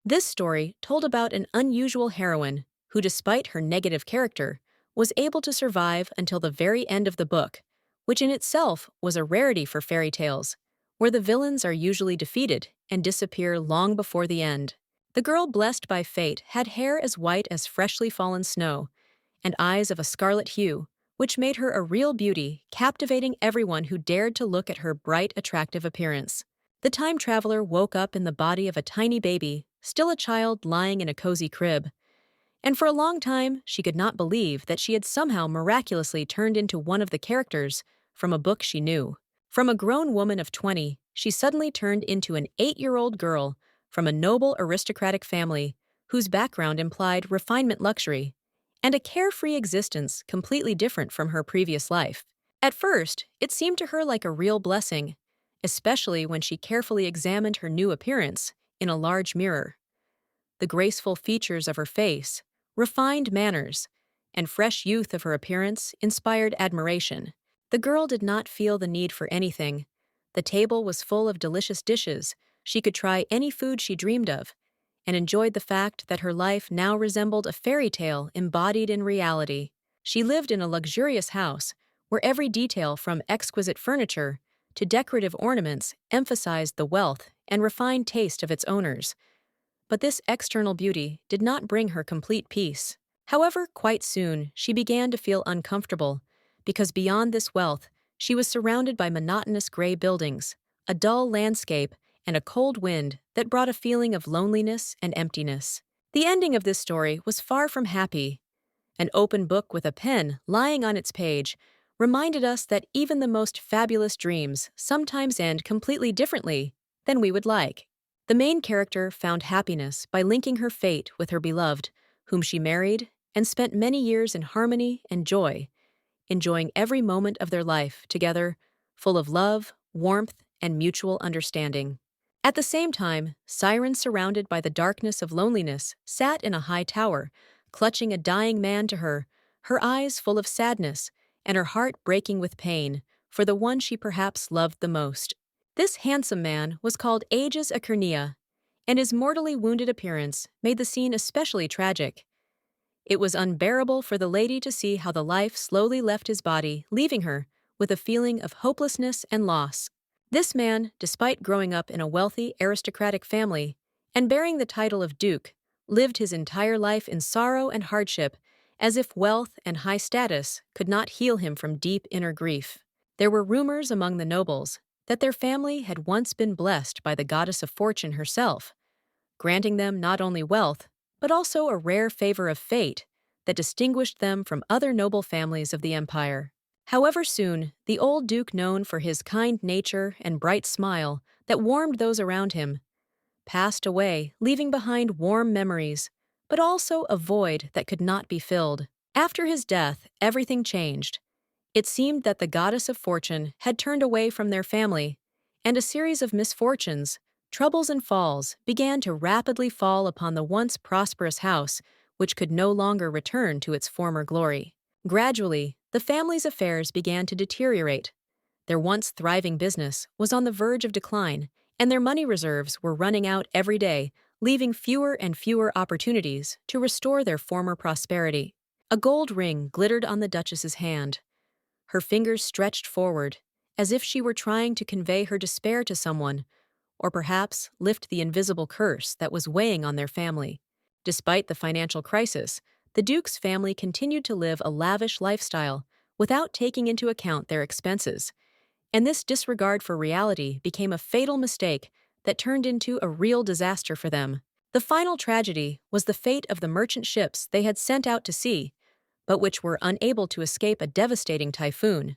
This story told about an unusual heroine who, despite her negative character, was able to survive until the very end of the book, which in itself was a rarity for fairy tales, where the villains are usually defeated and disappear long before the end. The girl blessed by fate had hair as white as freshly fallen snow and eyes of a scarlet hue, which made her a real beauty, captivating everyone who dared to look at her bright, attractive appearance. The time traveler woke up in the body of a tiny baby, still a child lying in a cozy crib. And for a long time, she could not believe that she had somehow miraculously turned into one of the characters from a book she knew. From a grown woman of 20, she suddenly turned into an 8-year-old girl from a noble aristocratic family whose background implied refinement luxury and a carefree existence completely different from her previous life. At first, it seemed to her like a real blessing, especially when she carefully examined her new appearance in a large mirror. The graceful features of her face, refined manners, and fresh youth of her appearance inspired admiration. The girl did not feel the need for anything. The table was full of delicious dishes. She could try any food she dreamed of, and enjoyed the fact that her life now resembled a fairy tale embodied in reality. She lived in a luxurious house where every detail from exquisite furniture to decorative ornaments emphasized the wealth and refined taste of its owners. But this external beauty did not bring her complete peace. However, quite soon, she began to feel uncomfortable, because beyond this wealth, she was surrounded by monotonous gray buildings, a dull landscape, and a cold wind that brought a feeling of loneliness and emptiness. The ending of this story was far from happy. An open book with a pen lying on its page reminded us that even the most fabulous dreams sometimes end completely differently than we would like. The main character found happiness by linking her fate with her beloved, whom she married, and spent many years in harmony and joy, enjoying every moment of their life together, full of love, warmth, and mutual understanding. At the same time, Siren, surrounded by the darkness of loneliness, sat in a high tower, clutching a dying man to her, her eyes full of sadness, and her heart breaking with pain for the one she perhaps loved the most. This handsome man was called Aegis Acernia, and his mortally wounded appearance made the scene especially tragic. It was unbearable for the lady to see how the life slowly left his body, leaving her with a feeling of hopelessness and loss. This man, despite growing up in a wealthy, aristocratic family and bearing the title of Duke, lived his entire life in sorrow and hardship, as if wealth and high status could not heal him from deep inner grief. There were rumors among the nobles that their family had once been blessed by the goddess of fortune herself, granting them not only wealth, but also a rare favor of fate that distinguished them from other noble families of the empire. However, soon, the old duke, known for his kind nature and bright smile that warmed those around him, passed away, leaving behind warm memories, but also a void that could not be filled. After his death, everything changed. It seemed that the goddess of fortune had turned away from their family, and a series of misfortunes, troubles and falls began to rapidly fall upon the once prosperous house, which could no longer return to its former glory. Gradually, the family's affairs began to deteriorate. Their once thriving business was on the verge of decline, and their money reserves were running out every day, leaving fewer and fewer opportunities to restore their former prosperity. A gold ring glittered on the Duchess's hand. Her fingers stretched forward, as if she were trying to convey her despair to someone, or perhaps lift the invisible curse that was weighing on their family. Despite the financial crisis, the Duke's family continued to live a lavish lifestyle without taking into account their expenses, and this disregard for reality became a fatal mistake that turned into a real disaster for them. The final tragedy was the fate of the merchant ships they had sent out to sea, but which were unable to escape a devastating typhoon.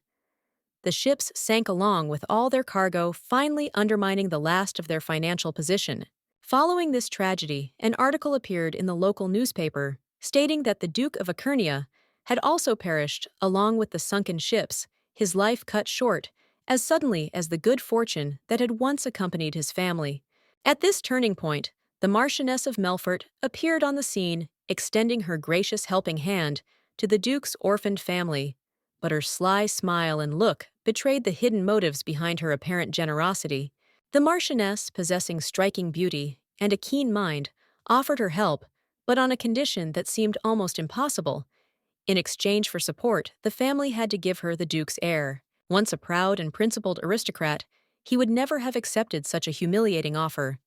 The ships sank along with all their cargo, finally undermining the last of their financial position. Following this tragedy, an article appeared in the local newspaper stating that the Duke of Acernia had also perished along with the sunken ships, his life cut short as suddenly as the good fortune that had once accompanied his family. At this turning point, the Marchioness of Melfort appeared on the scene, extending her gracious helping hand to the Duke's orphaned family, but her sly smile and look betrayed the hidden motives behind her apparent generosity. The Marchioness, possessing striking beauty and a keen mind, offered her help, but on a condition that seemed almost impossible. In exchange for support, the family had to give her the duke's heir. Once a proud and principled aristocrat, he would never have accepted such a humiliating offer.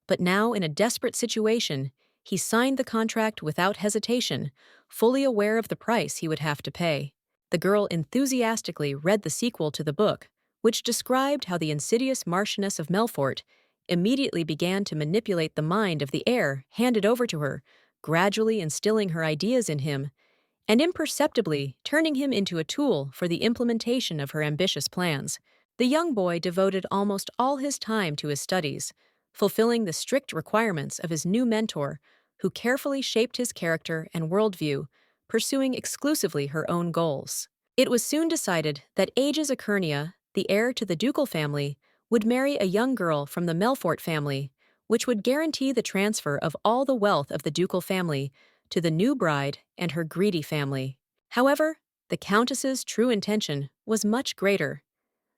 But now, in a desperate situation, he signed the contract without hesitation, fully aware of the price he would have to pay. The girl enthusiastically read the sequel to the book, which described how the insidious Marchioness of Melfort immediately began to manipulate the mind of the heir handed over to her, gradually instilling her ideas in him and imperceptibly turning him into a tool for the implementation of her ambitious plans. The young boy devoted almost all his time to his studies, fulfilling the strict requirements of his new mentor, who carefully shaped his character and worldview, pursuing exclusively her own goals. It was soon decided that Aegis Acernia, the heir to the ducal family, would marry a young girl from the Melfort family, which would guarantee the transfer of all the wealth of the ducal family to the new bride and her greedy family. However, the Countess's true intention was much greater.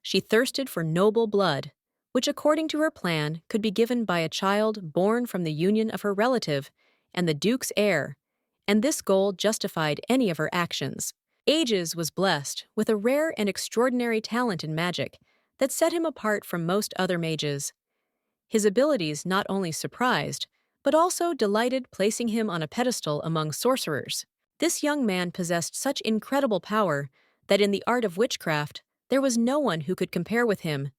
She thirsted for noble blood, which according to her plan could be given by a child born from the union of her relative and the Duke's heir, and this goal justified any of her actions. Aegis was blessed with a rare and extraordinary talent in magic that set him apart from most other mages. His abilities not only surprised, but also delighted, placing him on a pedestal among sorcerers. This young man possessed such incredible power that in the art of witchcraft there was no one who could compare with him,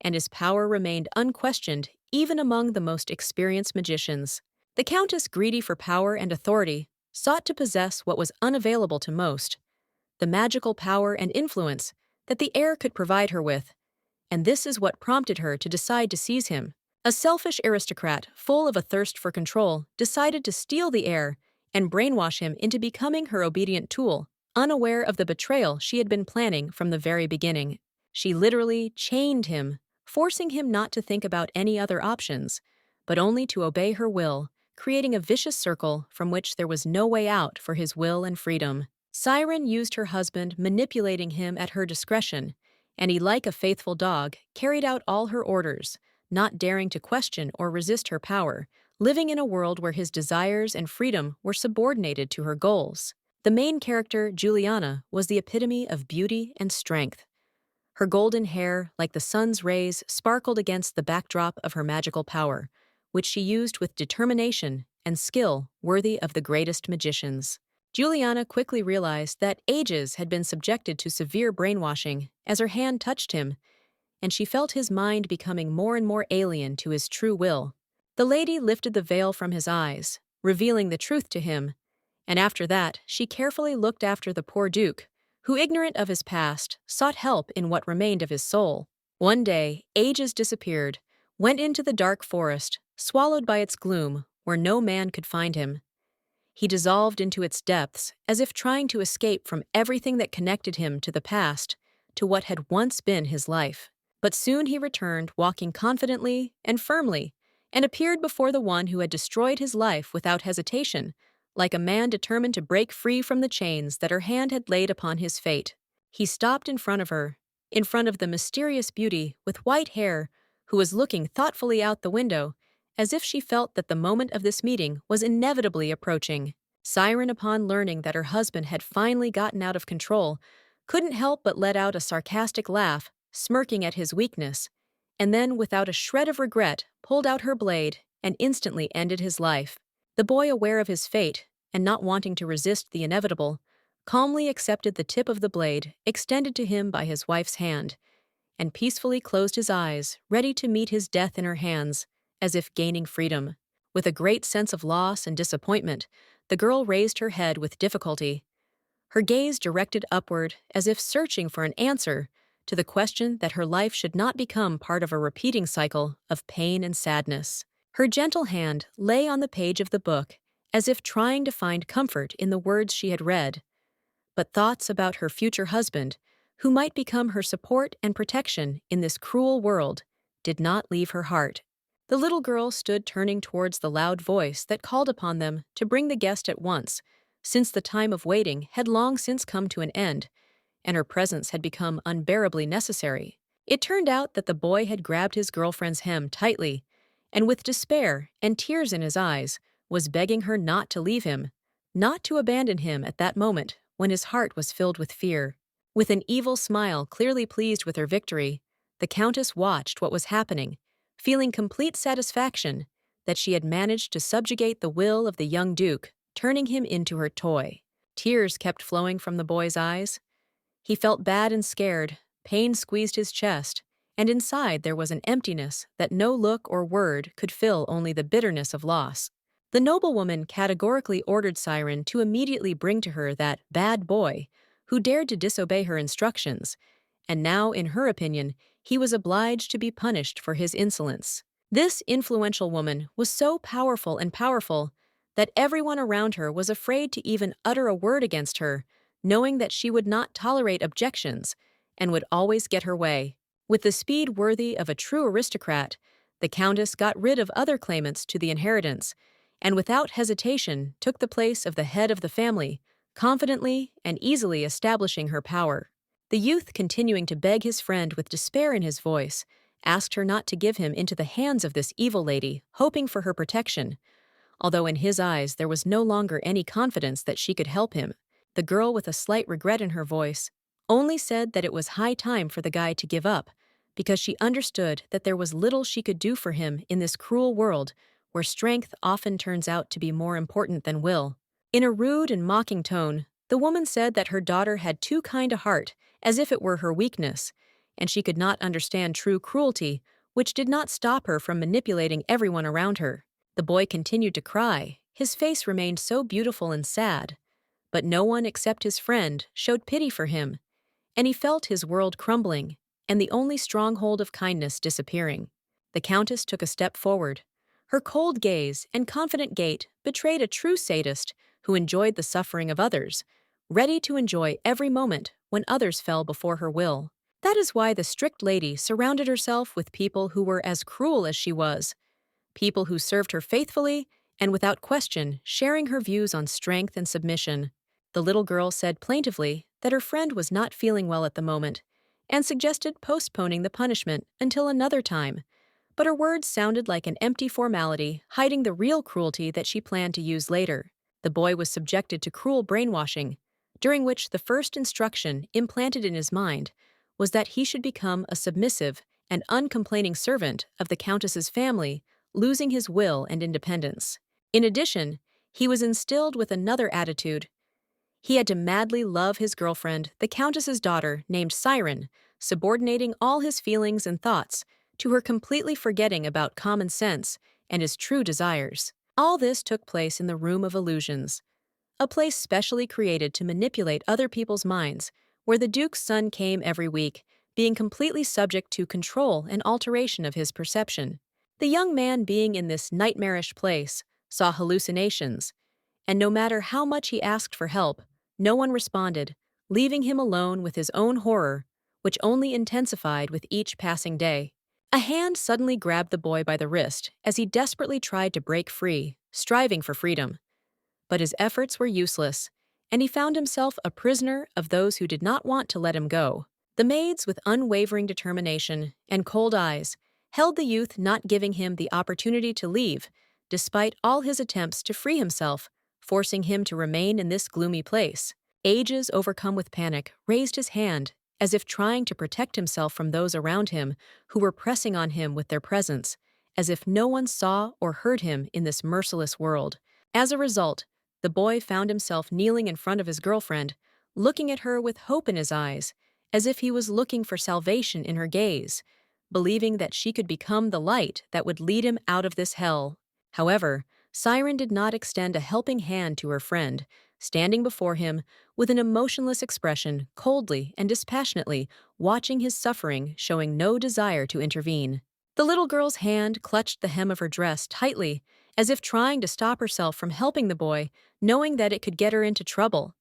and his power remained unquestioned even among the most experienced magicians. The Countess, greedy for power and authority, sought to possess what was unavailable to most, the magical power and influence that the heir could provide her with, and this is what prompted her to decide to seize him. A selfish aristocrat, full of a thirst for control, decided to steal the heir and brainwash him into becoming her obedient tool, unaware of the betrayal she had been planning from the very beginning. She literally chained him, forcing him not to think about any other options, but only to obey her will, creating a vicious circle from which there was no way out for his will and freedom. Siren used her husband, manipulating him at her discretion, and he, like a faithful dog, carried out all her orders, not daring to question or resist her power, living in a world where his desires and freedom were subordinated to her goals. The main character, Juliana, was the epitome of beauty and strength. Her golden hair, like the sun's rays, sparkled against the backdrop of her magical power, which she used with determination and skill worthy of the greatest magicians. Juliana quickly realized that Aegis had been subjected to severe brainwashing as her hand touched him, and she felt his mind becoming more and more alien to his true will. The lady lifted the veil from his eyes, revealing the truth to him, and after that she carefully looked after the poor Duke, who, ignorant of his past, sought help in what remained of his soul. One day, Aegis disappeared, went into the dark forest, swallowed by its gloom, where no man could find him. He dissolved into its depths, as if trying to escape from everything that connected him to the past, to what had once been his life. But soon he returned, walking confidently and firmly, and appeared before the one who had destroyed his life without hesitation, like a man determined to break free from the chains that her hand had laid upon his fate. He stopped in front of her, in front of the mysterious beauty with white hair, who was looking thoughtfully out the window, as if she felt that the moment of this meeting was inevitably approaching. Siren, upon learning that her husband had finally gotten out of control, couldn't help but let out a sarcastic laugh, smirking at his weakness, and then, without a shred of regret, pulled out her blade and instantly ended his life. The boy, aware of his fate and not wanting to resist the inevitable, calmly accepted the tip of the blade extended to him by his wife's hand, and peacefully closed his eyes, ready to meet his death in her hands, as if gaining freedom. With a great sense of loss and disappointment, the girl raised her head with difficulty, her gaze directed upward as if searching for an answer to the question that her life should not become part of a repeating cycle of pain and sadness. Her gentle hand lay on the page of the book, as if trying to find comfort in the words she had read, but thoughts about her future husband, who might become her support and protection in this cruel world, did not leave her heart. The little girl stood turning towards the loud voice that called upon them to bring the guest at once, since the time of waiting had long since come to an end, and her presence had become unbearably necessary. It turned out that the boy had grabbed his girlfriend's hem tightly, and with despair and tears in his eyes, was begging her not to leave him, not to abandon him at that moment when his heart was filled with fear. With an evil smile, clearly pleased with her victory, the Countess watched what was happening, feeling complete satisfaction that she had managed to subjugate the will of the young Duke, turning him into her toy. Tears kept flowing from the boy's eyes. He felt bad and scared, pain squeezed his chest, and inside there was an emptiness that no look or word could fill, only the bitterness of loss. The noblewoman categorically ordered Siren to immediately bring to her that bad boy who dared to disobey her instructions, and now, in her opinion, he was obliged to be punished for his insolence. This influential woman was so powerful that everyone around her was afraid to even utter a word against her, knowing that she would not tolerate objections and would always get her way. With the speed worthy of a true aristocrat, the Countess got rid of other claimants to the inheritance, and without hesitation took the place of the head of the family, confidently and easily establishing her power. The youth, continuing to beg his friend with despair in his voice, asked her not to give him into the hands of this evil lady, hoping for her protection. Although in his eyes there was no longer any confidence that she could help him, the girl, with a slight regret in her voice, only said that it was high time for the guy to give up, because she understood that there was little she could do for him in this cruel world where strength often turns out to be more important than will. In a rude and mocking tone, the woman said that her daughter had too kind a heart, as if it were her weakness, and she could not understand true cruelty, which did not stop her from manipulating everyone around her. The boy continued to cry. His face remained so beautiful and sad, but no one except his friend showed pity for him, and he felt his world crumbling and the only stronghold of kindness disappearing. The Countess took a step forward. Her cold gaze and confident gait betrayed a true sadist who enjoyed the suffering of others, ready to enjoy every moment when others fell before her will. That is why the strict lady surrounded herself with people who were as cruel as she was, people who served her faithfully and without question, sharing her views on strength and submission. The little girl said plaintively that her friend was not feeling well at the moment and suggested postponing the punishment until another time, but her words sounded like an empty formality, hiding the real cruelty that she planned to use later. The boy was subjected to cruel brainwashing, during which the first instruction implanted in his mind was that he should become a submissive and uncomplaining servant of the Countess's family, losing his will and independence. In addition, he was instilled with another attitude. He had to madly love his girlfriend, the Countess's daughter, named Siren, subordinating all his feelings and thoughts to her, completely forgetting about common sense and his true desires. All this took place in the Room of Illusions, a place specially created to manipulate other people's minds, where the Duke's son came every week, being completely subject to control and alteration of his perception. The young man, being in this nightmarish place, saw hallucinations, and no matter how much he asked for help, no one responded, leaving him alone with his own horror, which only intensified with each passing day. A hand suddenly grabbed the boy by the wrist as he desperately tried to break free, striving for freedom. But his efforts were useless, and he found himself a prisoner of those who did not want to let him go. The maids, with unwavering determination and cold eyes, held the youth, not giving him the opportunity to leave, despite all his attempts to free himself, forcing him to remain in this gloomy place. Ages, overcome with panic, raised his hand, as if trying to protect himself from those around him who were pressing on him with their presence, as if no one saw or heard him in this merciless world. As a result, the boy found himself kneeling in front of his girlfriend, looking at her with hope in his eyes, as if he was looking for salvation in her gaze, believing that she could become the light that would lead him out of this hell. However, Siren did not extend a helping hand to her friend, standing before him with an emotionless expression, coldly and dispassionately watching his suffering, showing no desire to intervene. The little girl's hand clutched the hem of her dress tightly, as if trying to stop herself from helping the boy, knowing that it could get her into trouble.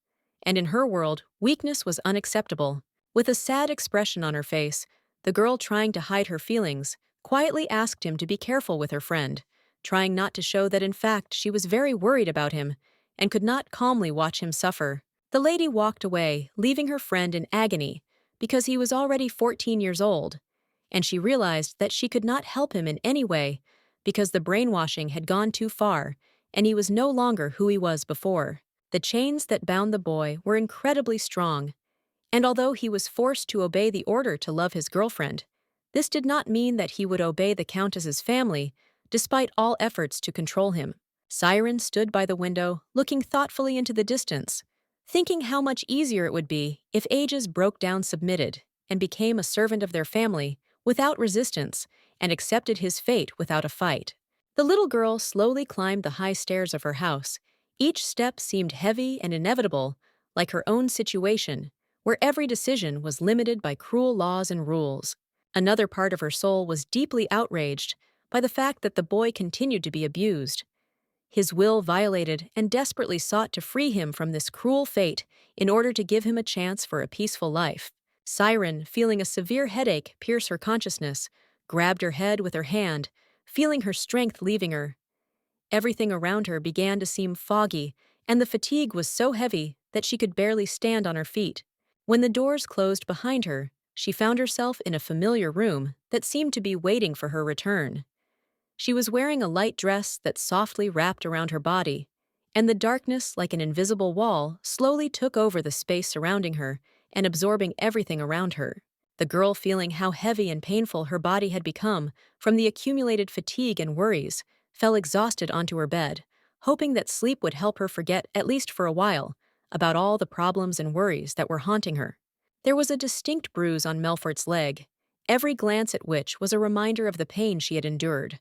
And in her world, weakness was unacceptable. With a sad expression on her face, the girl, trying to hide her feelings, quietly asked him to be careful with her friend, trying not to show that in fact she was very worried about him and could not calmly watch him suffer. The lady walked away, leaving her friend in agony because he was already 14 years old, and she realized that she could not help him in any way because the brainwashing had gone too far and he was no longer who he was before. The chains that bound the boy were incredibly strong, and although he was forced to obey the order to love his girlfriend, this did not mean that he would obey the Countess's family, despite all efforts to control him. Siren stood by the window, looking thoughtfully into the distance, thinking how much easier it would be if Aegis broke down, submitted, and became a servant of their family without resistance and accepted his fate without a fight. The little girl slowly climbed the high stairs of her house. Each step seemed heavy and inevitable, like her own situation, where every decision was limited by cruel laws and rules. Another part of her soul was deeply outraged by the fact that the boy continued to be abused. His will violated, and desperately sought to free him from this cruel fate in order to give him a chance for a peaceful life. Siren, feeling a severe headache pierce her consciousness, grabbed her head with her hand, feeling her strength leaving her. Everything around her began to seem foggy, and the fatigue was so heavy that she could barely stand on her feet. When the doors closed behind her, she found herself in a familiar room that seemed to be waiting for her return. She was wearing a light dress that softly wrapped around her body, and the darkness, like an invisible wall, slowly took over the space surrounding her and absorbing everything around her. The girl, feeling how heavy and painful her body had become from the accumulated fatigue and worries, fell exhausted onto her bed, hoping that sleep would help her forget, at least for a while, about all the problems and worries that were haunting her. There was a distinct bruise on Melfort's leg, every glance at which was a reminder of the pain she had endured.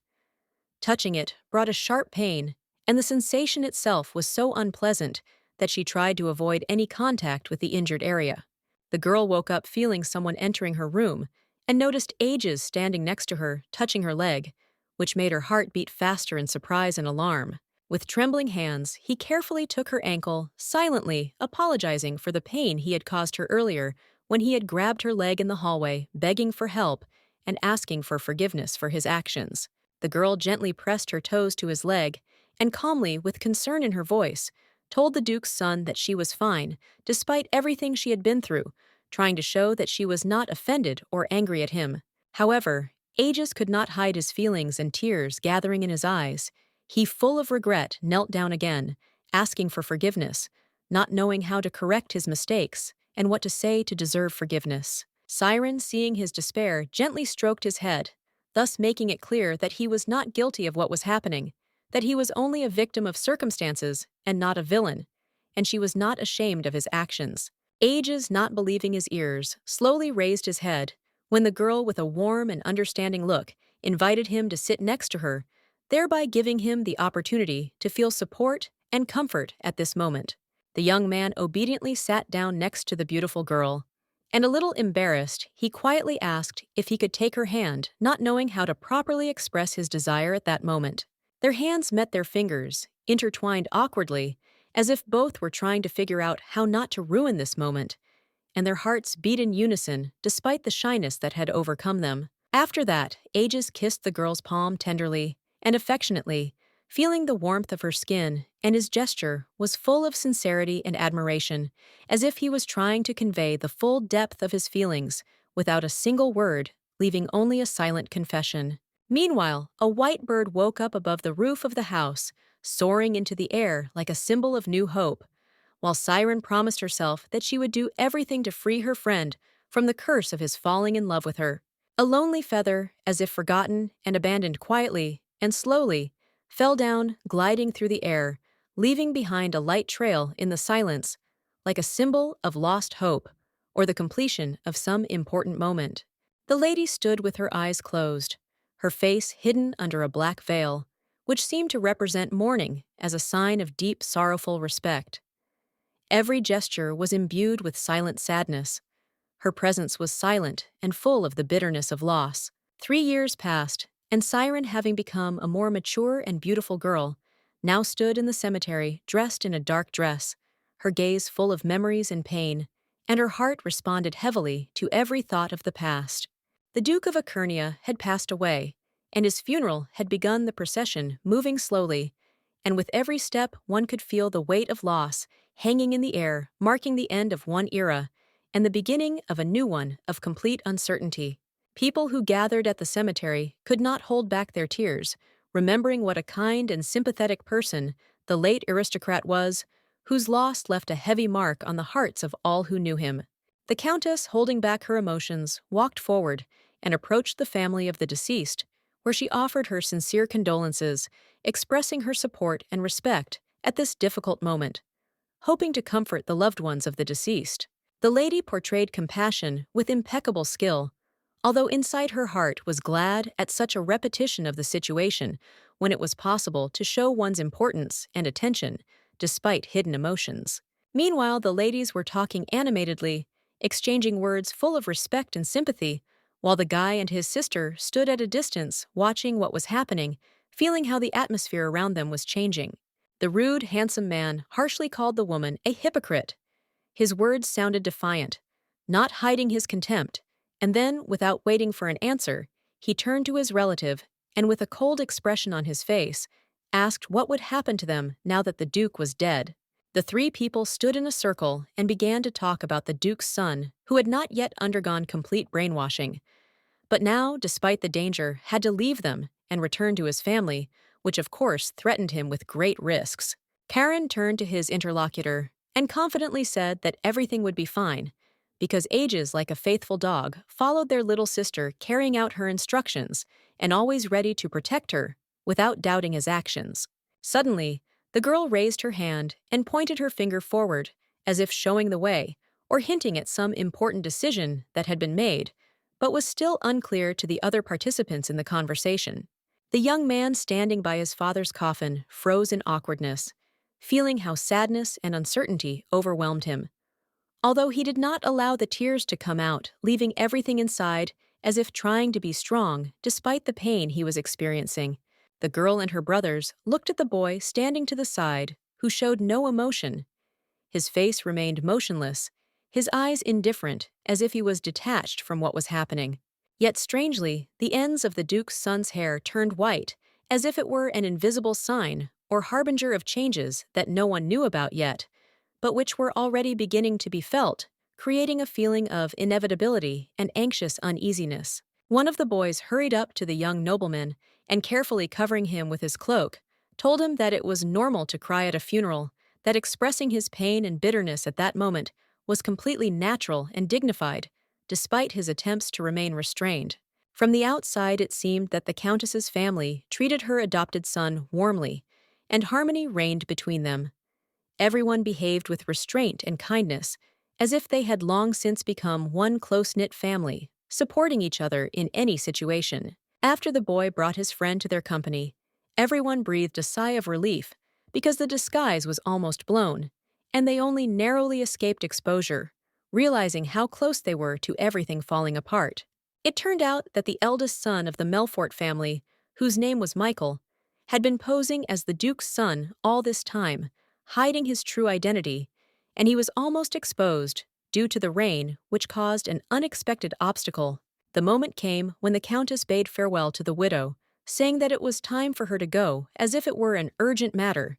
Touching it brought a sharp pain, and the sensation itself was so unpleasant that she tried to avoid any contact with the injured area. The girl woke up feeling someone entering her room and noticed Aegis standing next to her, touching her leg, which made her heart beat faster in surprise and alarm. With trembling hands, he carefully took her ankle, silently apologizing for the pain he had caused her earlier when he had grabbed her leg in the hallway, begging for help and asking for forgiveness for his actions. The girl gently pressed her toes to his leg and calmly, with concern in her voice, told the Duke's son that she was fine, despite everything she had been through, trying to show that she was not offended or angry at him. However, Aegis could not hide his feelings and tears gathering in his eyes. He, full of regret, knelt down again, asking for forgiveness, not knowing how to correct his mistakes and what to say to deserve forgiveness. Siren, seeing his despair, gently stroked his head, thus making it clear that he was not guilty of what was happening, that he was only a victim of circumstances and not a villain, and she was not ashamed of his actions. Aegis, not believing his ears, slowly raised his head when the girl, with a warm and understanding look, invited him to sit next to her, thereby giving him the opportunity to feel support and comfort at this moment. The young man obediently sat down next to the beautiful girl, and a little embarrassed, he quietly asked if he could take her hand, not knowing how to properly express his desire at that moment. Their hands met their fingers, intertwined awkwardly, as if both were trying to figure out how not to ruin this moment, and their hearts beat in unison despite the shyness that had overcome them. After that, Aegis kissed the girl's palm tenderly and affectionately, feeling the warmth of her skin, and his gesture was full of sincerity and admiration, as if he was trying to convey the full depth of his feelings without a single word, leaving only a silent confession. Meanwhile, a white bird woke up above the roof of the house, soaring into the air like a symbol of new hope, while Siren promised herself that she would do everything to free her friend from the curse of his falling in love with her. A lonely feather, as if forgotten and abandoned quietly and slowly, fell down, gliding through the air, leaving behind a light trail in the silence, like a symbol of lost hope or the completion of some important moment. The lady stood with her eyes closed, her face hidden under a black veil, which seemed to represent mourning as a sign of deep, sorrowful respect. Every gesture was imbued with silent sadness. Her presence was silent and full of the bitterness of loss. 3 years passed, and Siren, having become a more mature and beautiful girl, now stood in the cemetery dressed in a dark dress, her gaze full of memories and pain, and her heart responded heavily to every thought of the past. The Duke of Achernia had passed away, and his funeral had begun, the procession moving slowly, and with every step one could feel the weight of loss hanging in the air, marking the end of one era and the beginning of a new one of complete uncertainty. People who gathered at the cemetery could not hold back their tears, remembering what a kind and sympathetic person the late aristocrat was, whose loss left a heavy mark on the hearts of all who knew him. The Countess, holding back her emotions, walked forward and approached the family of the deceased, where she offered her sincere condolences, expressing her support and respect at this difficult moment, hoping to comfort the loved ones of the deceased. The lady portrayed compassion with impeccable skill, although inside her heart was glad at such a repetition of the situation when it was possible to show one's importance and attention despite hidden emotions. Meanwhile, the ladies were talking animatedly, exchanging words full of respect and sympathy, while the guy and his sister stood at a distance watching what was happening, feeling how the atmosphere around them was changing. The rude, handsome man harshly called the woman a hypocrite. His words sounded defiant, not hiding his contempt, and then, without waiting for an answer, he turned to his relative and, with a cold expression on his face, asked what would happen to them now that the Duke was dead. The three people stood in a circle and began to talk about the Duke's son, who had not yet undergone complete brainwashing, but now, despite the danger, had to leave them and return to his family, which of course threatened him with great risks. Karen turned to his interlocutor and confidently said that everything would be fine, because ages like a faithful dog followed their little sister, carrying out her instructions and always ready to protect her without doubting his actions. Suddenly, the girl raised her hand and pointed her finger forward, as if showing the way or hinting at some important decision that had been made, but was still unclear to the other participants in the conversation. The young man standing by his father's coffin froze in awkwardness, feeling how sadness and uncertainty overwhelmed him. Although he did not allow the tears to come out, leaving everything inside as if trying to be strong despite the pain he was experiencing, the girl and her brothers looked at the boy standing to the side, who showed no emotion. His face remained motionless, his eyes indifferent, as if he was detached from what was happening. Yet strangely, the ends of the Duke's son's hair turned white, as if it were an invisible sign or harbinger of changes that no one knew about yet, but which were already beginning to be felt, creating a feeling of inevitability and anxious uneasiness. One of the boys hurried up to the young nobleman and, carefully covering him with his cloak, told him that it was normal to cry at a funeral, that expressing his pain and bitterness at that moment was completely natural and dignified, despite his attempts to remain restrained. From the outside, it seemed that the Countess's family treated her adopted son warmly, and harmony reigned between them. Everyone behaved with restraint and kindness, as if they had long since become one close-knit family, supporting each other in any situation. After the boy brought his friend to their company, everyone breathed a sigh of relief because the disguise was almost blown, and they only narrowly escaped exposure, realizing how close they were to everything falling apart. It turned out that the eldest son of the Melfort family, whose name was Michael, had been posing as the Duke's son all this time, hiding his true identity, and he was almost exposed due to the rain, which caused an unexpected obstacle. The moment came when the Countess bade farewell to the widow, saying that it was time for her to go, as if it were an urgent matter,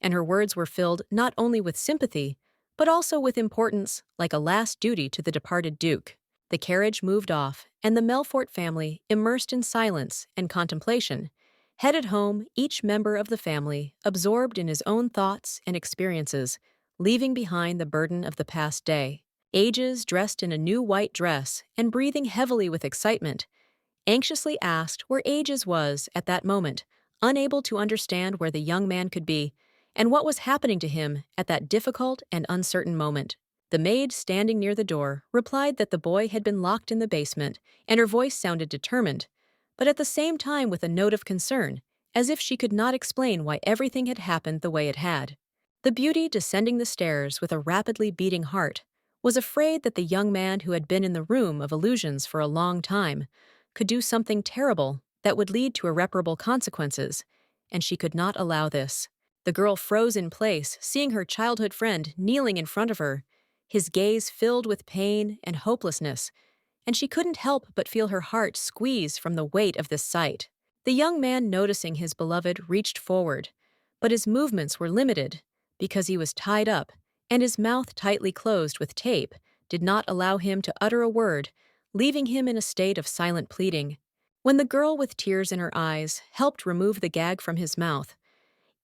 and her words were filled not only with sympathy, but also with importance, like a last duty to the departed Duke. The carriage moved off, and the Melfort family, immersed in silence and contemplation, headed home, each member of the family absorbed in his own thoughts and experiences, leaving behind the burden of the past day. Ages, dressed in a new white dress and breathing heavily with excitement, anxiously asked where Ages was at that moment, unable to understand where the young man could be and what was happening to him at that difficult and uncertain moment. The maid standing near the door replied that the boy had been locked in the basement, and her voice sounded determined, but at the same time with a note of concern, as if she could not explain why everything had happened the way it had. The beauty, descending the stairs with a rapidly beating heart, was afraid that the young man who had been in the room of illusions for a long time could do something terrible that would lead to irreparable consequences, and she could not allow this. The girl froze in place, seeing her childhood friend kneeling in front of her, his gaze filled with pain and hopelessness, and she couldn't help but feel her heart squeeze from the weight of this sight. The young man, noticing his beloved, reached forward, but his movements were limited because he was tied up, and his mouth tightly closed with tape did not allow him to utter a word, leaving him in a state of silent pleading. When the girl with tears in her eyes helped remove the gag from his mouth,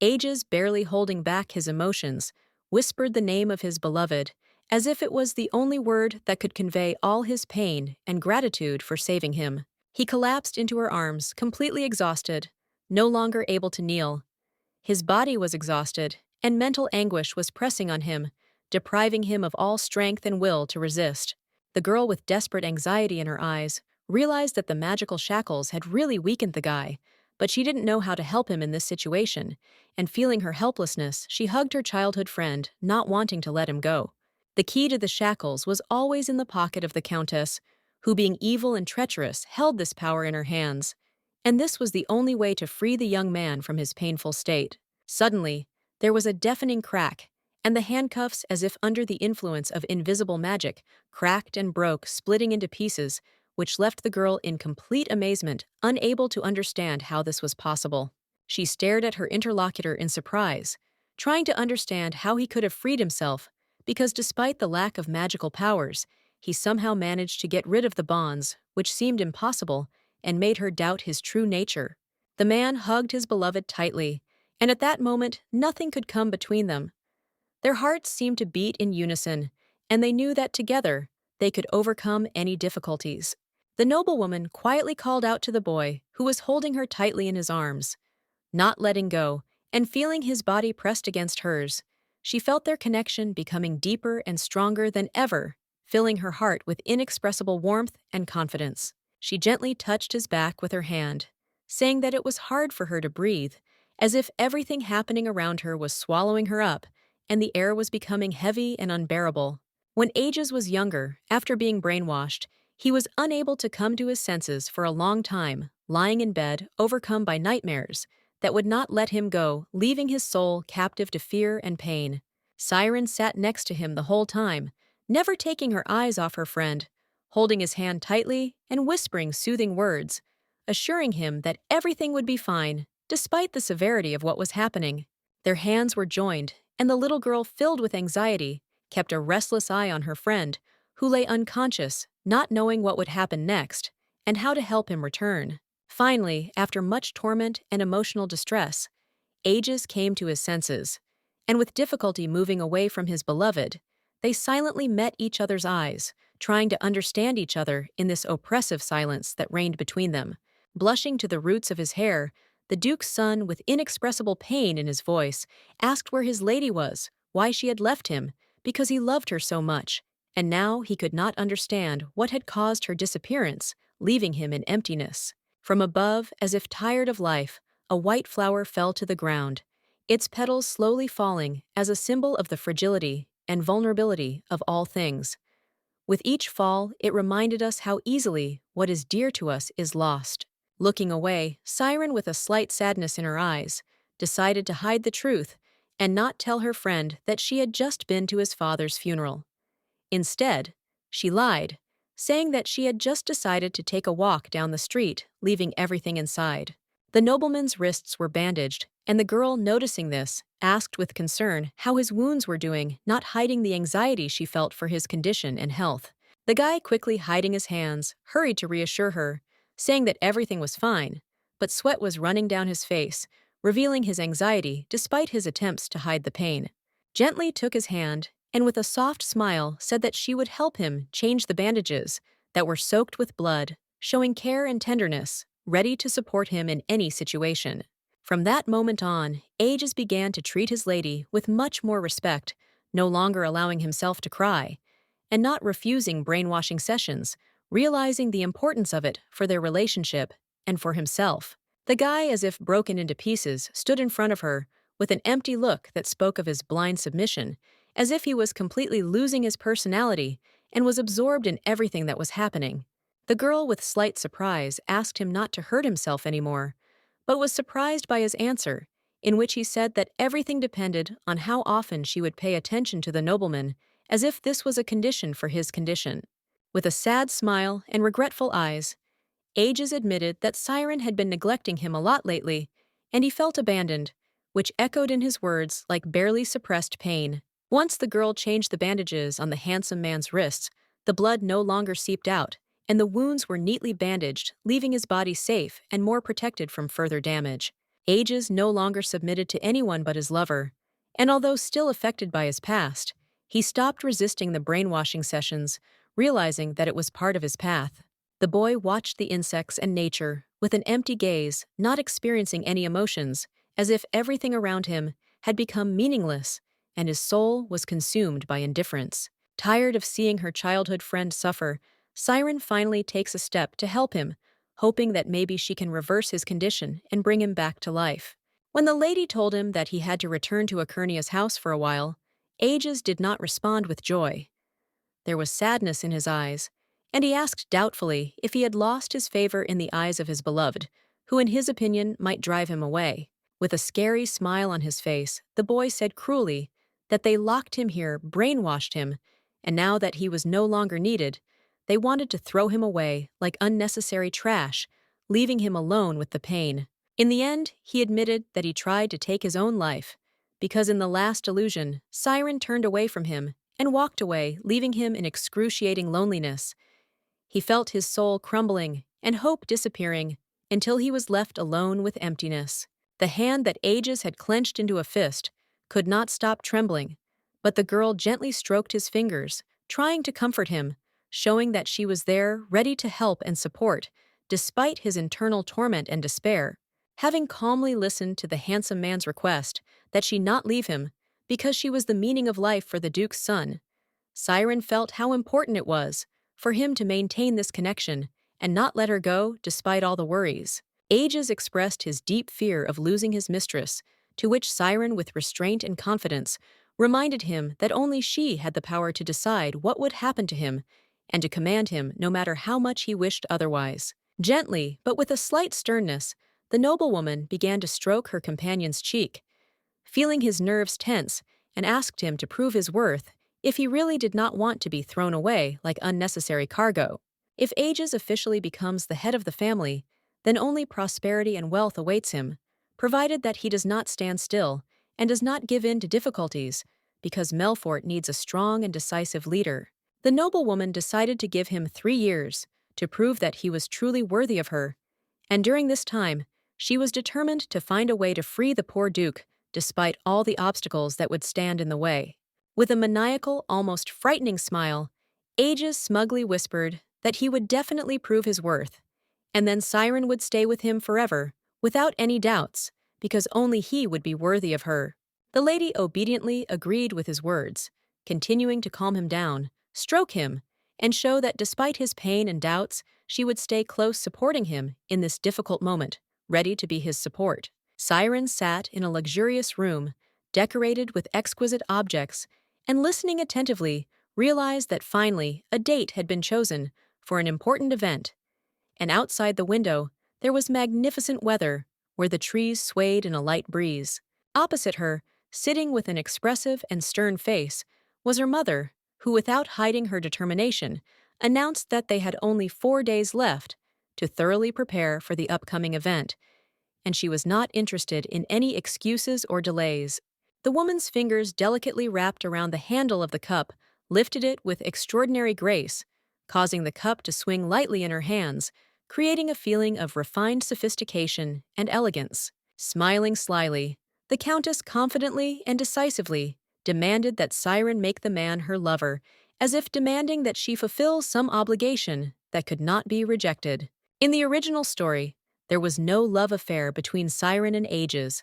Ages, barely holding back his emotions, whispered the name of his beloved, as if it was the only word that could convey all his pain and gratitude for saving him. He collapsed into her arms, completely exhausted, no longer able to kneel. His body was exhausted, and mental anguish was pressing on him, depriving him of all strength and will to resist. The girl, with desperate anxiety in her eyes, realized that the magical shackles had really weakened the guy, but she didn't know how to help him in this situation, and feeling her helplessness, she hugged her childhood friend, not wanting to let him go. The key to the shackles was always in the pocket of the Countess, who, being evil and treacherous, held this power in her hands. And this was the only way to free the young man from his painful state. Suddenly, there was a deafening crack, and the handcuffs, as if under the influence of invisible magic, cracked and broke, splitting into pieces, which left the girl in complete amazement, unable to understand how this was possible. She stared at her interlocutor in surprise, trying to understand how he could have freed himself, because despite the lack of magical powers, he somehow managed to get rid of the bonds, which seemed impossible, and made her doubt his true nature. The man hugged his beloved tightly, and at that moment nothing could come between them. Their hearts seemed to beat in unison, and they knew that together they could overcome any difficulties. The noblewoman quietly called out to the boy, who was holding her tightly in his arms. Not letting go, and feeling his body pressed against hers, she felt their connection becoming deeper and stronger than ever, filling her heart with inexpressible warmth and confidence. She gently touched his back with her hand, saying that it was hard for her to breathe, as if everything happening around her was swallowing her up, and the air was becoming heavy and unbearable. When Ages was younger, after being brainwashed, he was unable to come to his senses for a long time, lying in bed, overcome by nightmares that would not let him go, leaving his soul captive to fear and pain. Siren sat next to him the whole time, never taking her eyes off her friend, holding his hand tightly and whispering soothing words, assuring him that everything would be fine, despite the severity of what was happening. Their hands were joined, and the little girl, filled with anxiety, kept a restless eye on her friend, who lay unconscious, not knowing what would happen next, and how to help him return. Finally, after much torment and emotional distress, Ages came to his senses, and with difficulty moving away from his beloved, they silently met each other's eyes, trying to understand each other in this oppressive silence that reigned between them. Blushing to the roots of his hair, the Duke's son, with inexpressible pain in his voice, asked where his lady was, why she had left him, because he loved her so much, and now he could not understand what had caused her disappearance, leaving him in emptiness. From above, as if tired of life, a white flower fell to the ground, its petals slowly falling as a symbol of the fragility and vulnerability of all things. With each fall, it reminded us how easily what is dear to us is lost. Looking away, Siren, with a slight sadness in her eyes, decided to hide the truth and not tell her friend that she had just been to his father's funeral. Instead, she lied, saying that she had just decided to take a walk down the street, leaving everything inside. The nobleman's wrists were bandaged, and the girl, noticing this, asked with concern how his wounds were doing, not hiding the anxiety she felt for his condition and health. The guy, quickly hiding his hands, hurried to reassure her, saying that everything was fine, but sweat was running down his face, revealing his anxiety despite his attempts to hide the pain. Gently took his hand, and with a soft smile said that she would help him change the bandages that were soaked with blood, showing care and tenderness, ready to support him in any situation. From that moment on, Ages began to treat his lady with much more respect, no longer allowing himself to cry, and not refusing brainwashing sessions, realizing the importance of it for their relationship and for himself. The guy, as if broken into pieces, stood in front of her with an empty look that spoke of his blind submission, as if he was completely losing his personality and was absorbed in everything that was happening. The girl, with slight surprise, asked him not to hurt himself anymore, but was surprised by his answer, in which he said that everything depended on how often she would pay attention to the nobleman, as if this was a condition for his condition. With a sad smile and regretful eyes, Ages admitted that Siren had been neglecting him a lot lately, and he felt abandoned, which echoed in his words like barely suppressed pain. Once the girl changed the bandages on the handsome man's wrists, the blood no longer seeped out, and the wounds were neatly bandaged, leaving his body safe and more protected from further damage. Aegis no longer submitted to anyone but his lover, and although still affected by his past, he stopped resisting the brainwashing sessions, realizing that it was part of his path. The boy watched the insects and nature with an empty gaze, not experiencing any emotions, as if everything around him had become meaningless and his soul was consumed by indifference. Tired of seeing her childhood friend suffer, Siren finally takes a step to help him, hoping that maybe she can reverse his condition and bring him back to life. When the lady told him that he had to return to Akernia's house for a while, Aegis did not respond with joy. There was sadness in his eyes, and he asked doubtfully if he had lost his favor in the eyes of his beloved, who in his opinion might drive him away. With a scary smile on his face, the boy said cruelly that they locked him here, brainwashed him, and now that he was no longer needed, they wanted to throw him away like unnecessary trash, leaving him alone with the pain. In the end, he admitted that he tried to take his own life, because in the last illusion, Siren turned away from him and walked away, leaving him in excruciating loneliness. He felt his soul crumbling and hope disappearing until he was left alone with emptiness. The hand that Aegis had clenched into a fist could not stop trembling, but the girl gently stroked his fingers, trying to comfort him, showing that she was there, ready to help and support, despite his internal torment and despair. Having calmly listened to the handsome man's request that she not leave him, because she was the meaning of life for the Duke's son, Siren felt how important it was for him to maintain this connection and not let her go despite all the worries. Aegis expressed his deep fear of losing his mistress, to which Siren, with restraint and confidence, reminded him that only she had the power to decide what would happen to him and to command him no matter how much he wished otherwise. Gently, but with a slight sternness, the noblewoman began to stroke her companion's cheek, feeling his nerves tense, and asked him to prove his worth if he really did not want to be thrown away like unnecessary cargo. If Aegis officially becomes the head of the family, then only prosperity and wealth awaits him, provided that he does not stand still and does not give in to difficulties, because Melfort needs a strong and decisive leader. The noblewoman decided to give him 3 years to prove that he was truly worthy of her, and during this time, she was determined to find a way to free the poor Duke despite all the obstacles that would stand in the way. With a maniacal, almost frightening smile, Aegis smugly whispered that he would definitely prove his worth, and then Siren would stay with him forever, without any doubts, because only he would be worthy of her. The lady obediently agreed with his words, continuing to calm him down, stroke him, and show that despite his pain and doubts, she would stay close supporting him in this difficult moment, ready to be his support. Siren sat in a luxurious room, decorated with exquisite objects, and listening attentively, realized that finally a date had been chosen for an important event. And outside the window, there was magnificent weather, where the trees swayed in a light breeze. Opposite her, sitting with an expressive and stern face, was her mother, who, without hiding her determination, announced that they had only 4 days left to thoroughly prepare for the upcoming event, and she was not interested in any excuses or delays. The woman's fingers delicately wrapped around the handle of the cup lifted it with extraordinary grace, causing the cup to swing lightly in her hands, creating a feeling of refined sophistication and elegance. Smiling slyly, the Countess confidently and decisively demanded that Siren make the man her lover, as if demanding that she fulfill some obligation that could not be rejected. In the original story, there was no love affair between Siren and Aegis,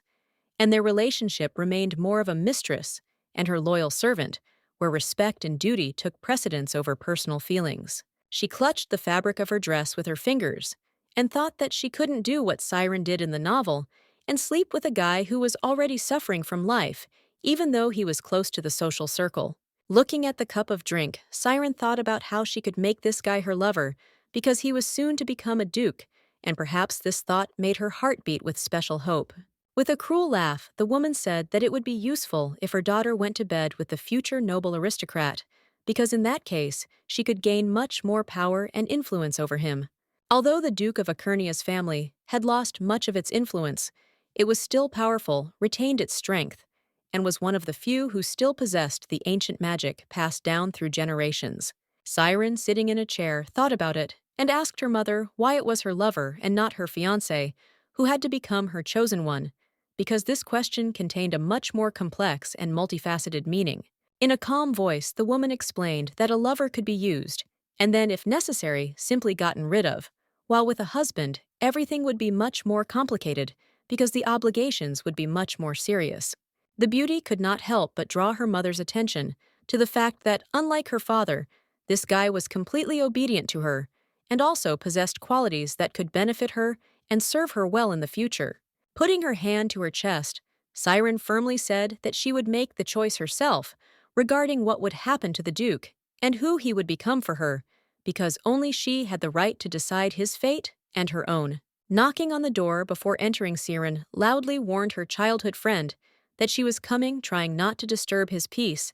and their relationship remained more of a mistress and her loyal servant, where respect and duty took precedence over personal feelings. She clutched the fabric of her dress with her fingers and thought that she couldn't do what Siren did in the novel and sleep with a guy who was already suffering from life, even though he was close to the social circle. Looking at the cup of drink, Siren thought about how she could make this guy her lover because he was soon to become a duke, and perhaps this thought made her heart beat with special hope. With a cruel laugh, the woman said that it would be useful if her daughter went to bed with the future noble aristocrat, because in that case, she could gain much more power and influence over him. Although the Duke of Akernia's family had lost much of its influence, it was still powerful, retained its strength, and was one of the few who still possessed the ancient magic passed down through generations. Siren, sitting in a chair, thought about it and asked her mother why it was her lover and not her fiancé who had to become her chosen one, because this question contained a much more complex and multifaceted meaning. In a calm voice, the woman explained that a lover could be used, and then, if necessary, simply gotten rid of, while with a husband, everything would be much more complicated because the obligations would be much more serious. The beauty could not help but draw her mother's attention to the fact that, unlike her father, this guy was completely obedient to her and also possessed qualities that could benefit her and serve her well in the future. Putting her hand to her chest, Siren firmly said that she would make the choice herself regarding what would happen to the Duke and who he would become for her, because only she had the right to decide his fate and her own. Knocking on the door before entering, Siren loudly warned her childhood friend that she was coming, trying not to disturb his peace,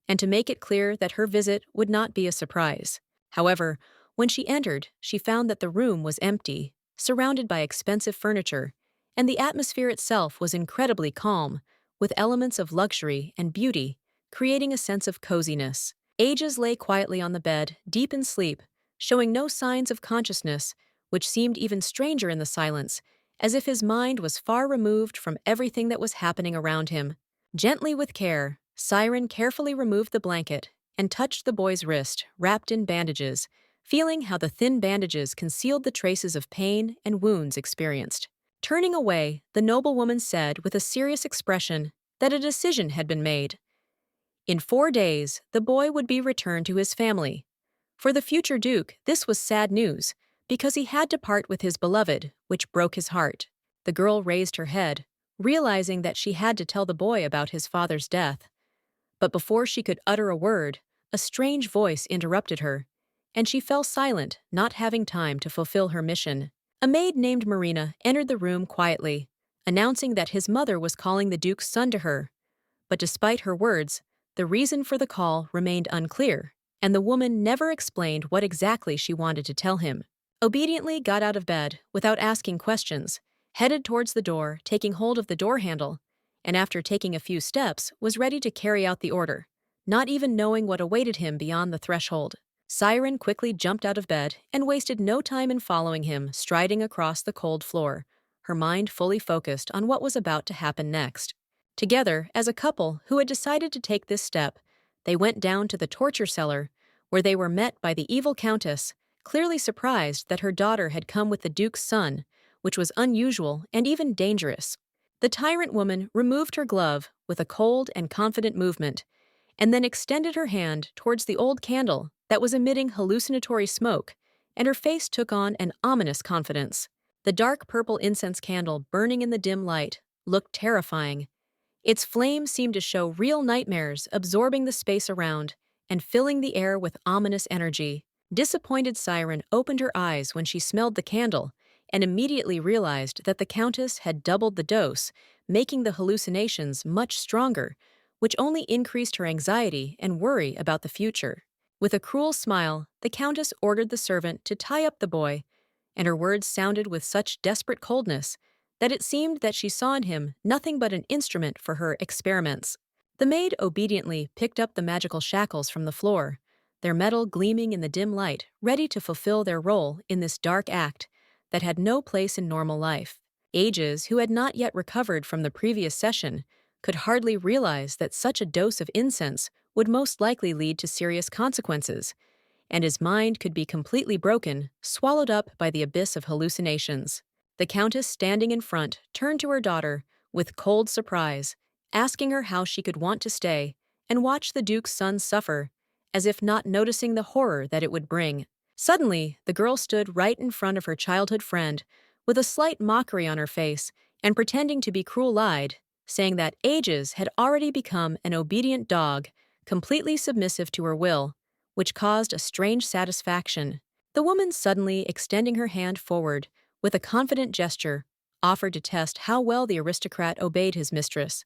and to make it clear that her visit would not be a surprise. However, when she entered, she found that the room was empty, surrounded by expensive furniture, and the atmosphere itself was incredibly calm, with elements of luxury and beauty, creating a sense of coziness. Aegis lay quietly on the bed, deep in sleep, showing no signs of consciousness, which seemed even stranger in the silence, as if his mind was far removed from everything that was happening around him. Gently with care, Siren carefully removed the blanket and touched the boy's wrist, wrapped in bandages, feeling how the thin bandages concealed the traces of pain and wounds experienced. Turning away, the noblewoman said with a serious expression that a decision had been made. In 4 days, the boy would be returned to his family. For the future Duke, this was sad news, because he had to part with his beloved, which broke his heart. The girl raised her head, realizing that she had to tell the boy about his father's death. But before she could utter a word, a strange voice interrupted her, and she fell silent, not having time to fulfill her mission. A maid named Marina entered the room quietly, announcing that his mother was calling the Duke's son to her. But despite her words, the reason for the call remained unclear, and the woman never explained what exactly she wanted to tell him. Obediently got out of bed, without asking questions, headed towards the door, taking hold of the door handle, and after taking a few steps, was ready to carry out the order, not even knowing what awaited him beyond the threshold. Siren quickly jumped out of bed and wasted no time in following him, striding across the cold floor, her mind fully focused on what was about to happen next. Together, as a couple who had decided to take this step, they went down to the torture cellar, where they were met by the evil countess, clearly surprised that her daughter had come with the Duke's son, which was unusual and even dangerous. The tyrant woman removed her glove with a cold and confident movement, and then extended her hand towards the old candle that was emitting hallucinatory smoke, and her face took on an ominous confidence. The dark purple incense candle burning in the dim light looked terrifying. Its flame seemed to show real nightmares, absorbing the space around and filling the air with ominous energy. Disappointed Siren opened her eyes when she smelled the candle and immediately realized that the Countess had doubled the dose, making the hallucinations much stronger, which only increased her anxiety and worry about the future. With a cruel smile, the Countess ordered the servant to tie up the boy, and her words sounded with such desperate coldness that it seemed that she saw in him nothing but an instrument for her experiments. The maid obediently picked up the magical shackles from the floor, their metal gleaming in the dim light, ready to fulfill their role in this dark act that had no place in normal life. Aegis, who had not yet recovered from the previous session, could hardly realize that such a dose of incense would most likely lead to serious consequences, and his mind could be completely broken, swallowed up by the abyss of hallucinations. The Countess, standing in front, turned to her daughter with cold surprise, asking her how she could want to stay and watch the Duke's son suffer, as if not noticing the horror that it would bring. Suddenly, the girl stood right in front of her childhood friend, with a slight mockery on her face and pretending to be cruel-eyed, saying that Aegis had already become an obedient dog, completely submissive to her will, which caused a strange satisfaction. The woman, suddenly extending her hand forward, with a confident gesture, offered to test how well the aristocrat obeyed his mistress.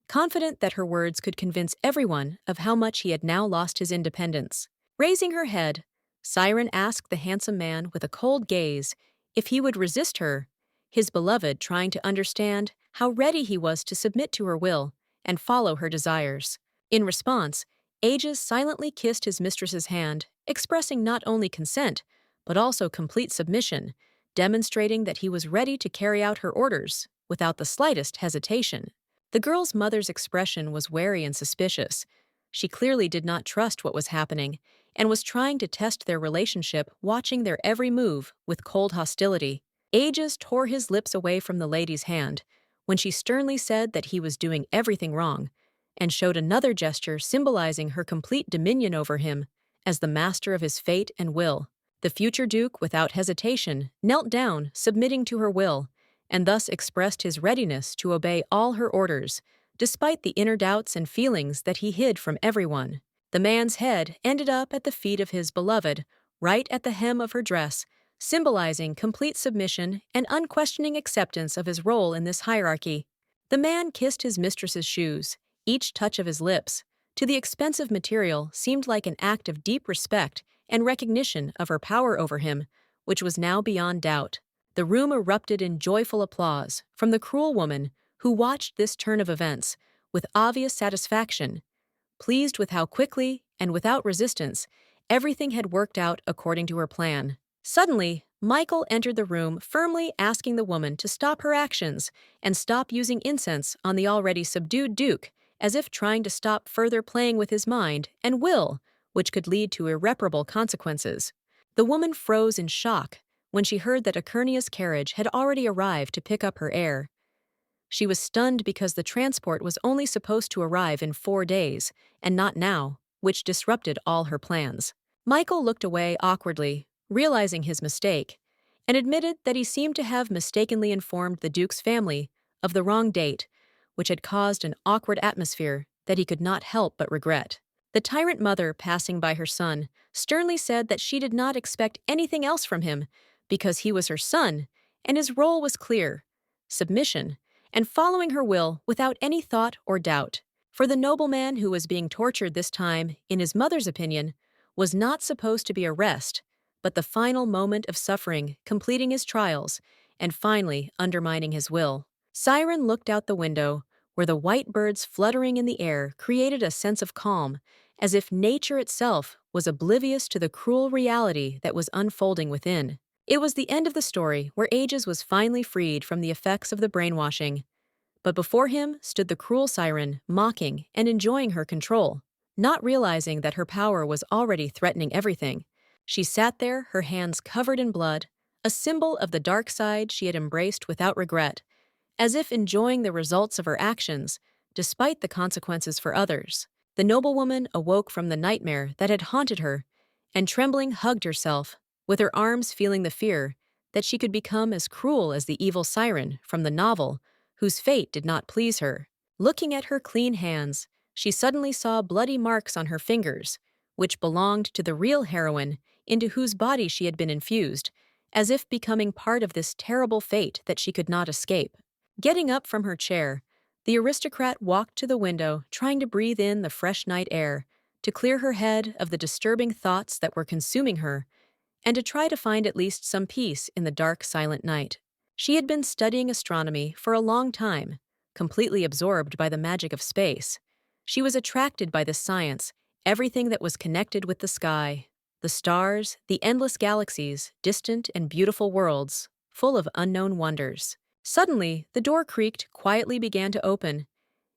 Confident that her words could convince everyone of how much he had now lost his independence. Raising her head, Siren asked the handsome man with a cold gaze if he would resist her, his beloved trying to understand how ready he was to submit to her will and follow her desires. In response, Aegis silently kissed his mistress's hand, expressing not only consent, but also complete submission, demonstrating that he was ready to carry out her orders without the slightest hesitation. The girl's mother's expression was wary and suspicious. She clearly did not trust what was happening and was trying to test their relationship, watching their every move with cold hostility. Aegis tore his lips away from the lady's hand when she sternly said that he was doing everything wrong, and showed another gesture symbolizing her complete dominion over him as the master of his fate and will. The future duke, without hesitation, knelt down, submitting to her will, and thus expressed his readiness to obey all her orders, despite the inner doubts and feelings that he hid from everyone. The man's head ended up at the feet of his beloved, right at the hem of her dress, symbolizing complete submission and unquestioning acceptance of his role in this hierarchy. The man kissed his mistress's shoes. Each touch of his lips, to the expensive material, seemed like an act of deep respect and recognition of her power over him, which was now beyond doubt. The room erupted in joyful applause from the cruel woman, who watched this turn of events with obvious satisfaction, pleased with how quickly and without resistance everything had worked out according to her plan. Suddenly, Michael entered the room, firmly asking the woman to stop her actions and stop using incense on the already subdued duke, as if trying to stop further playing with his mind and will, which could lead to irreparable consequences. The woman froze in shock when she heard that Akernia's carriage had already arrived to pick up her heir. She was stunned because the transport was only supposed to arrive in 4 days, and not now, which disrupted all her plans. Michael looked away awkwardly, realizing his mistake, and admitted that he seemed to have mistakenly informed the duke's family of the wrong date, which had caused an awkward atmosphere that he could not help but regret. The tyrant mother, passing by her son, sternly said that she did not expect anything else from him because he was her son, and his role was clear: submission, and following her will without any thought or doubt. For the nobleman who was being tortured this time, in his mother's opinion, was not supposed to be a rest, but the final moment of suffering, completing his trials, and finally undermining his will. Siren looked out the window, where the white birds fluttering in the air created a sense of calm, as if nature itself was oblivious to the cruel reality that was unfolding within. It was the end of the story, where Aegis was finally freed from the effects of the brainwashing. But before him stood the cruel Siren, mocking and enjoying her control, not realizing that her power was already threatening everything. She sat there, her hands covered in blood, a symbol of the dark side she had embraced without regret, as if enjoying the results of her actions, despite the consequences for others. The noblewoman awoke from the nightmare that had haunted her, and trembling hugged herself, with her arms feeling the fear that she could become as cruel as the evil Siren from the novel, whose fate did not please her. Looking at her clean hands, she suddenly saw bloody marks on her fingers, which belonged to the real heroine into whose body she had been infused, as if becoming part of this terrible fate that she could not escape. Getting up from her chair, the aristocrat walked to the window, trying to breathe in the fresh night air, to clear her head of the disturbing thoughts that were consuming her, and to try to find at least some peace in the dark, silent night. She had been studying astronomy for a long time, completely absorbed by the magic of space. She was attracted by this science, everything that was connected with the sky, the stars, the endless galaxies, distant and beautiful worlds, full of unknown wonders. Suddenly, the door creaked, quietly began to open,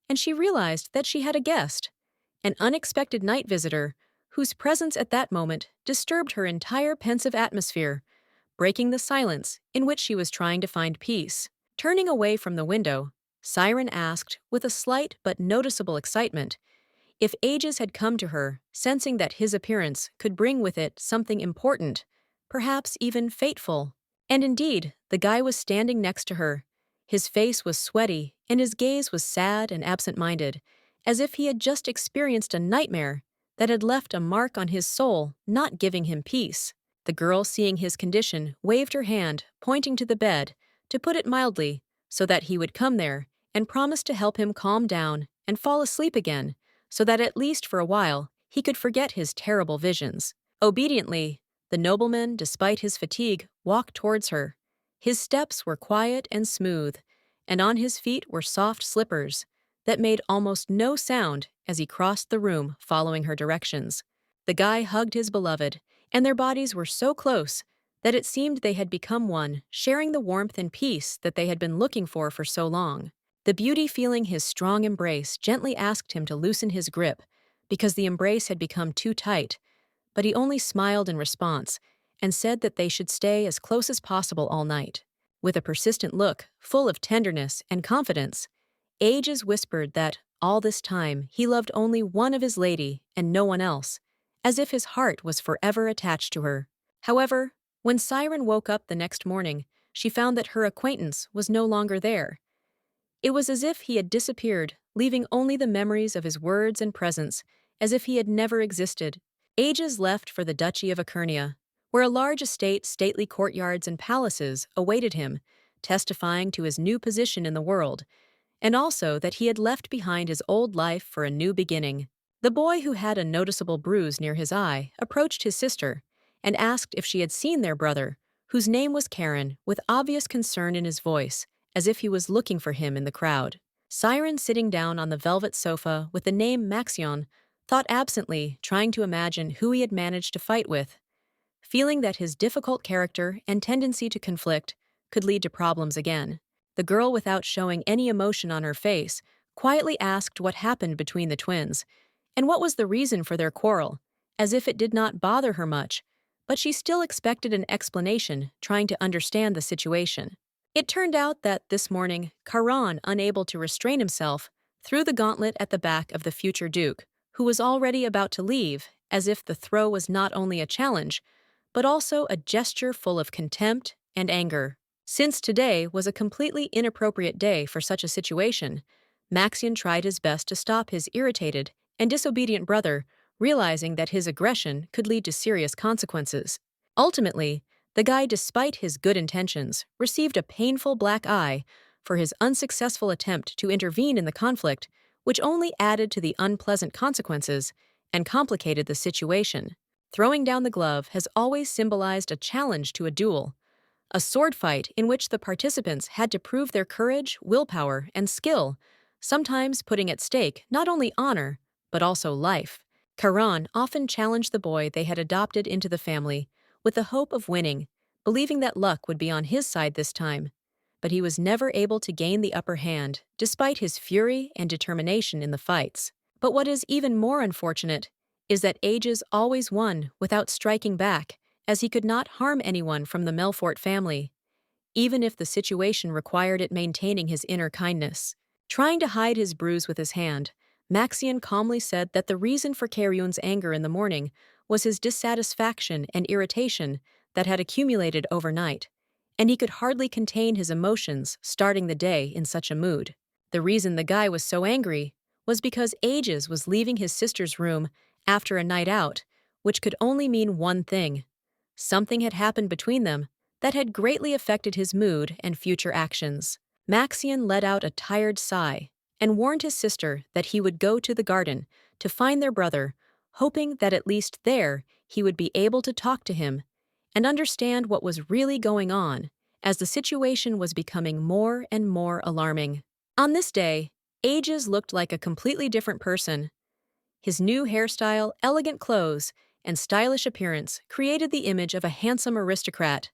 and she realized that she had a guest, an unexpected night visitor, whose presence at that moment disturbed her entire pensive atmosphere, breaking the silence in which she was trying to find peace. Turning away from the window, Siren asked, with a slight but noticeable excitement, if Aegis had come to her, sensing that his appearance could bring with it something important, perhaps even fateful. And indeed, the guy was standing next to her. His face was sweaty, and his gaze was sad and absent-minded, as if he had just experienced a nightmare that had left a mark on his soul, not giving him peace. The girl, seeing his condition, waved her hand, pointing to the bed, to put it mildly, so that he would come there, and promised to help him calm down and fall asleep again, so that at least for a while he could forget his terrible visions. Obediently, the nobleman, despite his fatigue, walked towards her. His steps were quiet and smooth, and on his feet were soft slippers that made almost no sound as he crossed the room following her directions. The guy hugged his beloved, and their bodies were so close that it seemed they had become one, sharing the warmth and peace that they had been looking for so long. The beauty, feeling his strong embrace, gently asked him to loosen his grip, because the embrace had become too tight, but he only smiled in response and said that they should stay as close as possible all night. With a persistent look, full of tenderness and confidence, Ages whispered that, all this time, he loved only one of his lady and no one else, as if his heart was forever attached to her. However, when Siren woke up the next morning, she found that her acquaintance was no longer there. It was as if he had disappeared, leaving only the memories of his words and presence, as if he had never existed. Ages left for the Duchy of Achernia, where a large estate, stately courtyards, and palaces awaited him, testifying to his new position in the world, and also that he had left behind his old life for a new beginning. The boy, who had a noticeable bruise near his eye, approached his sister and asked if she had seen their brother, whose name was Karen, with obvious concern in his voice, as if he was looking for him in the crowd. Siren, sitting down on the velvet sofa with the name Maxion, thought absently, trying to imagine who he had managed to fight with, feeling that his difficult character and tendency to conflict could lead to problems again. The girl, without showing any emotion on her face, quietly asked what happened between the twins, and what was the reason for their quarrel, as if it did not bother her much, but she still expected an explanation, trying to understand the situation. It turned out that this morning, Caron, unable to restrain himself, threw the gauntlet at the back of the future duke, who was already about to leave, as if the throw was not only a challenge, but also a gesture full of contempt and anger. Since today was a completely inappropriate day for such a situation, Maxion tried his best to stop his irritated and disobedient brother, realizing that his aggression could lead to serious consequences. Ultimately, the guy, despite his good intentions, received a painful black eye for his unsuccessful attempt to intervene in the conflict, which only added to the unpleasant consequences and complicated the situation. Throwing down the glove has always symbolized a challenge to a duel, a sword fight in which the participants had to prove their courage, willpower, and skill, sometimes putting at stake not only honor, but also life. Caron often challenged the boy they had adopted into the family with the hope of winning, believing that luck would be on his side this time. But he was never able to gain the upper hand, despite his fury and determination in the fights. But what is even more unfortunate is that Ages always won without striking back, as he could not harm anyone from the Melfort family, even if the situation required it maintaining his inner kindness. Trying to hide his bruise with his hand, Maxion calmly said that the reason for Caryun's anger in the morning was his dissatisfaction and irritation that had accumulated overnight, and he could hardly contain his emotions starting the day in such a mood. The reason the guy was so angry was because Ages was leaving his sister's room after a night out, which could only mean one thing. Something had happened between them that had greatly affected his mood and future actions. Maxion let out a tired sigh and warned his sister that he would go to the garden to find their brother, hoping that at least there he would be able to talk to him and understand what was really going on, as the situation was becoming more and more alarming. On this day, Ages looked like a completely different person. His new hairstyle, elegant clothes, and stylish appearance created the image of a handsome aristocrat,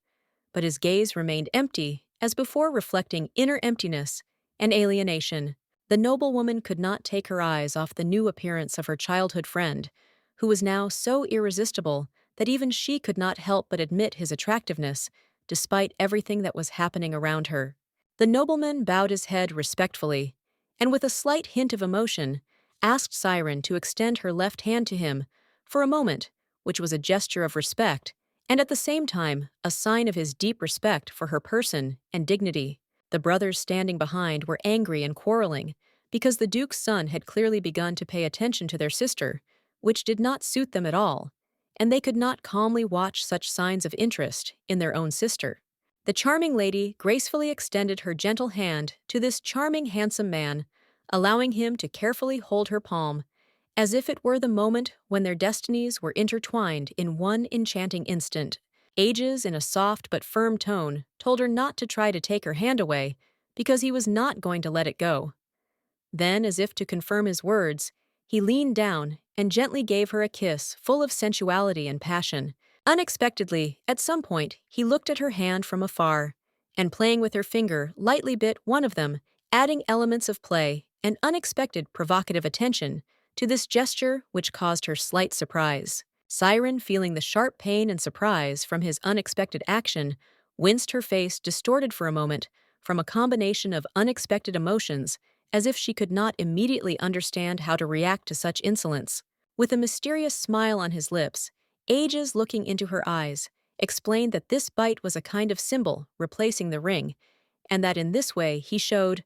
but his gaze remained empty, as before, reflecting inner emptiness and alienation. The noblewoman could not take her eyes off the new appearance of her childhood friend, who was now so irresistible that even she could not help but admit his attractiveness, despite everything that was happening around her. The nobleman bowed his head respectfully, and with a slight hint of emotion, asked Siren to extend her left hand to him for a moment, which was a gesture of respect, and at the same time a sign of his deep respect for her person and dignity. The brothers standing behind were angry and quarreling, because the duke's son had clearly begun to pay attention to their sister, which did not suit them at all, and they could not calmly watch such signs of interest in their own sister. The charming lady gracefully extended her gentle hand to this charming, handsome man, allowing him to carefully hold her palm, as if it were the moment when their destinies were intertwined in one enchanting instant. Ages, in a soft but firm tone, told her not to try to take her hand away, because he was not going to let it go. Then, as if to confirm his words, he leaned down and gently gave her a kiss full of sensuality and passion, Unexpectedly, at some point, he looked at her hand from afar, and playing with her finger, lightly bit one of them, adding elements of play and unexpected provocative attention to this gesture which caused her slight surprise. Siren, feeling the sharp pain and surprise from his unexpected action, winced, her face distorted for a moment from a combination of unexpected emotions, as if she could not immediately understand how to react to such insolence. With a mysterious smile on his lips, Ages, looking into her eyes, explained that this bite was a kind of symbol replacing the ring, and that in this way he showed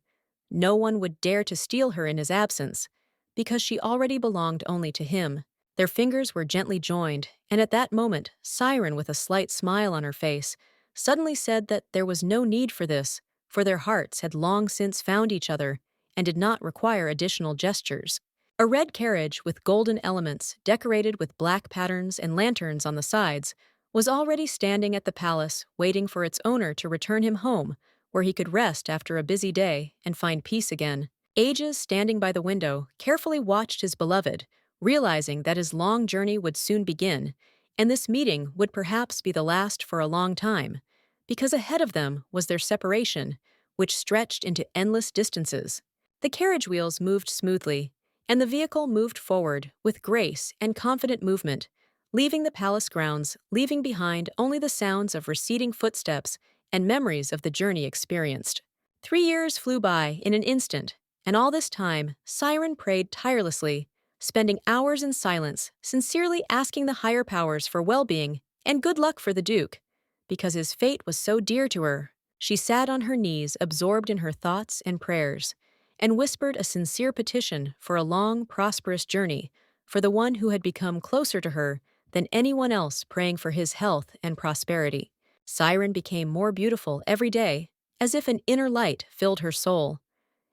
no one would dare to steal her in his absence, because she already belonged only to him. Their fingers were gently joined, and at that moment, Siren, with a slight smile on her face, suddenly said that there was no need for this, for their hearts had long since found each other and did not require additional gestures. A red carriage with golden elements, decorated with black patterns and lanterns on the sides, was already standing at the palace, waiting for its owner to return him home, where he could rest after a busy day and find peace again. Ages, standing by the window, carefully watched his beloved, realizing that his long journey would soon begin, and this meeting would perhaps be the last for a long time, because ahead of them was their separation, which stretched into endless distances. The carriage wheels moved smoothly, and the vehicle moved forward with grace and confident movement, leaving the palace grounds, leaving behind only the sounds of receding footsteps and memories of the journey experienced. 3 years flew by in an instant, and all this time, Siren prayed tirelessly, spending hours in silence, sincerely asking the higher powers for well-being and good luck for the Duke, because his fate was so dear to her. She sat on her knees, absorbed in her thoughts and prayers, and whispered a sincere petition for a long, prosperous journey for the one who had become closer to her than anyone else, praying for his health and prosperity. Siren became more beautiful every day, as if an inner light filled her soul,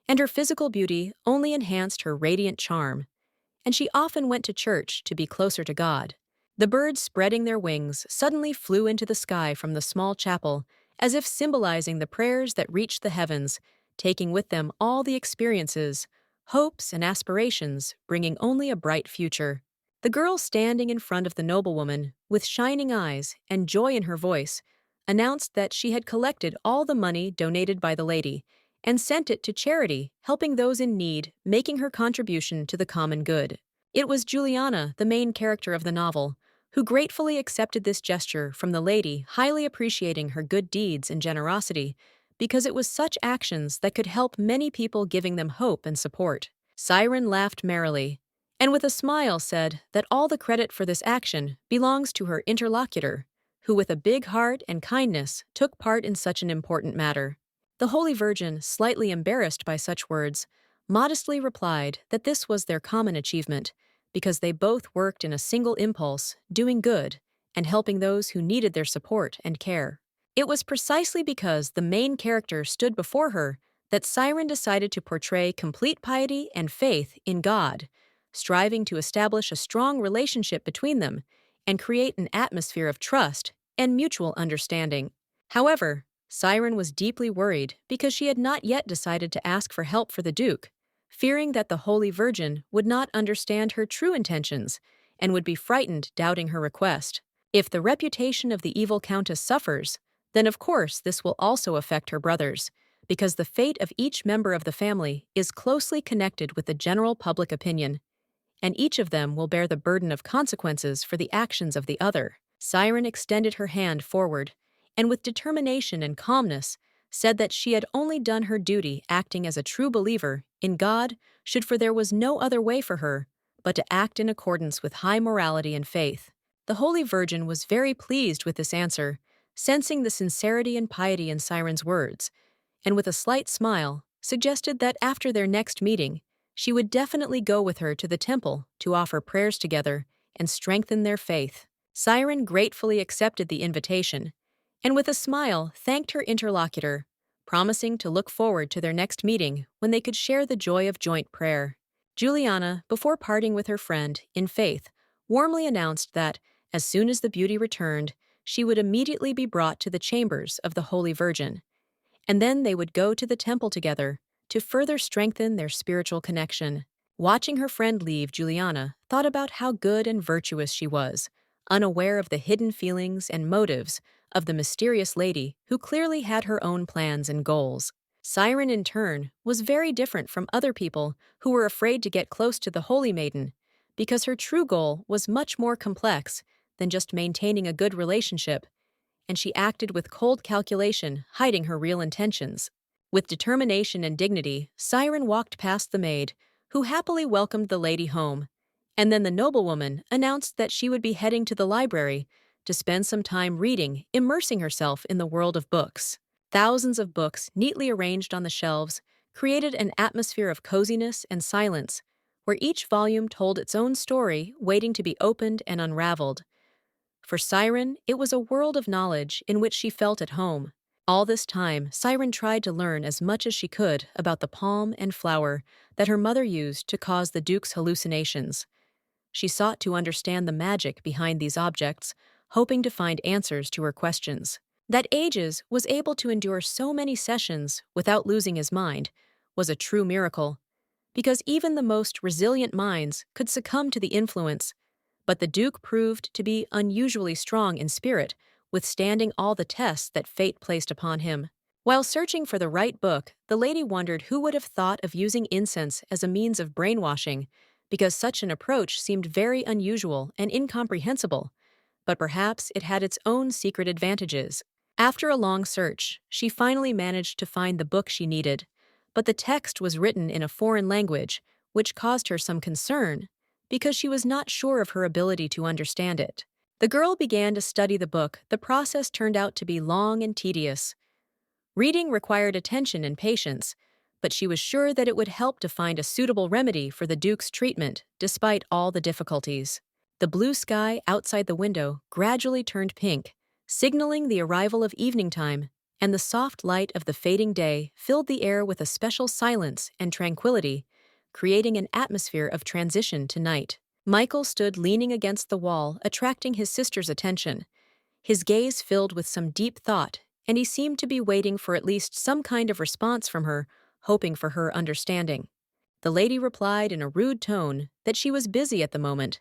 and her physical beauty only enhanced her radiant charm, and she often went to church to be closer to God. The birds, spreading their wings, suddenly flew into the sky from the small chapel, as if symbolizing the prayers that reached the heavens, taking with them all the experiences, hopes, and aspirations, bringing only a bright future. The girl, standing in front of the noblewoman, with shining eyes and joy in her voice, announced that she had collected all the money donated by the lady and sent it to charity, helping those in need, making her contribution to the common good. It was Juliana, the main character of the novel, who gratefully accepted this gesture from the lady, highly appreciating her good deeds and generosity, because it was such actions that could help many people, giving them hope and support. Siren laughed merrily, and with a smile said that all the credit for this action belongs to her interlocutor, who with a big heart and kindness took part in such an important matter. The Holy Virgin, slightly embarrassed by such words, modestly replied that this was their common achievement, because they both worked in a single impulse, doing good and helping those who needed their support and care. It was precisely because the main character stood before her that Siren decided to portray complete piety and faith in God, striving to establish a strong relationship between them and create an atmosphere of trust and mutual understanding. However, Siren was deeply worried because she had not yet decided to ask for help for the Duke, fearing that the Holy Virgin would not understand her true intentions and would be frightened, doubting her request. If the reputation of the evil Countess suffers, then of course this will also affect her brothers, because the fate of each member of the family is closely connected with the general public opinion, and each of them will bear the burden of consequences for the actions of the other. Siren extended her hand forward, and with determination and calmness said that she had only done her duty, acting as a true believer in God, for there was no other way for her but to act in accordance with high morality and faith. The Holy Virgin was very pleased with this answer, sensing the sincerity and piety in Siren's words, and with a slight smile, suggested that after their next meeting, she would definitely go with her to the temple to offer prayers together and strengthen their faith. Siren gratefully accepted the invitation, and with a smile thanked her interlocutor, promising to look forward to their next meeting when they could share the joy of joint prayer. Juliana, before parting with her friend, in faith, warmly announced that, as soon as the beauty returned, she would immediately be brought to the chambers of the Holy Virgin, and then they would go to the temple together to further strengthen their spiritual connection. Watching her friend leave, Juliana thought about how good and virtuous she was, unaware of the hidden feelings and motives of the mysterious lady who clearly had her own plans and goals. Siren, in turn, was very different from other people who were afraid to get close to the Holy Maiden, because her true goal was much more complex than just maintaining a good relationship, and she acted with cold calculation, hiding her real intentions. With determination and dignity, Siren walked past the maid, who happily welcomed the lady home, and then the noblewoman announced that she would be heading to the library to spend some time reading, immersing herself in the world of books. Thousands of books, neatly arranged on the shelves, created an atmosphere of coziness and silence, where each volume told its own story, waiting to be opened and unraveled. For Siren, it was a world of knowledge in which she felt at home. All this time, Siren tried to learn as much as she could about the palm and flower that her mother used to cause the Duke's hallucinations. She sought to understand the magic behind these objects, hoping to find answers to her questions. That Ages was able to endure so many sessions without losing his mind was a true miracle, because even the most resilient minds could succumb to the influence. But the Duke proved to be unusually strong in spirit, withstanding all the tests that fate placed upon him. While searching for the right book, the lady wondered who would have thought of using incense as a means of brainwashing, because such an approach seemed very unusual and incomprehensible, but perhaps it had its own secret advantages. After a long search, she finally managed to find the book she needed, but the text was written in a foreign language, which caused her some concern, because she was not sure of her ability to understand it. The girl began to study the book. The process turned out to be long and tedious. Reading required attention and patience, but she was sure that it would help to find a suitable remedy for the Duke's treatment, despite all the difficulties. The blue sky outside the window gradually turned pink, signaling the arrival of evening time, and the soft light of the fading day filled the air with a special silence and tranquility, creating an atmosphere of transition to night. Michael stood leaning against the wall, attracting his sister's attention. His gaze filled with some deep thought, and he seemed to be waiting for at least some kind of response from her, hoping for her understanding. The lady replied in a rude tone that she was busy at the moment,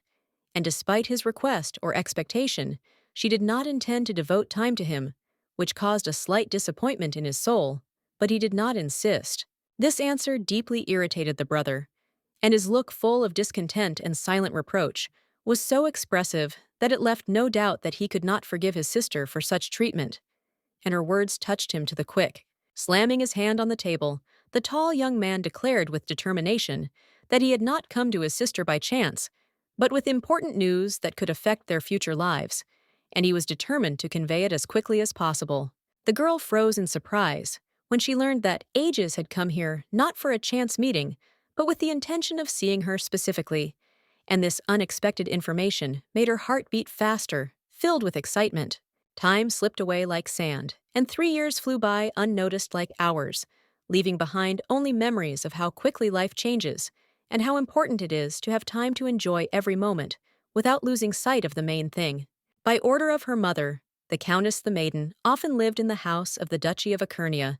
and despite his request or expectation, she did not intend to devote time to him, which caused a slight disappointment in his soul, but he did not insist. This answer deeply irritated the brother, and his look, full of discontent and silent reproach, was so expressive that it left no doubt that he could not forgive his sister for such treatment, and her words touched him to the quick. Slamming his hand on the table, the tall young man declared with determination that he had not come to his sister by chance, but with important news that could affect their future lives, and he was determined to convey it as quickly as possible. The girl froze in surprise when she learned that Ages had come here not for a chance meeting, but with the intention of seeing her specifically, and this unexpected information made her heart beat faster, filled with excitement. Time slipped away like sand, and 3 years flew by unnoticed like hours, leaving behind only memories of how quickly life changes and how important it is to have time to enjoy every moment without losing sight of the main thing. By order of her mother, the Countess the Maiden often lived in the house of the Duchy of Achernia,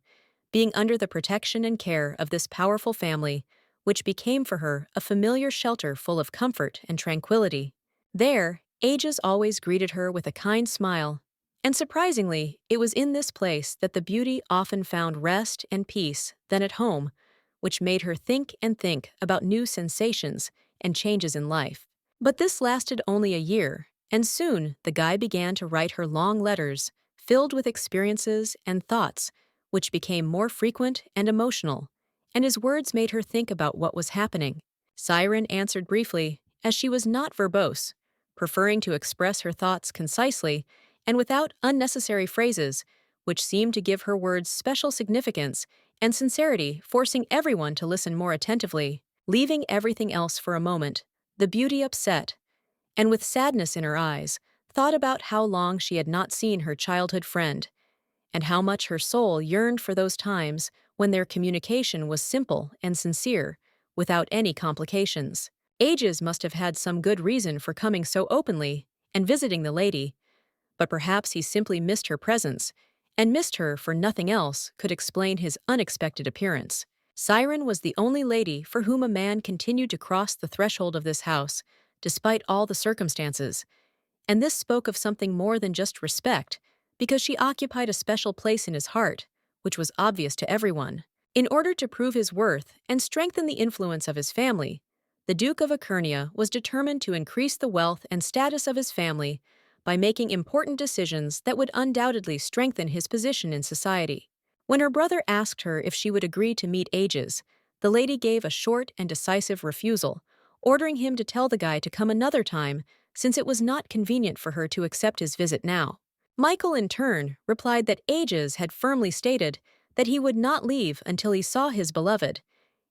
being under the protection and care of this powerful family, which became for her a familiar shelter full of comfort and tranquility. There, Ages always greeted her with a kind smile, and surprisingly, it was in this place that the beauty often found rest and peace than at home, which made her think and think about new sensations and changes in life. But this lasted only a year, and soon the guy began to write her long letters, filled with experiences and thoughts, which became more frequent and emotional, and his words made her think about what was happening. Siren answered briefly, as she was not verbose, preferring to express her thoughts concisely and without unnecessary phrases, which seemed to give her words special significance and sincerity, forcing everyone to listen more attentively. Leaving everything else for a moment, the beauty upset, and with sadness in her eyes, thought about how long she had not seen her childhood friend, and how much her soul yearned for those times when their communication was simple and sincere, without any complications. Ages must have had some good reason for coming so openly and visiting the lady, but perhaps he simply missed her presence, and missed her for nothing else could explain his unexpected appearance. Siren was the only lady for whom a man continued to cross the threshold of this house, despite all the circumstances, And this spoke of something more than just respect, because she occupied a special place in his heart, which was obvious to everyone. In order to prove his worth and strengthen the influence of his family, the Duke of Achernia was determined to increase the wealth and status of his family by making important decisions that would undoubtedly strengthen his position in society. When her brother asked her if she would agree to meet Aegis, the lady gave a short and decisive refusal, ordering him to tell the guy to come another time since it was not convenient for her to accept his visit now. Michael, in turn, replied that Aegis had firmly stated that he would not leave until he saw his beloved,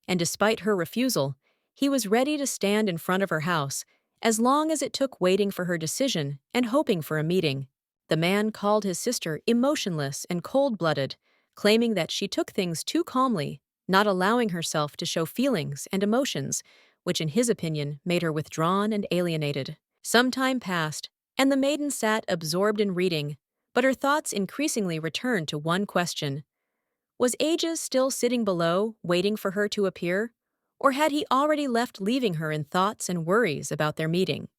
and despite her refusal, he was ready to stand in front of her house as long as it took waiting for her decision and hoping for a meeting. The man called his sister emotionless and cold-blooded, claiming that she took things too calmly, not allowing herself to show feelings and emotions, which in his opinion made her withdrawn and alienated. Some time passed, and the maiden sat absorbed in reading, but her thoughts increasingly returned to one question. Was Aegis still sitting below, waiting for her to appear? Or had he already left, leaving her in thoughts and worries about their meeting?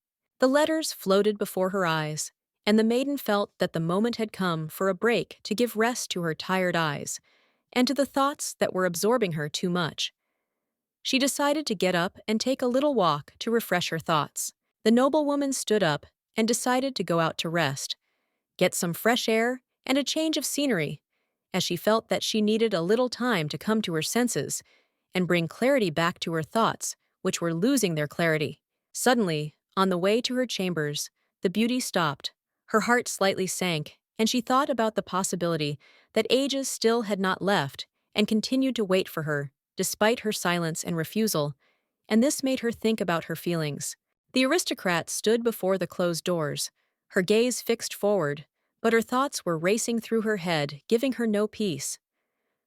The letters floated before her eyes, and the maiden felt that the moment had come for a break to give rest to her tired eyes, and to the thoughts that were absorbing her too much. She decided to get up and take a little walk to refresh her thoughts. The noblewoman stood up and decided to go out to rest, get some fresh air and a change of scenery, as she felt that she needed a little time to come to her senses and bring clarity back to her thoughts, which were losing their clarity. Suddenly, on the way to her chambers, the beauty stopped. Her heart slightly sank, and she thought about the possibility that Aegis still had not left and continued to wait for her, despite her silence and refusal, and this made her think about her feelings. The aristocrat stood before the closed doors, her gaze fixed forward, but her thoughts were racing through her head, giving her no peace.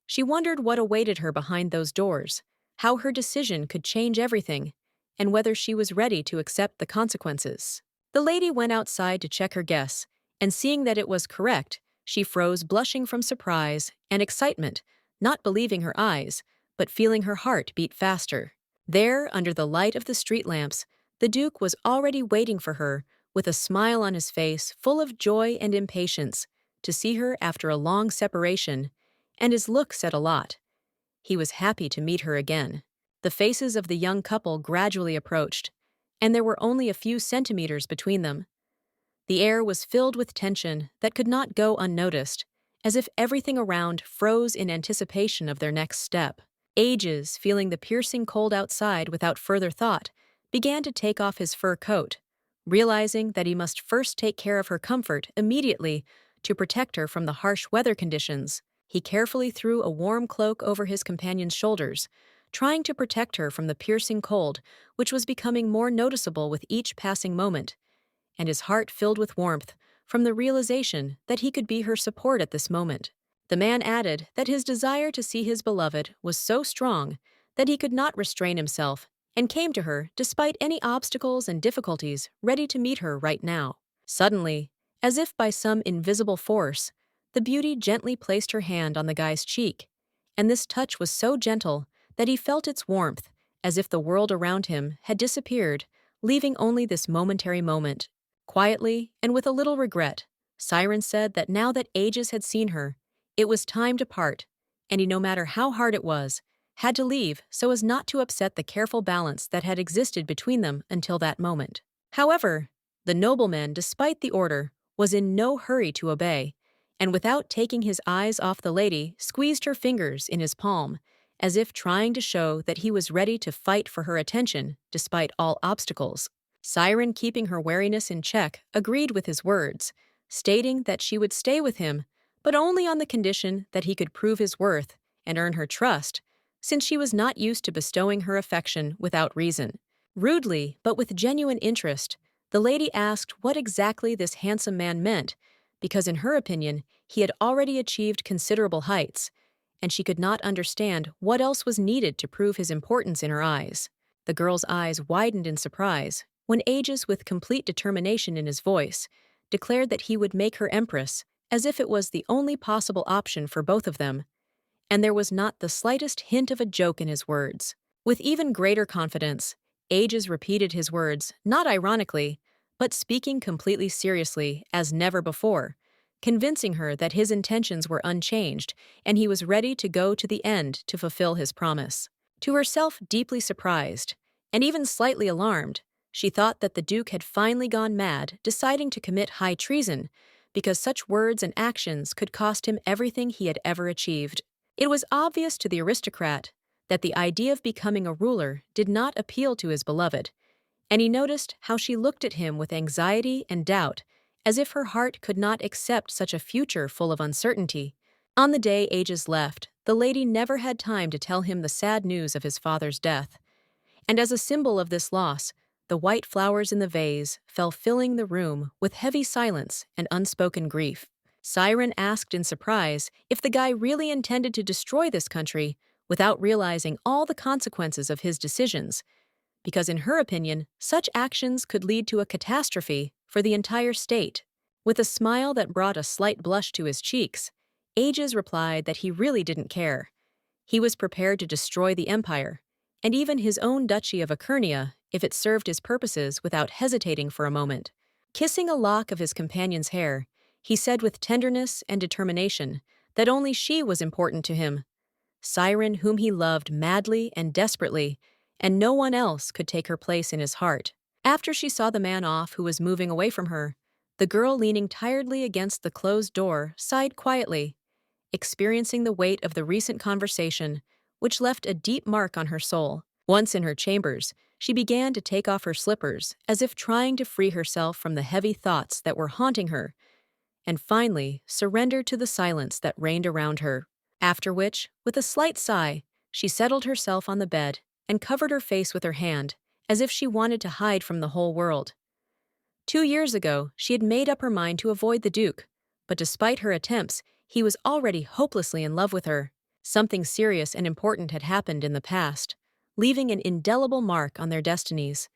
She wondered what awaited her behind those doors, how her decision could change everything, and whether she was ready to accept the consequences. The lady went outside to check her guess, and seeing that it was correct, she froze, blushing from surprise and excitement, not believing her eyes, but feeling her heart beat faster. There, under the light of the street lamps, the Duke was already waiting for her, with a smile on his face full of joy and impatience, to see her after a long separation, and his look said a lot. He was happy to meet her again. The faces of the young couple gradually approached, and there were only a few centimeters between them. The air was filled with tension that could not go unnoticed, as if everything around froze in anticipation of their next step. Aegis, feeling the piercing cold outside without further thought, began to take off his fur coat, realizing that he must first take care of her comfort immediately to protect her from the harsh weather conditions. He carefully threw a warm cloak over his companion's shoulders, trying to protect her from the piercing cold, which was becoming more noticeable with each passing moment, and his heart filled with warmth from the realization that he could be her support at this moment. The man added that his desire to see his beloved was so strong that he could not restrain himself, and came to her despite any obstacles and difficulties, ready to meet her right now. Suddenly, as if by some invisible force, the beauty gently placed her hand on the guy's cheek, and this touch was so gentle that he felt its warmth, as if the world around him had disappeared, leaving only this momentary moment. Quietly, and with a little regret, Siren said that now that Aegis had seen her, it was time to part, and he, no matter how hard it was, had to leave so as not to upset the careful balance that had existed between them until that moment. However, the nobleman, despite the order, was in no hurry to obey, and without taking his eyes off the lady, squeezed her fingers in his palm, as if trying to show that he was ready to fight for her attention despite all obstacles. Siren, keeping her wariness in check, agreed with his words, stating that she would stay with him, but only on the condition that he could prove his worth and earn her trust, since she was not used to bestowing her affection without reason. Rudely, but with genuine interest, the lady asked what exactly this handsome man meant, because in her opinion, he had already achieved considerable heights, and she could not understand what else was needed to prove his importance in her eyes. The girl's eyes widened in surprise when Aegis, with complete determination in his voice, declared that he would make her empress, as if it was the only possible option for both of them, and there was not the slightest hint of a joke in his words. With even greater confidence, Aegis repeated his words, not ironically, but speaking completely seriously as never before, convincing her that his intentions were unchanged and he was ready to go to the end to fulfill his promise. To herself deeply surprised, and even slightly alarmed, she thought that the Duke had finally gone mad, deciding to commit high treason, because such words and actions could cost him everything he had ever achieved. It was obvious to the aristocrat that the idea of becoming a ruler did not appeal to his beloved, and he noticed how she looked at him with anxiety and doubt, as if her heart could not accept such a future full of uncertainty. On the day Aegis left, the lady never had time to tell him the sad news of his father's death, and as a symbol of this loss, the white flowers in the vase fell filling the room with heavy silence and unspoken grief. Siren asked in surprise if the guy really intended to destroy this country without realizing all the consequences of his decisions, because in her opinion, such actions could lead to a catastrophe for the entire state. With a smile that brought a slight blush to his cheeks, Aegis replied that he really didn't care. He was prepared to destroy the empire, and even his own duchy of Achernia, if it served his purposes without hesitating for a moment. Kissing a lock of his companion's hair, he said with tenderness and determination that only she was important to him, Siren whom he loved madly and desperately, and no one else could take her place in his heart. After she saw the man off who was moving away from her, the girl leaning tiredly against the closed door sighed quietly, experiencing the weight of the recent conversation, which left a deep mark on her soul. Once in her chambers, she began to take off her slippers, as if trying to free herself from the heavy thoughts that were haunting her, and finally surrendered to the silence that reigned around her. After which, with a slight sigh, she settled herself on the bed and covered her face with her hand, as if she wanted to hide from the whole world. 2 years ago, she had made up her mind to avoid the Duke, but despite her attempts, he was already hopelessly in love with her. Something serious and important had happened in the past, leaving an indelible mark on their destinies.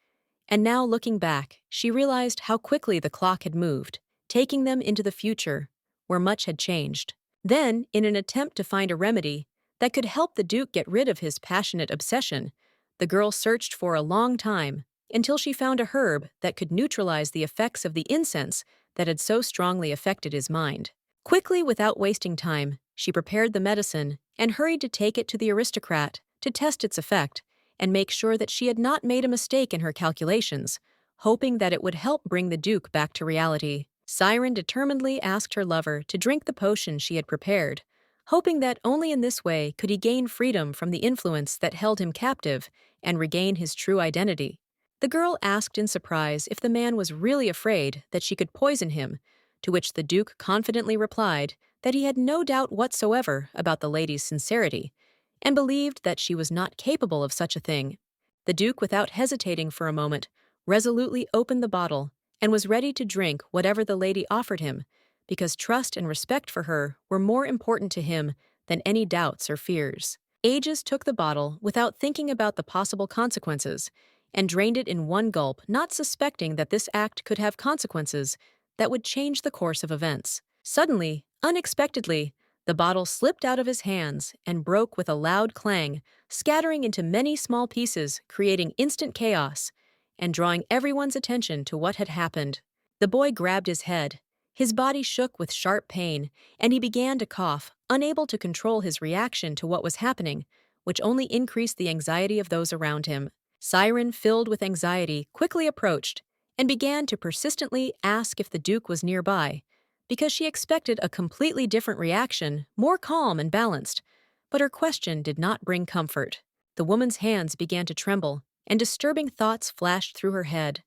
And now, looking back, she realized how quickly the clock had moved, taking them into the future, where much had changed. Then, in an attempt to find a remedy that could help the Duke get rid of his passionate obsession, the girl searched for a long time until she found a herb that could neutralize the effects of the incense that had so strongly affected his mind. Quickly, without wasting time, she prepared the medicine and hurried to take it to the aristocrat to test its effect and make sure that she had not made a mistake in her calculations, hoping that it would help bring the Duke back to reality. Siren determinedly asked her lover to drink the potion she had prepared, hoping that only in this way could he gain freedom from the influence that held him captive and regain his true identity. The girl asked in surprise if the man was really afraid that she could poison him, to which the Duke confidently replied that he had no doubt whatsoever about the lady's sincerity, and believed that she was not capable of such a thing. The Duke, without hesitating for a moment, resolutely opened the bottle and was ready to drink whatever the lady offered him, because trust and respect for her were more important to him than any doubts or fears. Aegis took the bottle without thinking about the possible consequences, and drained it in one gulp, not suspecting that this act could have consequences that would change the course of events. Suddenly, unexpectedly, the bottle slipped out of his hands and broke with a loud clang, scattering into many small pieces, creating instant chaos, and drawing everyone's attention to what had happened. The boy grabbed his head. His body shook with sharp pain, and he began to cough, unable to control his reaction to what was happening, which only increased the anxiety of those around him. Siren, filled with anxiety, quickly approached and began to persistently ask if the Duke was nearby, because she expected a completely different reaction, more calm and balanced. But her question did not bring comfort. The woman's hands began to tremble, and disturbing thoughts flashed through her head.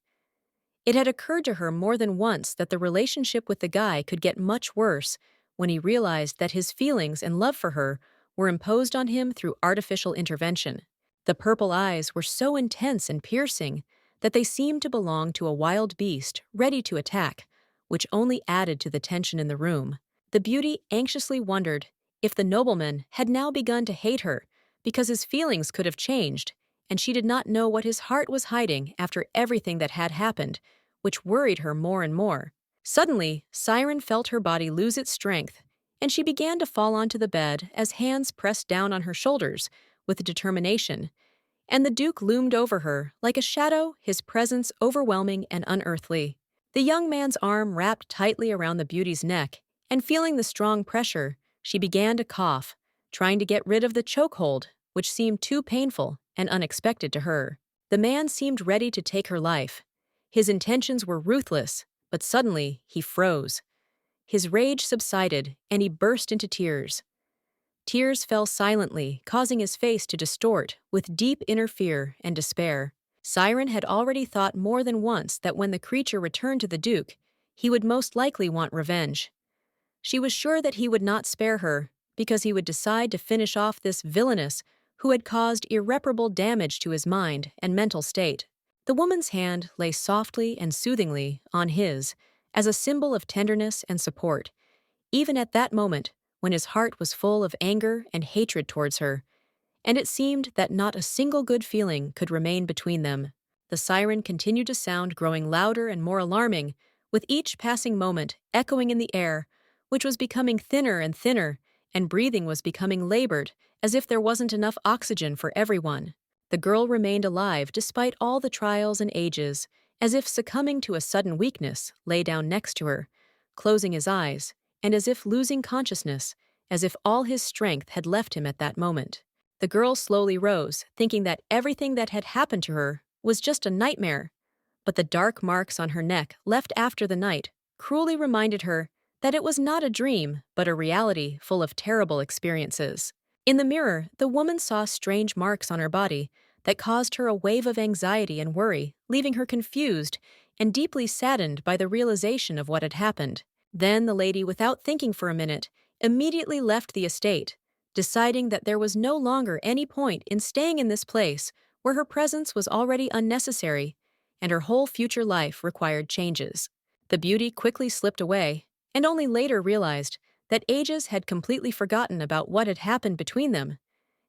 It had occurred to her more than once that the relationship with the guy could get much worse when he realized that his feelings and love for her were imposed on him through artificial intervention. The purple eyes were so intense and piercing that they seemed to belong to a wild beast ready to attack, which only added to the tension in the room. The beauty anxiously wondered if the nobleman had now begun to hate her because his feelings could have changed, and she did not know what his heart was hiding after everything that had happened, which worried her more and more. Suddenly, Siren felt her body lose its strength, and she began to fall onto the bed as hands pressed down on her shoulders with determination, and the Duke loomed over her like a shadow, his presence overwhelming and unearthly. The young man's arm wrapped tightly around the beauty's neck, and feeling the strong pressure, she began to cough, trying to get rid of the chokehold, which seemed too painful and unexpected to her. The man seemed ready to take her life. His intentions were ruthless, but suddenly he froze. His rage subsided, and he burst into tears. Tears fell silently, causing his face to distort with deep inner fear and despair. Siren had already thought more than once that when the creature returned to the Duke, he would most likely want revenge. She was sure that he would not spare her, because he would decide to finish off this villainess who had caused irreparable damage to his mind and mental state. The woman's hand lay softly and soothingly on his, as a symbol of tenderness and support, even at that moment when his heart was full of anger and hatred towards her, and it seemed that not a single good feeling could remain between them. The siren continued to sound, growing louder and more alarming, with each passing moment echoing in the air, which was becoming thinner and thinner, and breathing was becoming labored, as if there wasn't enough oxygen for everyone. The girl remained alive despite all the trials and ages, as if succumbing to a sudden weakness, lay down next to her, closing his eyes, and as if losing consciousness, as if all his strength had left him at that moment. The girl slowly rose, thinking that everything that had happened to her was just a nightmare, but the dark marks on her neck left after the night cruelly reminded her that it was not a dream, but a reality full of terrible experiences. In the mirror, the woman saw strange marks on her body that caused her a wave of anxiety and worry, leaving her confused and deeply saddened by the realization of what had happened. Then the lady, without thinking for a minute, immediately left the estate, deciding that there was no longer any point in staying in this place where her presence was already unnecessary and her whole future life required changes. The beauty quickly slipped away, and only later realized that Aegis had completely forgotten about what had happened between them,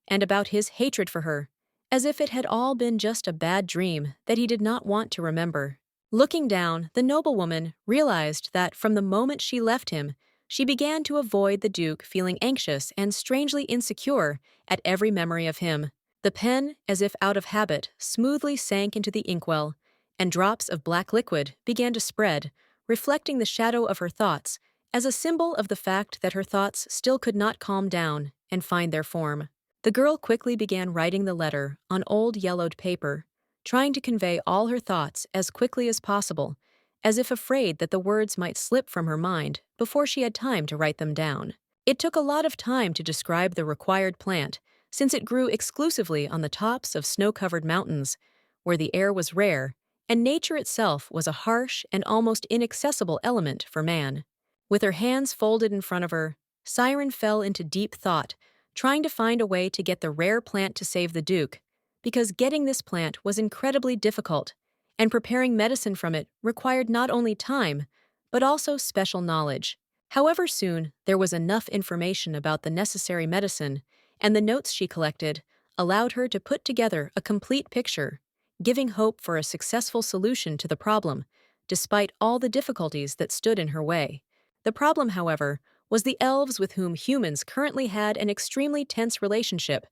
and about his hatred for her, as if it had all been just a bad dream that he did not want to remember. Looking down, the noblewoman realized that from the moment she left him, she began to avoid the Duke, feeling anxious and strangely insecure at every memory of him. The pen, as if out of habit, smoothly sank into the inkwell, and drops of black liquid began to spread, reflecting the shadow of her thoughts as a symbol of the fact that her thoughts still could not calm down and find their form. The girl quickly began writing the letter on old yellowed paper, trying to convey all her thoughts as quickly as possible, as if afraid that the words might slip from her mind before she had time to write them down. It took a lot of time to describe the required plant, since it grew exclusively on the tops of snow-covered mountains, where the air was rare, and nature itself was a harsh and almost inaccessible element for man. With her hands folded in front of her, Siren fell into deep thought, trying to find a way to get the rare plant to save the Duke, because getting this plant was incredibly difficult, and preparing medicine from it required not only time, but also special knowledge. However, soon there was enough information about the necessary medicine, and the notes she collected allowed her to put together a complete picture, giving hope for a successful solution to the problem, despite all the difficulties that stood in her way. The problem, however, was the elves with whom humans currently had an extremely tense relationship,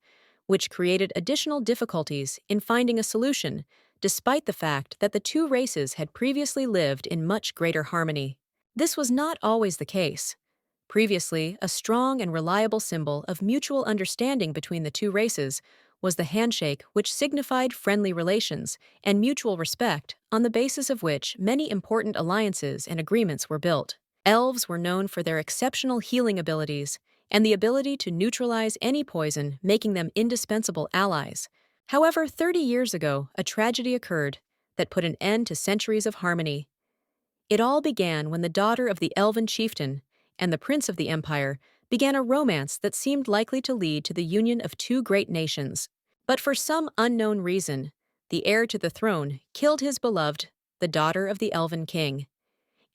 which created additional difficulties in finding a solution, despite the fact that the two races had previously lived in much greater harmony. This was not always the case. Previously, a strong and reliable symbol of mutual understanding between the two races was the handshake, which signified friendly relations and mutual respect, on the basis of which many important alliances and agreements were built. Elves were known for their exceptional healing abilities and the ability to neutralize any poison, making them indispensable allies. However, 30 years ago, a tragedy occurred that put an end to centuries of harmony. It all began when the daughter of the elven chieftain and the prince of the empire began a romance that seemed likely to lead to the union of two great nations. But for some unknown reason, the heir to the throne killed his beloved, the daughter of the elven king,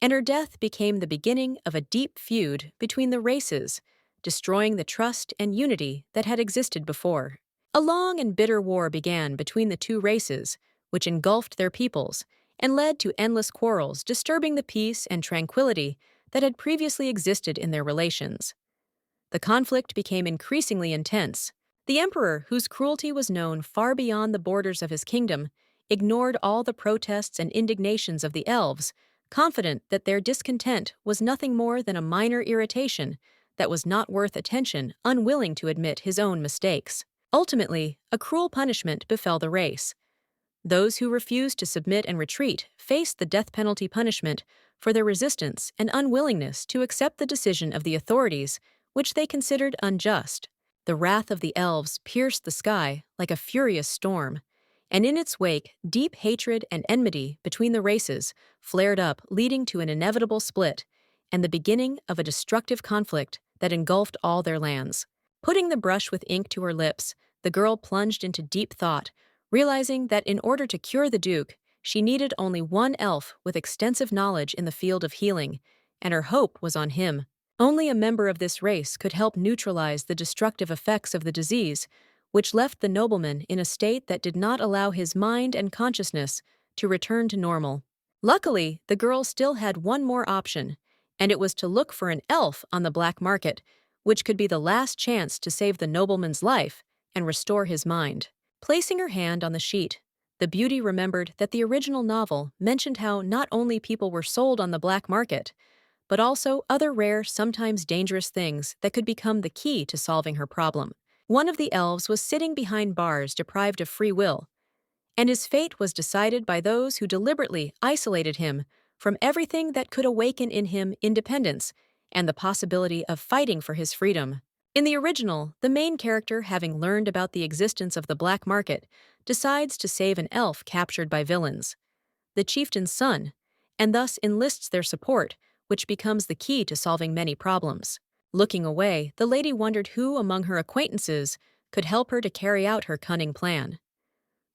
and her death became the beginning of a deep feud between the races, destroying the trust and unity that had existed before. A long and bitter war began between the two races, which engulfed their peoples and led to endless quarrels, disturbing the peace and tranquility that had previously existed in their relations. The conflict became increasingly intense. The emperor, whose cruelty was known far beyond the borders of his kingdom, ignored all the protests and indignations of the elves, confident that their discontent was nothing more than a minor irritation that was not worth attention, unwilling to admit his own mistakes. Ultimately, a cruel punishment befell the race. Those who refused to submit and retreat faced the death penalty punishment for their resistance and unwillingness to accept the decision of the authorities, which they considered unjust. The wrath of the elves pierced the sky like a furious storm, and in its wake, deep hatred and enmity between the races flared up, leading to an inevitable split and the beginning of a destructive conflict that engulfed all their lands. Putting the brush with ink to her lips, the girl plunged into deep thought, realizing that in order to cure the Duke, she needed only one elf with extensive knowledge in the field of healing, and her hope was on him. Only a member of this race could help neutralize the destructive effects of the disease, which left the nobleman in a state that did not allow his mind and consciousness to return to normal. Luckily, the girl still had one more option, and it was to look for an elf on the black market, which could be the last chance to save the nobleman's life and restore his mind. Placing her hand on the sheet, the beauty remembered that the original novel mentioned how not only people were sold on the black market, but also other rare, sometimes dangerous things that could become the key to solving her problem. One of the elves was sitting behind bars, deprived of free will, and his fate was decided by those who deliberately isolated him from everything that could awaken in him independence and the possibility of fighting for his freedom. In the original, the main character, having learned about the existence of the black market, decides to save an elf captured by villains, the chieftain's son, and thus enlists their support, which becomes the key to solving many problems. Looking away, the lady wondered who among her acquaintances could help her to carry out her cunning plan.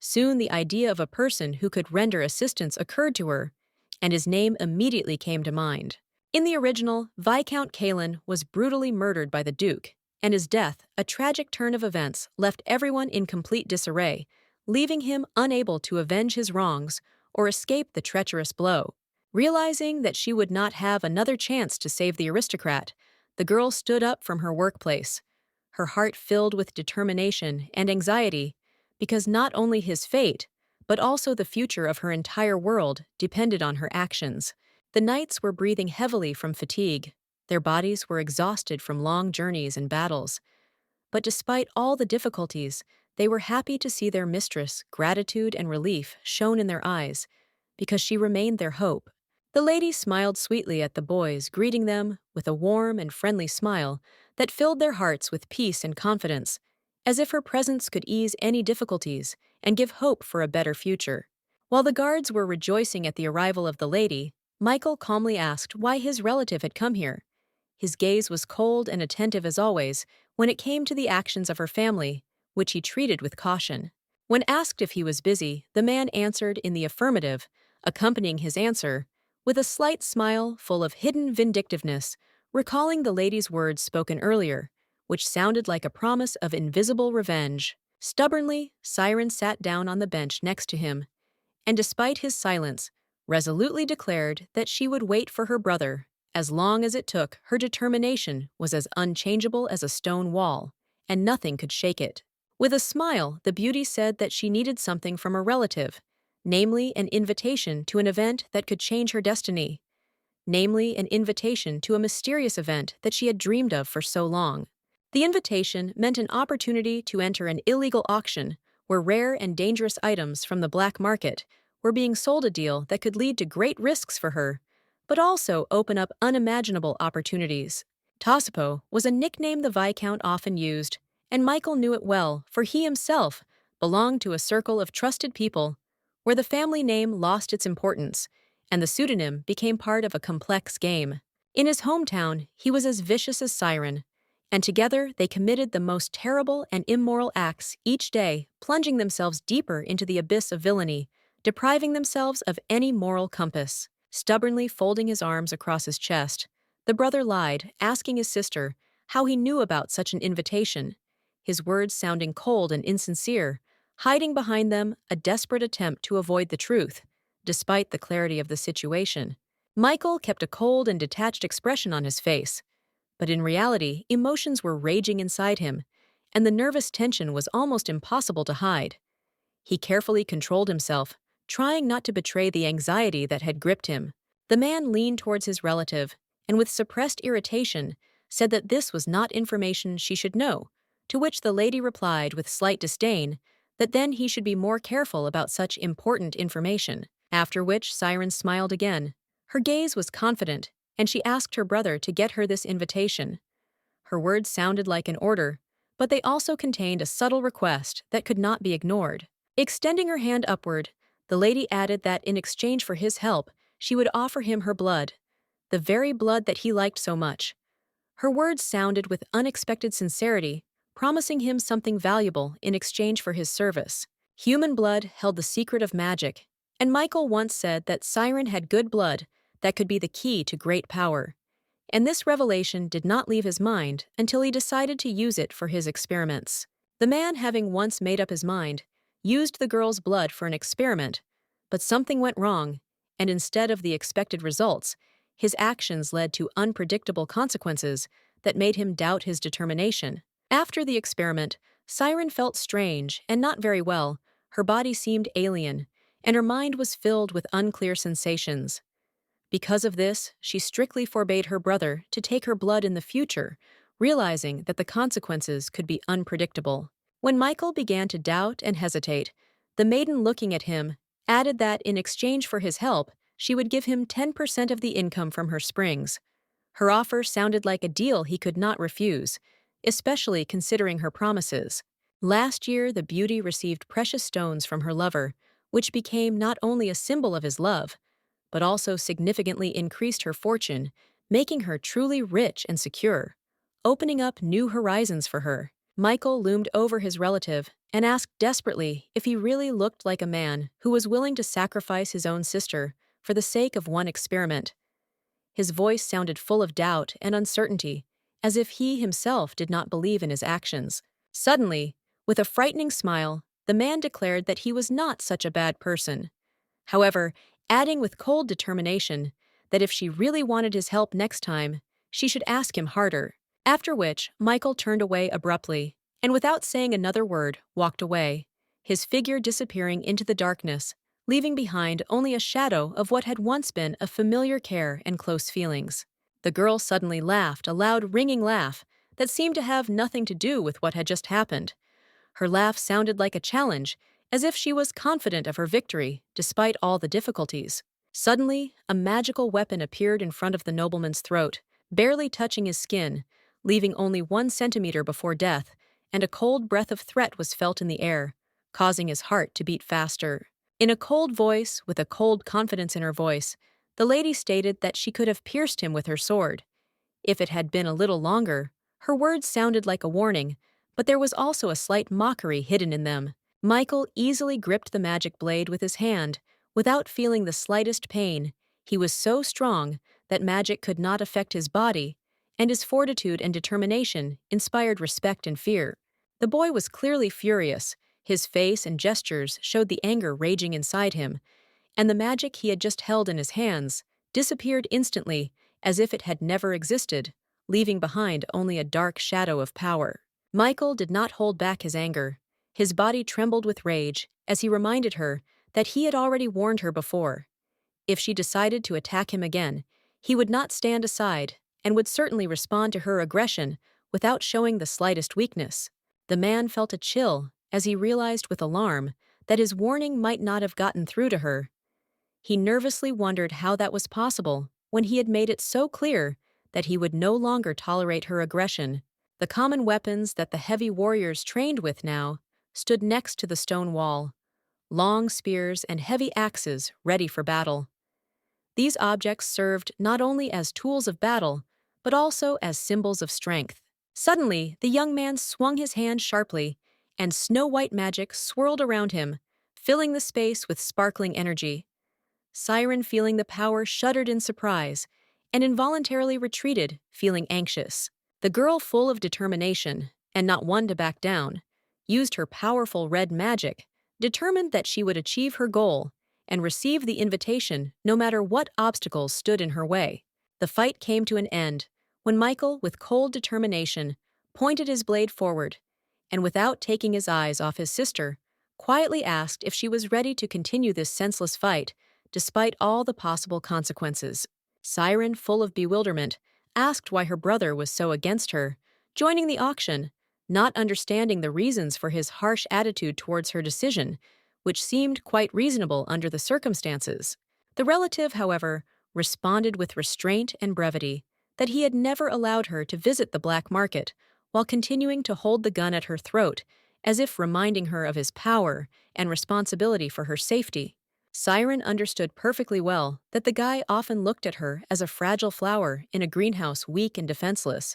Soon the idea of a person who could render assistance occurred to her, and his name immediately came to mind. In the original, Viscount Kalen was brutally murdered by the Duke, and his death, a tragic turn of events, left everyone in complete disarray, leaving him unable to avenge his wrongs or escape the treacherous blow. Realizing that she would not have another chance to save the aristocrat, the girl stood up from her workplace, her heart filled with determination and anxiety, because not only his fate, but also the future of her entire world depended on her actions. The knights were breathing heavily from fatigue. Their bodies were exhausted from long journeys and battles. But despite all the difficulties, they were happy to see their mistress, gratitude and relief shone in their eyes, because she remained their hope. The lady smiled sweetly at the boys, greeting them with a warm and friendly smile that filled their hearts with peace and confidence, as if her presence could ease any difficulties and give hope for a better future. While the guards were rejoicing at the arrival of the lady, Michael calmly asked why his relative had come here. His gaze was cold and attentive as always when it came to the actions of her family, which he treated with caution. When asked if he was busy, the man answered in the affirmative, accompanying his answer with a slight smile full of hidden vindictiveness, recalling the lady's words spoken earlier, which sounded like a promise of invisible revenge. Stubbornly, Siren sat down on the bench next to him, and despite his silence, resolutely declared that she would wait for her brother. As long as it took, her determination was as unchangeable as a stone wall, and nothing could shake it. With a smile, the beauty said that she needed something from a relative, namely an invitation to an event that could change her destiny, namely an invitation to a mysterious event that she had dreamed of for so long. The invitation meant an opportunity to enter an illegal auction where rare and dangerous items from the black market were being sold, a deal that could lead to great risks for her, but also open up unimaginable opportunities. Tosipo was a nickname the Viscount often used, and Michael knew it well, for he himself belonged to a circle of trusted people where the family name lost its importance, and the pseudonym became part of a complex game. In his hometown, he was as vicious as Siren, and together they committed the most terrible and immoral acts each day, plunging themselves deeper into the abyss of villainy, depriving themselves of any moral compass. Stubbornly folding his arms across his chest, the brother lied, asking his sister how he knew about such an invitation, his words sounding cold and insincere, hiding behind them a desperate attempt to avoid the truth, despite the clarity of the situation. Michael kept a cold and detached expression on his face, but in reality, emotions were raging inside him, and the nervous tension was almost impossible to hide. He carefully controlled himself, trying not to betray the anxiety that had gripped him. The man leaned towards his relative and, with suppressed irritation, said that this was not information she should know, to which the lady replied with slight disdain that then he should be more careful about such important information. After which Siren smiled again. Her gaze was confident, and she asked her brother to get her this invitation. Her words sounded like an order, but they also contained a subtle request that could not be ignored. Extending her hand upward, the lady added that in exchange for his help, she would offer him her blood, the very blood that he liked so much. Her words sounded with unexpected sincerity, promising him something valuable in exchange for his service. Human blood held the secret of magic, and Michael once said that Siren had good blood that could be the key to great power. And this revelation did not leave his mind until he decided to use it for his experiments. The man, having once made up his mind, used the girl's blood for an experiment, but something went wrong, and instead of the expected results, his actions led to unpredictable consequences that made him doubt his determination. After the experiment, Siren felt strange and not very well. Her body seemed alien, and her mind was filled with unclear sensations. Because of this, she strictly forbade her brother to take her blood in the future, realizing that the consequences could be unpredictable. When Michael began to doubt and hesitate, the maiden, looking at him, added that in exchange for his help, she would give him 10% of the income from her springs. Her offer sounded like a deal he could not refuse, especially considering her promises. Last year, the beauty received precious stones from her lover, which became not only a symbol of his love, but also significantly increased her fortune, making her truly rich and secure, opening up new horizons for her. Michael loomed over his relative and asked desperately if he really looked like a man who was willing to sacrifice his own sister for the sake of one experiment. His voice sounded full of doubt and uncertainty, as if he himself did not believe in his actions. Suddenly, with a frightening smile, the man declared that he was not such a bad person. However, adding with cold determination that if she really wanted his help next time, she should ask him harder. After which, Michael turned away abruptly, and without saying another word, walked away, his figure disappearing into the darkness, leaving behind only a shadow of what had once been a familiar care and close feelings. The girl suddenly laughed, a loud, ringing laugh that seemed to have nothing to do with what had just happened. Her laugh sounded like a challenge, as if she was confident of her victory, despite all the difficulties. Suddenly, a magical weapon appeared in front of the nobleman's throat, barely touching his skin, leaving only 1 centimeter before death, and a cold breath of threat was felt in the air, causing his heart to beat faster. In a cold voice, with a cold confidence in her voice, the lady stated that she could have pierced him with her sword. If it had been a little longer, her words sounded like a warning, but there was also a slight mockery hidden in them. Michael easily gripped the magic blade with his hand, without feeling the slightest pain. He was so strong that magic could not affect his body, and his fortitude and determination inspired respect and fear. The boy was clearly furious. His face and gestures showed the anger raging inside him, and the magic he had just held in his hands disappeared instantly, as if it had never existed, leaving behind only a dark shadow of power. Michael did not hold back his anger. His body trembled with rage as he reminded her that he had already warned her before. If she decided to attack him again, he would not stand aside and would certainly respond to her aggression without showing the slightest weakness. The man felt a chill as he realized with alarm that his warning might not have gotten through to her. He nervously wondered how that was possible when he had made it so clear that he would no longer tolerate her aggression. The common weapons that the heavy warriors trained with now stood next to the stone wall, long spears and heavy axes ready for battle. These objects served not only as tools of battle, but also as symbols of strength. Suddenly, the young man swung his hand sharply, and snow-white magic swirled around him, filling the space with sparkling energy. Siren, feeling the power, shuddered in surprise, and involuntarily retreated, feeling anxious. The girl, full of determination, and not one to back down, used her powerful red magic, determined that she would achieve her goal and receive the invitation no matter what obstacles stood in her way. The fight came to an end when Michael, with cold determination, pointed his blade forward, and without taking his eyes off his sister, quietly asked if she was ready to continue this senseless fight, despite all the possible consequences. Siren, full of bewilderment, asked why her brother was so against her, joining the auction, not understanding the reasons for his harsh attitude towards her decision, which seemed quite reasonable under the circumstances. The relative, however, responded with restraint and brevity that he had never allowed her to visit the black market, while continuing to hold the gun at her throat, as if reminding her of his power and responsibility for her safety. Siren understood perfectly well that the guy often looked at her as a fragile flower in a greenhouse, weak and defenseless,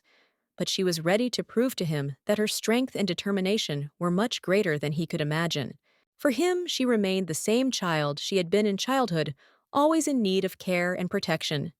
but she was ready to prove to him that her strength and determination were much greater than he could imagine. For him, she remained the same child she had been in childhood, always in need of care and protection.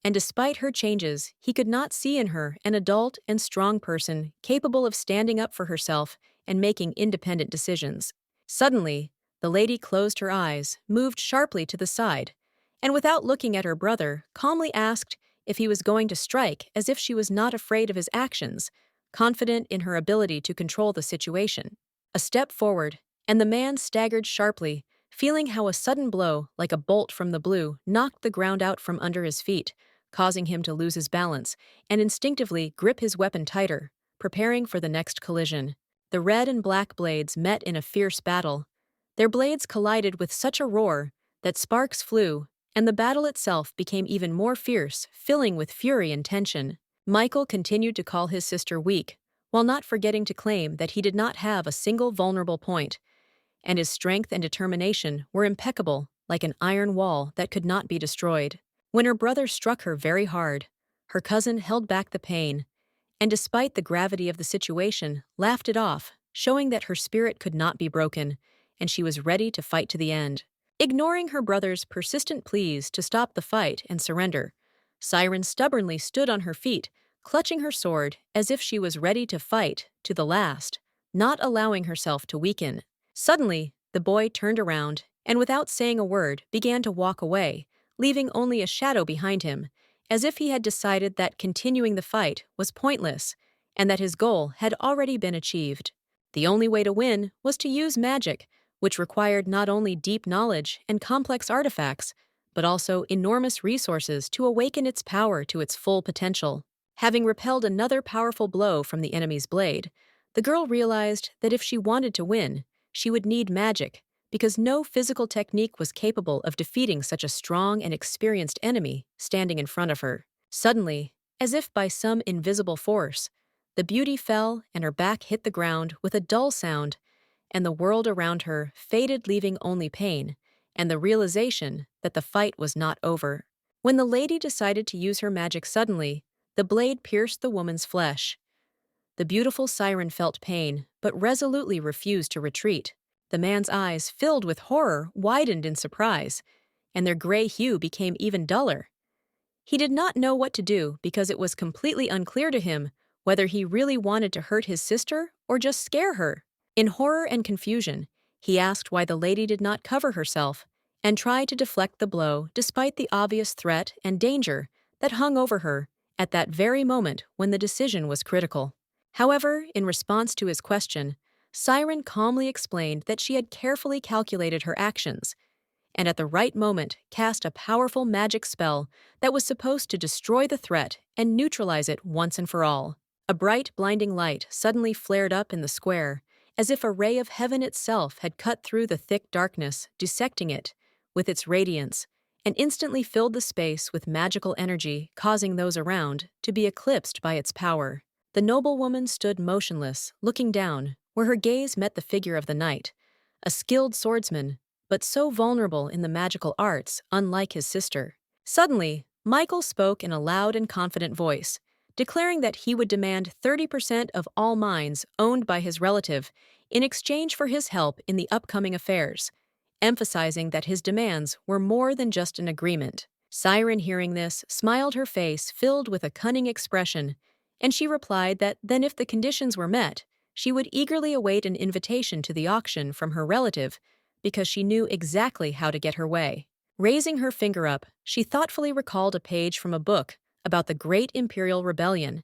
And despite her changes, he could not see in her an adult and strong person capable of standing up for herself and making independent decisions. Suddenly, the lady closed her eyes, moved sharply to the side, and without looking at her brother, calmly asked if he was going to strike, as if she was not afraid of his actions, confident in her ability to control the situation. A step forward, and the man staggered sharply, feeling how a sudden blow, like a bolt from the blue, knocked the ground out from under his feet, causing him to lose his balance and instinctively grip his weapon tighter, preparing for the next collision. The red and black blades met in a fierce battle. Their blades collided with such a roar that sparks flew, and the battle itself became even more fierce, filling with fury and tension. Michael continued to call his sister weak, while not forgetting to claim that he did not have a single vulnerable point, and his strength and determination were impeccable, like an iron wall that could not be destroyed. When her brother struck her very hard, her cousin held back the pain, and despite the gravity of the situation, laughed it off, showing that her spirit could not be broken, and she was ready to fight to the end. Ignoring her brother's persistent pleas to stop the fight and surrender, Siren stubbornly stood on her feet, clutching her sword as if she was ready to fight to the last, not allowing herself to weaken. Suddenly, the boy turned around and, without saying a word, began to walk away, leaving only a shadow behind him, as if he had decided that continuing the fight was pointless and that his goal had already been achieved. The only way to win was to use magic, which required not only deep knowledge and complex artifacts, but also enormous resources to awaken its power to its full potential. Having repelled another powerful blow from the enemy's blade, the girl realized that if she wanted to win, she would need magic, because no physical technique was capable of defeating such a strong and experienced enemy standing in front of her. Suddenly, as if by some invisible force, the beauty fell and her back hit the ground with a dull sound, and the world around her faded, leaving only pain and the realization that the fight was not over. When the lady decided to use her magic suddenly, the blade pierced the woman's flesh. The beautiful siren felt pain, but resolutely refused to retreat. The man's eyes, filled with horror, widened in surprise, and their gray hue became even duller. He did not know what to do because it was completely unclear to him whether he really wanted to hurt his sister or just scare her. In horror and confusion, he asked why the lady did not cover herself and tried to deflect the blow despite the obvious threat and danger that hung over her at that very moment when the decision was critical. However, in response to his question, Siren calmly explained that she had carefully calculated her actions and at the right moment cast a powerful magic spell that was supposed to destroy the threat and neutralize it once and for all. A bright, blinding light suddenly flared up in the square, as if a ray of heaven itself had cut through the thick darkness, dissecting it with its radiance, and instantly filled the space with magical energy, causing those around to be eclipsed by its power. The noblewoman stood motionless, looking down, where her gaze met the figure of the knight, a skilled swordsman, but so vulnerable in the magical arts, unlike his sister. Suddenly, Michael spoke in a loud and confident voice, declaring that he would demand 30% of all mines owned by his relative in exchange for his help in the upcoming affairs, emphasizing that his demands were more than just an agreement. Siren, hearing this, smiled, her face filled with a cunning expression, and she replied that then if the conditions were met, she would eagerly await an invitation to the auction from her relative, because she knew exactly how to get her way. Raising her finger up, she thoughtfully recalled a page from a book about the Great Imperial Rebellion,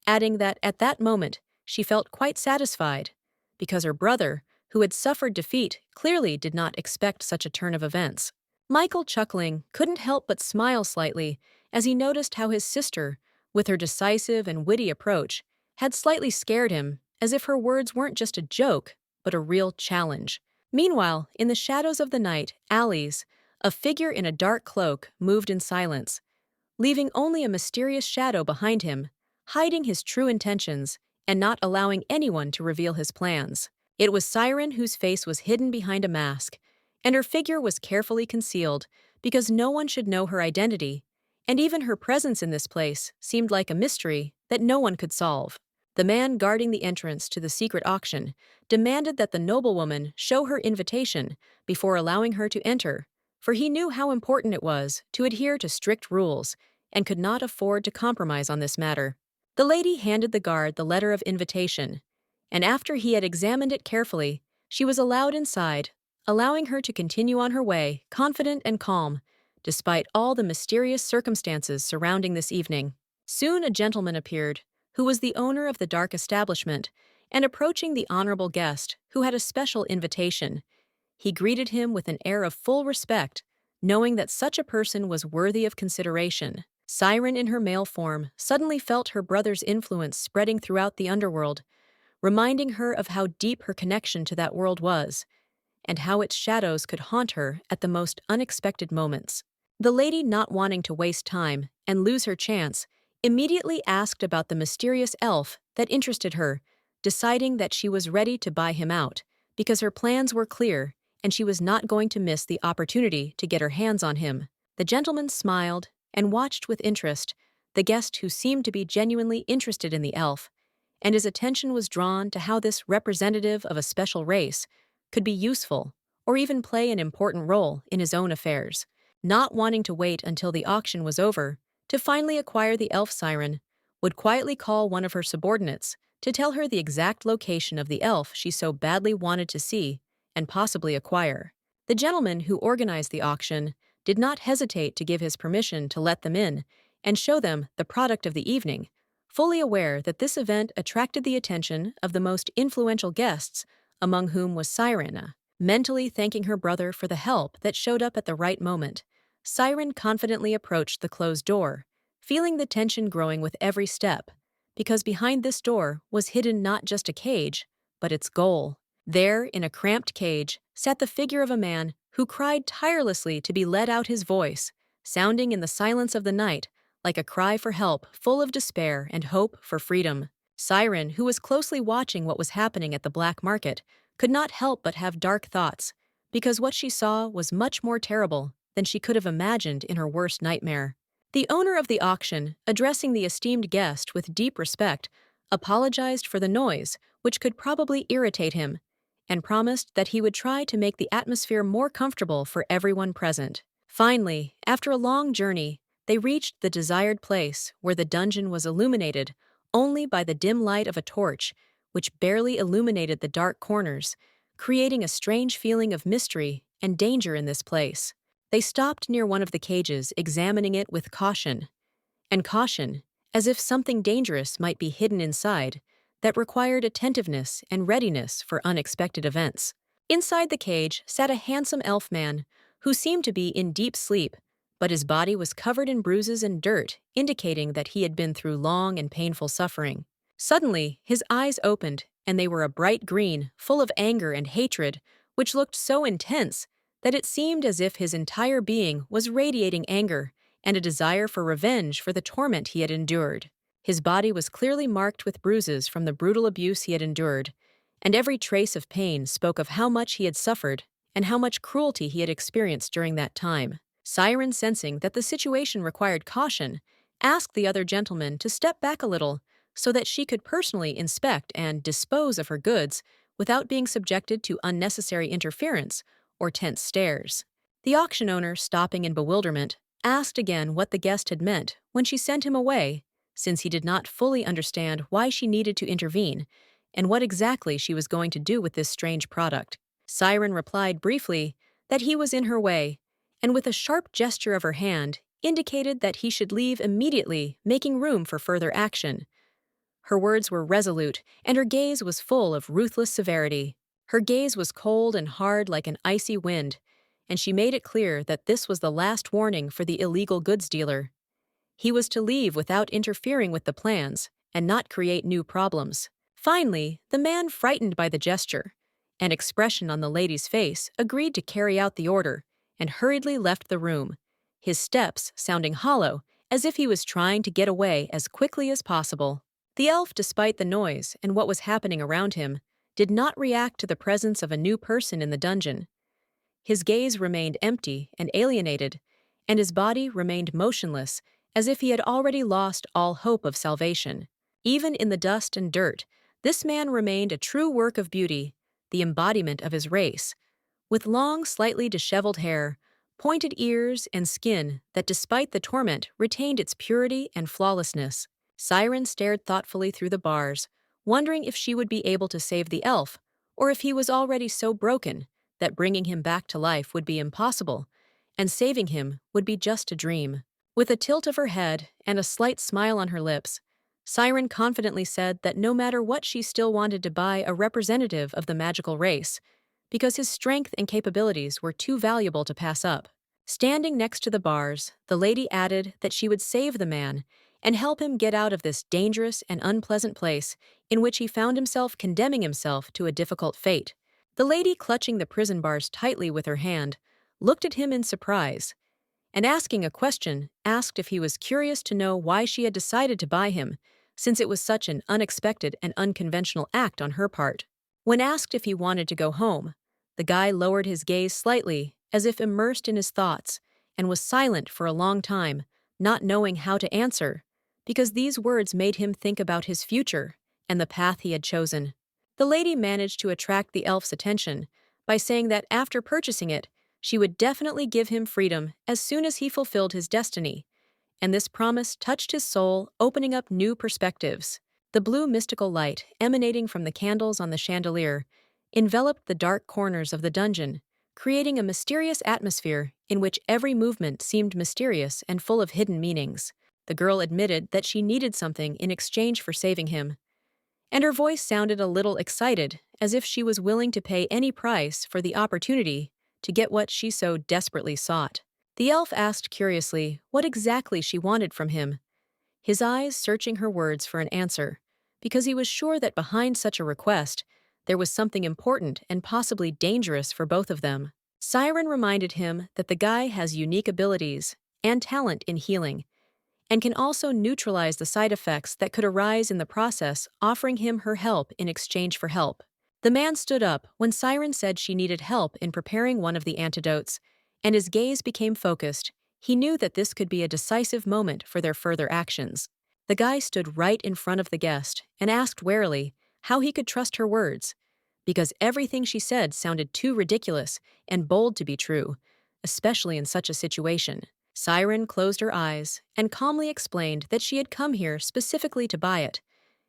adding that at that moment she felt quite satisfied, because her brother, who had suffered defeat, clearly did not expect such a turn of events. Michael, chuckling, couldn't help but smile slightly as he noticed how his sister, with her decisive and witty approach, had slightly scared him, as if her words weren't just a joke, but a real challenge. Meanwhile, in the shadows of the night, alleys, a figure in a dark cloak moved in silence, leaving only a mysterious shadow behind him, hiding his true intentions and not allowing anyone to reveal his plans. It was Siren, whose face was hidden behind a mask, and her figure was carefully concealed because no one should know her identity, and even her presence in this place seemed like a mystery that no one could solve. The man guarding the entrance to the secret auction demanded that the noblewoman show her invitation before allowing her to enter, for he knew how important it was to adhere to strict rules and could not afford to compromise on this matter. The lady handed the guard the letter of invitation, and after he had examined it carefully, she was allowed inside, allowing her to continue on her way, confident and calm, despite all the mysterious circumstances surrounding this evening. Soon a gentleman appeared, who was the owner of the dark establishment, and approaching the honorable guest, who had a special invitation, he greeted him with an air of full respect, knowing that such a person was worthy of consideration. Siren, in her male form, suddenly felt her brother's influence spreading throughout the underworld, reminding her of how deep her connection to that world was, and how its shadows could haunt her at the most unexpected moments. The lady, not wanting to waste time and lose her chance, immediately asked about the mysterious elf that interested her, deciding that she was ready to buy him out, because her plans were clear and she was not going to miss the opportunity to get her hands on him. The gentleman smiled and watched with interest the guest, who seemed to be genuinely interested in the elf, and his attention was drawn to how this representative of a special race could be useful or even play an important role in his own affairs. Not wanting to wait until the auction was over to finally acquire the elf, Siren would quietly call one of her subordinates to tell her the exact location of the elf she so badly wanted to see and possibly acquire. The gentleman who organized the auction did not hesitate to give his permission to let them in and show them the product of the evening, fully aware that this event attracted the attention of the most influential guests, among whom was Siren. Mentally thanking her brother for the help that showed up at the right moment, Siren confidently approached the closed door, feeling the tension growing with every step, because behind this door was hidden not just a cage, but its goal. There, in a cramped cage, sat the figure of a man who cried tirelessly to be let out, his voice sounding in the silence of the night like a cry for help, full of despair and hope for freedom. Siren, who was closely watching what was happening at the black market, could not help but have dark thoughts, because what she saw was much more terrible than she could have imagined in her worst nightmare. The owner of the auction, addressing the esteemed guest with deep respect, apologized for the noise, which could probably irritate him, and promised that he would try to make the atmosphere more comfortable for everyone present. Finally, after a long journey, they reached the desired place, where the dungeon was illuminated only by the dim light of a torch, which barely illuminated the dark corners, creating a strange feeling of mystery and danger in this place. They stopped near one of the cages, examining it with caution, as if something dangerous might be hidden inside, that required attentiveness and readiness for unexpected events. Inside the cage sat a handsome elf man, who seemed to be in deep sleep, but his body was covered in bruises and dirt, indicating that he had been through long and painful suffering. Suddenly, his eyes opened, and they were a bright green, full of anger and hatred, which looked so intense that it seemed as if his entire being was radiating anger and a desire for revenge for the torment he had endured. His body was clearly marked with bruises from the brutal abuse he had endured, and every trace of pain spoke of how much he had suffered and how much cruelty he had experienced during that time. Siren, sensing that the situation required caution, asked the other gentleman to step back a little so that she could personally inspect and dispose of her goods without being subjected to unnecessary interference or tense stares. The auction owner, stopping in bewilderment, asked again what the guest had meant when she sent him away, since he did not fully understand why she needed to intervene and what exactly she was going to do with this strange product. Siren replied briefly that he was in her way, and with a sharp gesture of her hand, indicated that he should leave immediately, making room for further action. Her words were resolute, and her gaze was full of ruthless severity. Her gaze was cold and hard like an icy wind, and she made it clear that this was the last warning for the illegal goods dealer. He was to leave without interfering with the plans and not create new problems. Finally, the man, frightened by the gesture and expression on the lady's face, agreed to carry out the order and hurriedly left the room, his steps sounding hollow as if he was trying to get away as quickly as possible. The elf, despite the noise and what was happening around him, did not react to the presence of a new person in the dungeon. His gaze remained empty and alienated, and his body remained motionless as if he had already lost all hope of salvation. Even in the dust and dirt, this man remained a true work of beauty, the embodiment of his race, with long, slightly disheveled hair, pointed ears, and skin that, despite the torment, retained its purity and flawlessness. Siren stared thoughtfully through the bars, wondering if she would be able to save the elf, or if he was already so broken that bringing him back to life would be impossible, and saving him would be just a dream. With a tilt of her head and a slight smile on her lips, Siren confidently said that no matter what, she still wanted to buy a representative of the magical race, because his strength and capabilities were too valuable to pass up. Standing next to the bars, the lady added that she would save the man and help him get out of this dangerous and unpleasant place in which he found himself condemning himself to a difficult fate. The lady, clutching the prison bars tightly with her hand, looked at him in surprise, and asking a question, asked if he was curious to know why she had decided to buy him, since it was such an unexpected and unconventional act on her part. When asked if he wanted to go home, the guy lowered his gaze slightly, as if immersed in his thoughts, and was silent for a long time, not knowing how to answer, because these words made him think about his future and the path he had chosen. The lady managed to attract the elf's attention by saying that after purchasing it, she would definitely give him freedom as soon as he fulfilled his destiny, and this promise touched his soul, opening up new perspectives. The blue mystical light emanating from the candles on the chandelier enveloped the dark corners of the dungeon, creating a mysterious atmosphere in which every movement seemed mysterious and full of hidden meanings. The girl admitted that she needed something in exchange for saving him, and her voice sounded a little excited, as if she was willing to pay any price for the opportunity to get what she so desperately sought. The elf asked curiously what exactly she wanted from him, his eyes searching her words for an answer, because he was sure that behind such a request, there was something important and possibly dangerous for both of them. Siren reminded him that the guy has unique abilities and talent in healing, and can also neutralize the side effects that could arise in the process, offering him her help in exchange for help. The man stood up when Siren said she needed help in preparing one of the antidotes, and his gaze became focused. He knew that this could be a decisive moment for their further actions. The guy stood right in front of the guest and asked warily how he could trust her words, because everything she said sounded too ridiculous and bold to be true, especially in such a situation. Siren closed her eyes and calmly explained that she had come here specifically to buy it,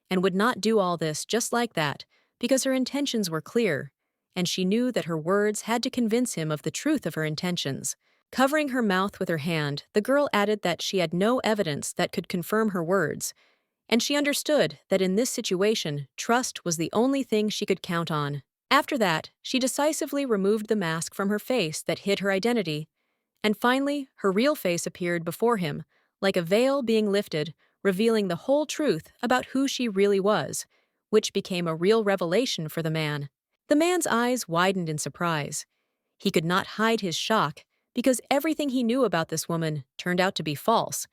and would not do all this just like that, because her intentions were clear, and she knew that her words had to convince him of the truth of her intentions. Covering her mouth with her hand, the girl added that she had no evidence that could confirm her words, and she understood that in this situation, trust was the only thing she could count on. After that, she decisively removed the mask from her face that hid her identity, and finally, her real face appeared before him, like a veil being lifted, revealing the whole truth about who she really was, which became a real revelation for the man. The man's eyes widened in surprise. He could not hide his shock, because everything he knew about this woman turned out to be false,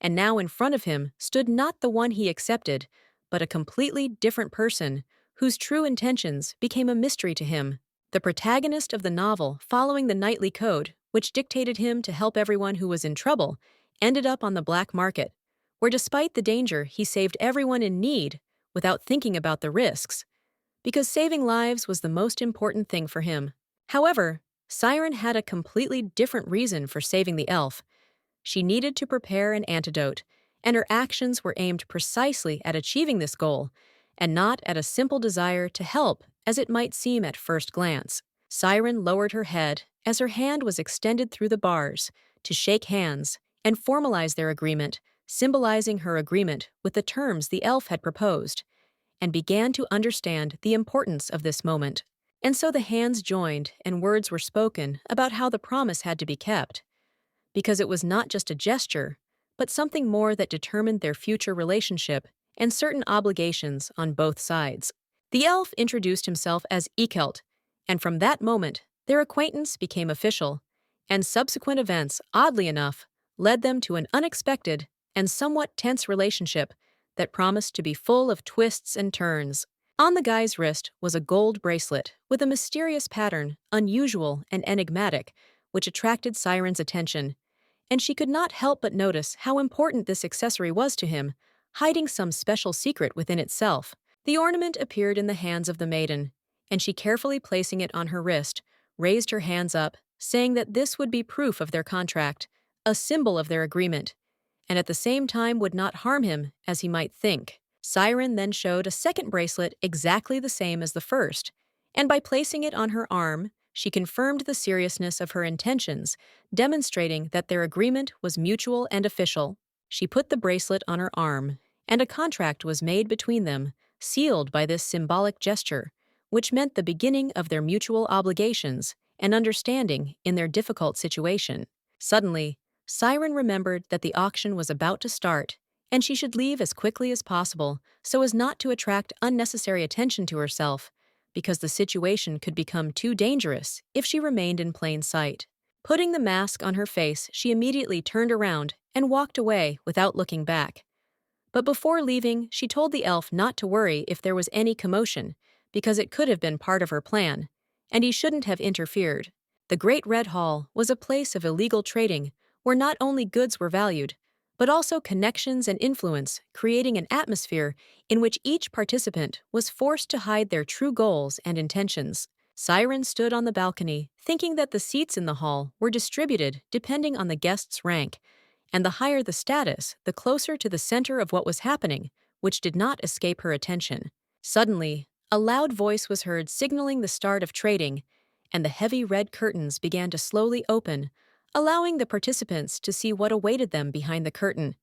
and now in front of him stood not the one he accepted, but a completely different person whose true intentions became a mystery to him. The protagonist of the novel, following the knightly code, which dictated him to help everyone who was in trouble, ended up on the black market, where despite the danger, he saved everyone in need without thinking about the risks, because saving lives was the most important thing for him. However, Siren had a completely different reason for saving the elf. She needed to prepare an antidote, and her actions were aimed precisely at achieving this goal, and not at a simple desire to help, as it might seem at first glance. Siren lowered her head as her hand was extended through the bars to shake hands and formalize their agreement, symbolizing her agreement with the terms the elf had proposed, and began to understand the importance of this moment. And so the hands joined and words were spoken about how the promise had to be kept, because it was not just a gesture, but something more that determined their future relationship and certain obligations on both sides. The elf introduced himself as Ekelt, and from that moment, their acquaintance became official, and subsequent events, oddly enough, led them to an unexpected and somewhat tense relationship that promised to be full of twists and turns. On the guy's wrist was a gold bracelet with a mysterious pattern, unusual and enigmatic, which attracted Siren's attention, and she could not help but notice how important this accessory was to him, hiding some special secret within itself. The ornament appeared in the hands of the maiden, and she, carefully placing it on her wrist, raised her hands up, saying that this would be proof of their contract, a symbol of their agreement, and at the same time would not harm him as he might think. Siren then showed a second bracelet exactly the same as the first, and by placing it on her arm, she confirmed the seriousness of her intentions, demonstrating that their agreement was mutual and official. She put the bracelet on her arm, and a contract was made between them, sealed by this symbolic gesture, which meant the beginning of their mutual obligations and understanding in their difficult situation. Suddenly, Siren remembered that the auction was about to start, and she should leave as quickly as possible so as not to attract unnecessary attention to herself, because the situation could become too dangerous if she remained in plain sight. Putting the mask on her face, she immediately turned around and walked away without looking back. But before leaving, she told the elf not to worry if there was any commotion, because it could have been part of her plan, and he shouldn't have interfered. The Great Red Hall was a place of illegal trading where not only goods were valued, but also connections and influence, creating an atmosphere in which each participant was forced to hide their true goals and intentions. Siren stood on the balcony, thinking that the seats in the hall were distributed depending on the guest's rank, and the higher the status, the closer to the center of what was happening, which did not escape her attention. Suddenly, a loud voice was heard signaling the start of trading, and the heavy red curtains began to slowly open, allowing the participants to see what awaited them behind the curtain: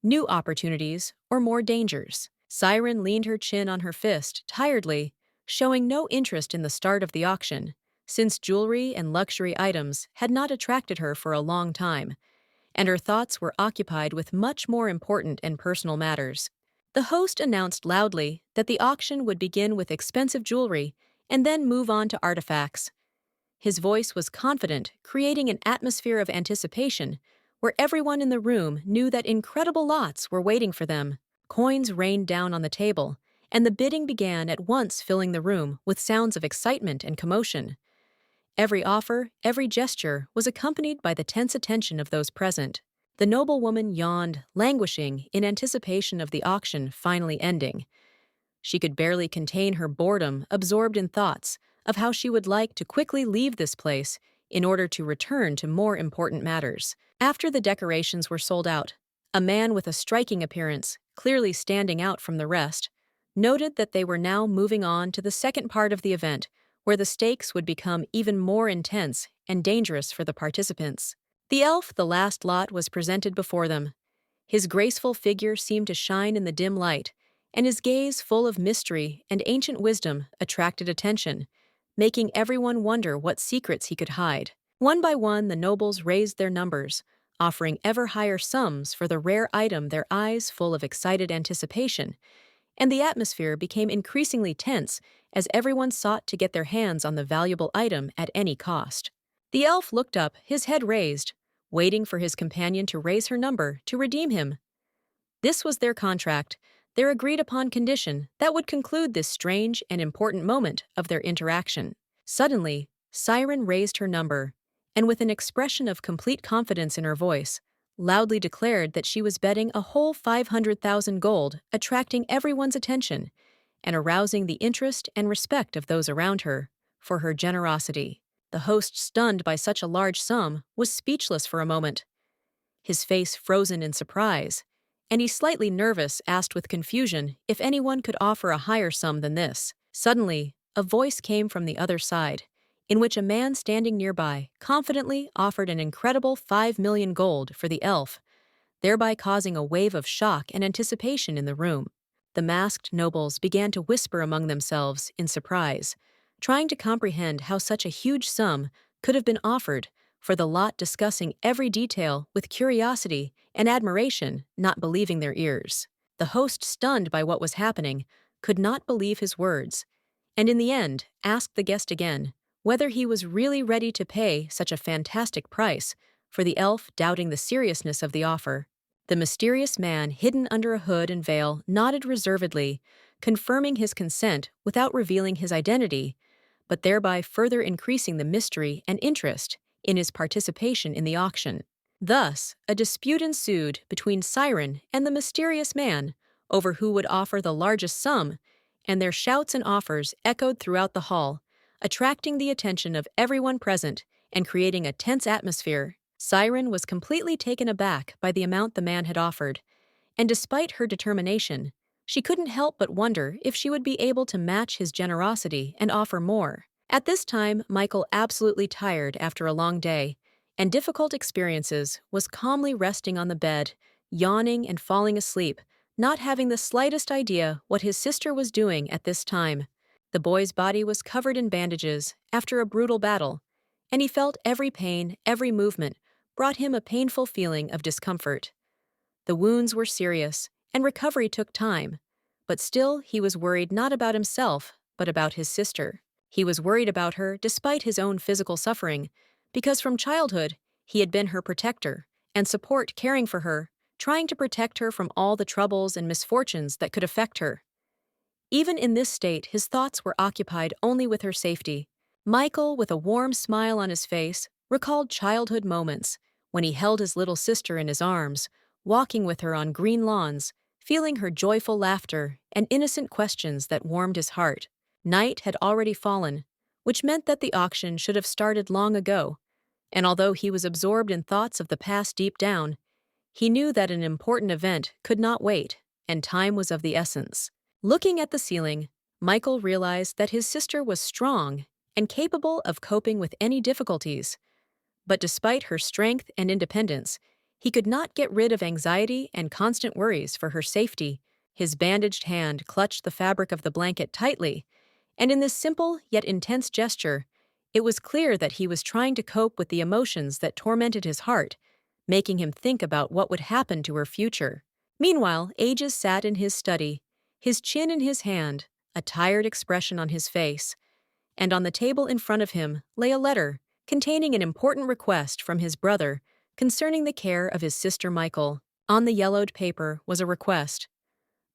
new opportunities or more dangers. Siren leaned her chin on her fist, tiredly, showing no interest in the start of the auction, since jewelry and luxury items had not attracted her for a long time, and her thoughts were occupied with much more important and personal matters. The host announced loudly that the auction would begin with expensive jewelry and then move on to artifacts. His voice was confident, creating an atmosphere of anticipation where everyone in the room knew that incredible lots were waiting for them. Coins rained down on the table, and the bidding began at once, filling the room with sounds of excitement and commotion. Every offer, every gesture was accompanied by the tense attention of those present. The noblewoman yawned, languishing in anticipation of the auction finally ending. She could barely contain her boredom, absorbed in thoughts of how she would like to quickly leave this place in order to return to more important matters. After the decorations were sold out, a man with a striking appearance, clearly standing out from the rest, noted that they were now moving on to the second part of the event, where the stakes would become even more intense and dangerous for the participants. The elf, the last lot, was presented before them. His graceful figure seemed to shine in the dim light, and his gaze, full of mystery and ancient wisdom, attracted attention, making everyone wonder what secrets he could hide. One by one, the nobles raised their numbers, offering ever higher sums for the rare item, their eyes full of excited anticipation, and the atmosphere became increasingly tense as everyone sought to get their hands on the valuable item at any cost. The elf looked up, his head raised, waiting for his companion to raise her number to redeem him. This was their contract, their agreed-upon condition that would conclude this strange and important moment of their interaction. Suddenly, Siren raised her number, and with an expression of complete confidence in her voice, loudly declared that she was betting a whole 500,000 gold, attracting everyone's attention and arousing the interest and respect of those around her for her generosity. The host, stunned by such a large sum, was speechless for a moment, his face frozen in surprise, and he, slightly nervous, asked with confusion if anyone could offer a higher sum than this. Suddenly, a voice came from the other side, in which a man standing nearby confidently offered an incredible 5 million gold for the elf, thereby causing a wave of shock and anticipation in the room. The masked nobles began to whisper among themselves in surprise, trying to comprehend how such a huge sum could have been offered for the lot, discussing every detail with curiosity and admiration, not believing their ears. The host, stunned by what was happening, could not believe his words, and in the end asked the guest again whether he was really ready to pay such a fantastic price for the elf, doubting the seriousness of the offer. The mysterious man, hidden under a hood and veil, nodded reservedly, confirming his consent without revealing his identity, but thereby further increasing the mystery and interest in his participation in the auction. Thus, a dispute ensued between Siren and the mysterious man over who would offer the largest sum, and their shouts and offers echoed throughout the hall, attracting the attention of everyone present and creating a tense atmosphere. Siren was completely taken aback by the amount the man had offered, and despite her determination, she couldn't help but wonder if she would be able to match his generosity and offer more. At this time, Michael, absolutely tired after a long day and difficult experiences, was calmly resting on the bed, yawning and falling asleep, not having the slightest idea what his sister was doing at this time. The boy's body was covered in bandages after a brutal battle, and he felt every pain, every movement brought him a painful feeling of discomfort. The wounds were serious, and recovery took time, but still he was worried not about himself, but about his sister. He was worried about her despite his own physical suffering, because from childhood he had been her protector and support, caring for her, trying to protect her from all the troubles and misfortunes that could affect her. Even in this state, his thoughts were occupied only with her safety. Michael, with a warm smile on his face, recalled childhood moments when he held his little sister in his arms, walking with her on green lawns, feeling her joyful laughter and innocent questions that warmed his heart. Night had already fallen, which meant that the auction should have started long ago, and although he was absorbed in thoughts of the past deep down, he knew that an important event could not wait, and time was of the essence. Looking at the ceiling, Michael realized that his sister was strong and capable of coping with any difficulties. But despite her strength and independence, he could not get rid of anxiety and constant worries for her safety. His bandaged hand clutched the fabric of the blanket tightly, and in this simple yet intense gesture, it was clear that he was trying to cope with the emotions that tormented his heart, making him think about what would happen to her future. Meanwhile, Aegis sat in his study, his chin in his hand, a tired expression on his face, and on the table in front of him lay a letter containing an important request from his brother concerning the care of his sister Michael. On the yellowed paper was a request.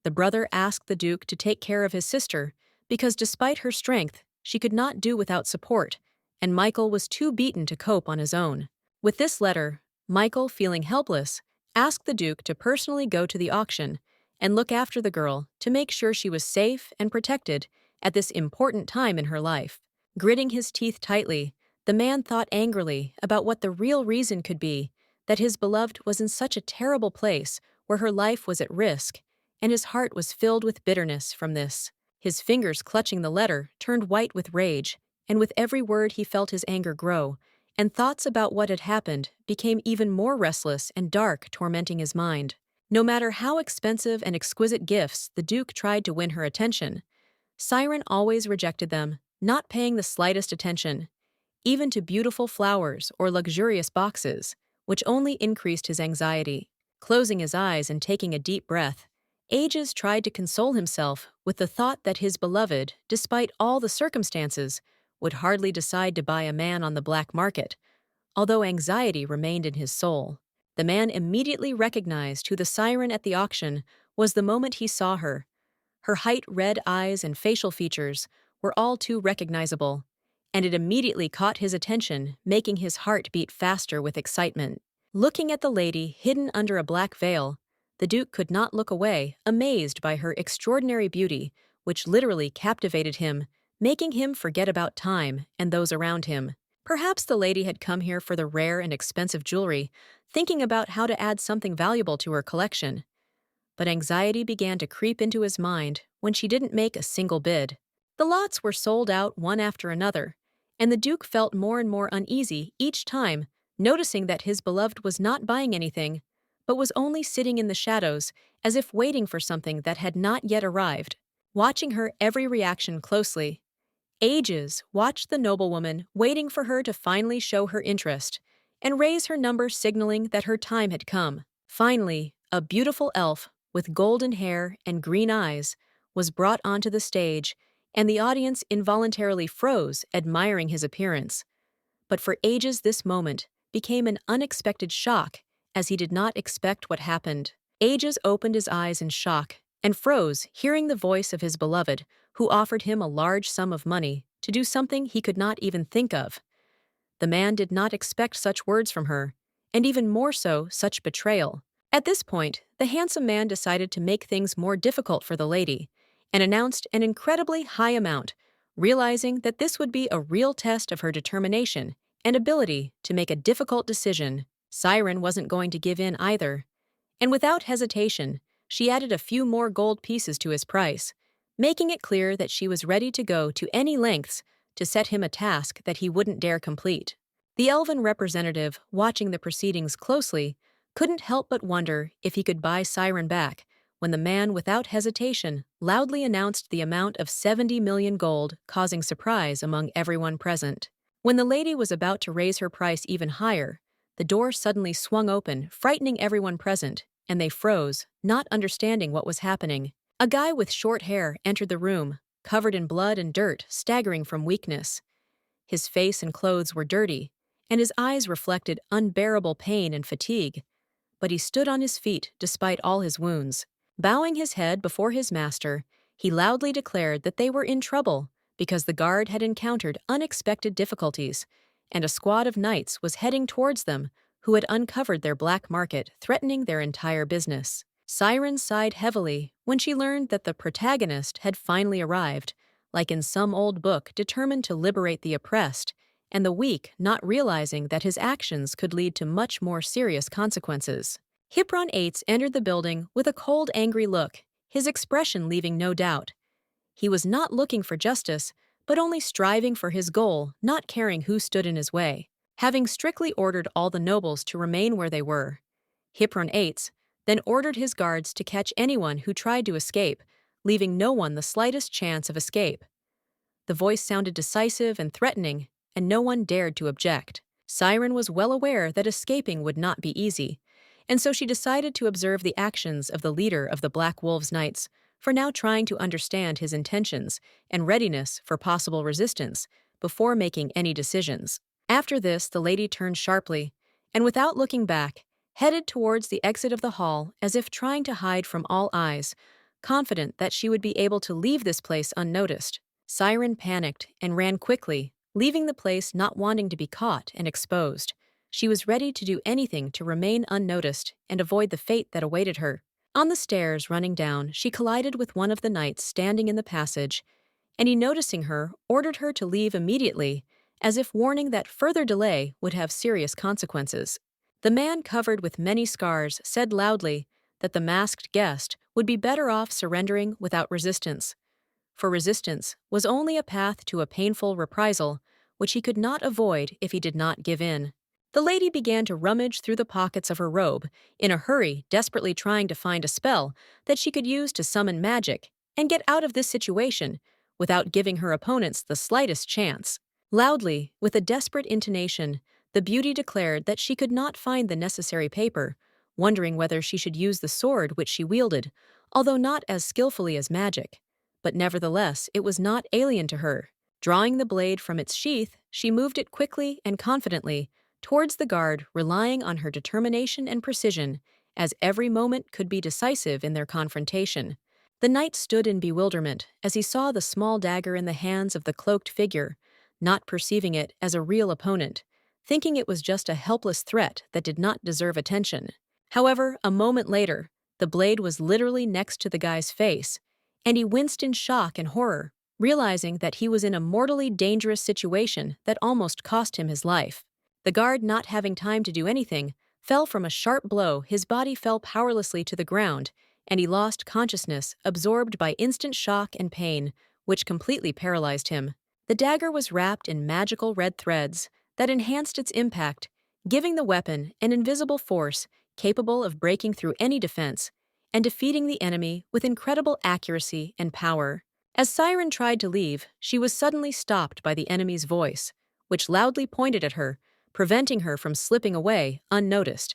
The brother asked the Duke to take care of his sister because despite her strength, she could not do without support, and Michael was too beaten to cope on his own. With this letter, Michael, feeling helpless, asked the Duke to personally go to the auction and look after the girl to make sure she was safe and protected at this important time in her life. Gritting his teeth tightly, the man thought angrily about what the real reason could be that his beloved was in such a terrible place where her life was at risk, and his heart was filled with bitterness from this. His fingers clutching the letter turned white with rage, and with every word he felt his anger grow, and thoughts about what had happened became even more restless and dark, tormenting his mind. No matter how expensive and exquisite gifts the Duke tried to win her attention, Siren always rejected them, not paying the slightest attention, even to beautiful flowers or luxurious boxes, which only increased his anxiety. Closing his eyes and taking a deep breath, Aegis tried to console himself with the thought that his beloved, despite all the circumstances, would hardly decide to buy a man on the black market, although anxiety remained in his soul. The man immediately recognized who the siren at the auction was the moment he saw her. Her height, red eyes, and facial features were all too recognizable, and it immediately caught his attention, making his heart beat faster with excitement. Looking at the lady hidden under a black veil, the Duke could not look away, amazed by her extraordinary beauty, which literally captivated him, making him forget about time and those around him. Perhaps the lady had come here for the rare and expensive jewelry, thinking about how to add something valuable to her collection. But anxiety began to creep into his mind when she didn't make a single bid. The lots were sold out one after another, and the Duke felt more and more uneasy each time, noticing that his beloved was not buying anything, but was only sitting in the shadows as if waiting for something that had not yet arrived. Watching her every reaction closely, Ages watched the noblewoman, waiting for her to finally show her interest and raise her number, signaling that her time had come. Finally, a beautiful elf with golden hair and green eyes was brought onto the stage, and the audience involuntarily froze, admiring his appearance. But for Ages, this moment became an unexpected shock, as he did not expect what happened. Ages opened his eyes in shock and froze, hearing the voice of his beloved, who offered him a large sum of money to do something he could not even think of. The man did not expect such words from her, and even more so, such betrayal. At this point, the handsome man decided to make things more difficult for the lady and announced an incredibly high amount, realizing that this would be a real test of her determination and ability to make a difficult decision. Siren wasn't going to give in either, and without hesitation, she added a few more gold pieces to his price, making it clear that she was ready to go to any lengths to set him a task that he wouldn't dare complete. The elven representative, watching the proceedings closely, couldn't help but wonder if he could buy Siren back when the man, without hesitation, loudly announced the amount of 70 million gold, causing surprise among everyone present. When the lady was about to raise her price even higher, the door suddenly swung open, frightening everyone present, and they froze, not understanding what was happening. A guy with short hair entered the room, covered in blood and dirt, staggering from weakness. His face and clothes were dirty, and his eyes reflected unbearable pain and fatigue. But he stood on his feet despite all his wounds. Bowing his head before his master, he loudly declared that they were in trouble because the guard had encountered unexpected difficulties, and a squad of knights was heading towards them who had uncovered their black market, threatening their entire business. Siren sighed heavily when she learned that the protagonist had finally arrived, like in some old book, determined to liberate the oppressed, and the weak not realizing that his actions could lead to much more serious consequences. Hipron Eights entered the building with a cold, angry look, his expression leaving no doubt. He was not looking for justice, but only striving for his goal, not caring who stood in his way. Having strictly ordered all the nobles to remain where they were, Hipron Eights then ordered his guards to catch anyone who tried to escape, leaving no one the slightest chance of escape. The voice sounded decisive and threatening, and no one dared to object. Siren was well aware that escaping would not be easy, and so she decided to observe the actions of the leader of the Black Wolves Knights, for now trying to understand his intentions and readiness for possible resistance before making any decisions. After this, the lady turned sharply, and without looking back, headed towards the exit of the hall as if trying to hide from all eyes, confident that she would be able to leave this place unnoticed. Siren panicked and ran quickly, leaving the place not wanting to be caught and exposed. She was ready to do anything to remain unnoticed and avoid the fate that awaited her. On the stairs running down, she collided with one of the knights standing in the passage, and he, noticing her, ordered her to leave immediately, as if warning that further delay would have serious consequences. The man, covered with many scars, said loudly that the masked guest would be better off surrendering without resistance, for resistance was only a path to a painful reprisal, which he could not avoid if he did not give in. The lady began to rummage through the pockets of her robe, in a hurry, desperately trying to find a spell that she could use to summon magic and get out of this situation without giving her opponents the slightest chance. Loudly, with a desperate intonation, the beauty declared that she could not find the necessary paper, wondering whether she should use the sword which she wielded, although not as skillfully as magic. But nevertheless, it was not alien to her. Drawing the blade from its sheath, she moved it quickly and confidently towards the guard, relying on her determination and precision, as every moment could be decisive in their confrontation. The knight stood in bewilderment as he saw the small dagger in the hands of the cloaked figure, not perceiving it as a real opponent, thinking it was just a helpless threat that did not deserve attention. However, a moment later, the blade was literally next to the guy's face, and he winced in shock and horror, realizing that he was in a mortally dangerous situation that almost cost him his life. The guard, not having time to do anything, fell from a sharp blow. His body fell powerlessly to the ground, and he lost consciousness, absorbed by instant shock and pain, which completely paralyzed him. The dagger was wrapped in magical red threads that enhanced its impact, giving the weapon an invisible force capable of breaking through any defense and defeating the enemy with incredible accuracy and power. As Siren tried to leave, she was suddenly stopped by the enemy's voice, which loudly pointed at her, preventing her from slipping away unnoticed.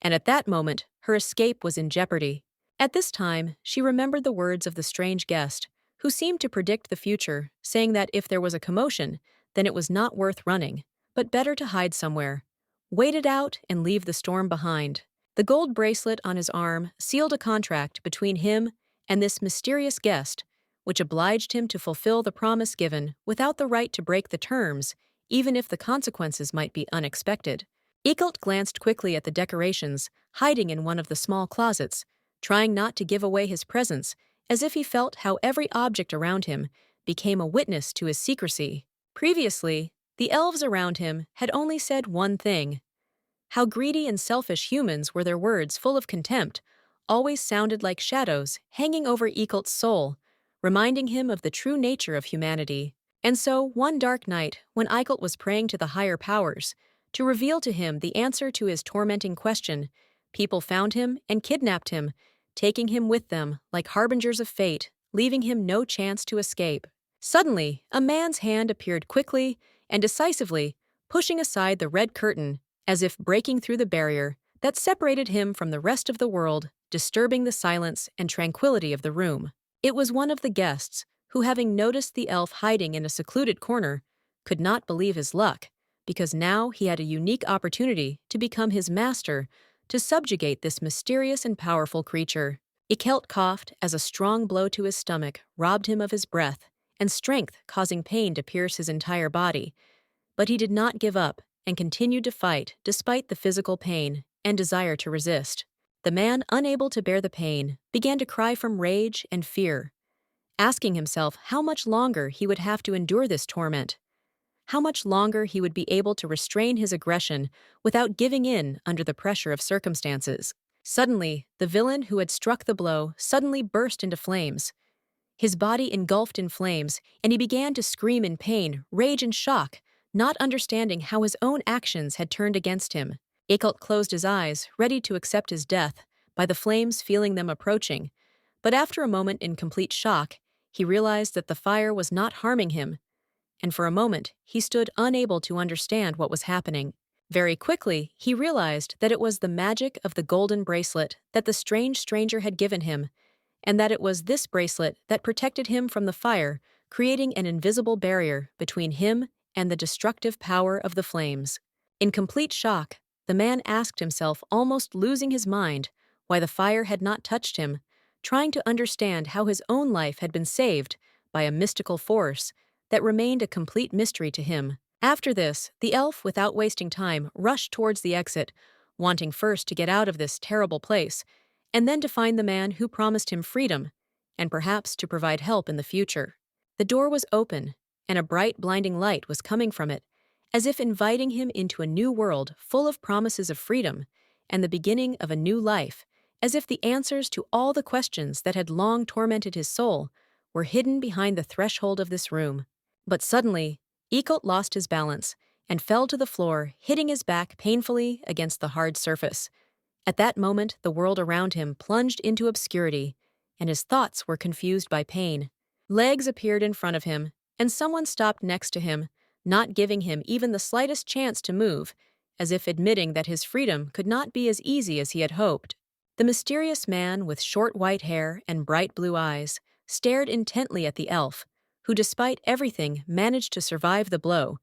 And at that moment, her escape was in jeopardy. At this time, she remembered the words of the strange guest, who seemed to predict the future, saying that if there was a commotion, then it was not worth running, but better to hide somewhere. Wait it out and leave the storm behind. The gold bracelet on his arm sealed a contract between him and this mysterious guest, which obliged him to fulfill the promise given without the right to break the terms, even if the consequences might be unexpected. Eaglet glanced quickly at the decorations, hiding in one of the small closets, trying not to give away his presence, as if he felt how every object around him became a witness to his secrecy. Previously, the elves around him had only said one thing. How greedy and selfish humans were, their words full of contempt, always sounded like shadows hanging over Eaglet's soul, reminding him of the true nature of humanity. And so, one dark night, when Eicelt was praying to the higher powers to reveal to him the answer to his tormenting question, people found him and kidnapped him, taking him with them like harbingers of fate, leaving him no chance to escape. Suddenly, a man's hand appeared quickly and decisively, pushing aside the red curtain, as if breaking through the barrier that separated him from the rest of the world, disturbing the silence and tranquility of the room. It was one of the guests, who, having noticed the elf hiding in a secluded corner, could not believe his luck, because now he had a unique opportunity to become his master, to subjugate this mysterious and powerful creature. Ikelt coughed as a strong blow to his stomach robbed him of his breath and strength, causing pain to pierce his entire body. But he did not give up and continued to fight despite the physical pain and desire to resist. The man, unable to bear the pain, began to cry from rage and fear, asking himself how much longer he would have to endure this torment, how much longer he would be able to restrain his aggression without giving in under the pressure of circumstances. Suddenly, the villain who had struck the blow suddenly burst into flames. His body engulfed in flames, and he began to scream in pain, rage, and shock, not understanding how his own actions had turned against him. Eikelt closed his eyes, ready to accept his death, by the flames feeling them approaching. But after a moment in complete shock, he realized that the fire was not harming him, and for a moment he stood unable to understand what was happening. Very quickly, he realized that it was the magic of the golden bracelet that the strange stranger had given him, and that it was this bracelet that protected him from the fire, creating an invisible barrier between him and the destructive power of the flames. In complete shock, the man asked himself, almost losing his mind, why the fire had not touched him, trying to understand how his own life had been saved by a mystical force that remained a complete mystery to him. After this, the elf, without wasting time, rushed towards the exit, wanting first to get out of this terrible place, and then to find the man who promised him freedom, and perhaps to provide help in the future. The door was open, and a bright, blinding light was coming from it, as if inviting him into a new world full of promises of freedom and the beginning of a new life, as if the answers to all the questions that had long tormented his soul were hidden behind the threshold of this room. But suddenly, Eikelt lost his balance and fell to the floor, hitting his back painfully against the hard surface. At that moment, the world around him plunged into obscurity, and his thoughts were confused by pain. Legs appeared in front of him, and someone stopped next to him, not giving him even the slightest chance to move, as if admitting that his freedom could not be as easy as he had hoped. The mysterious man, with short white hair and bright blue eyes, stared intently at the elf, who despite everything managed to survive the blow,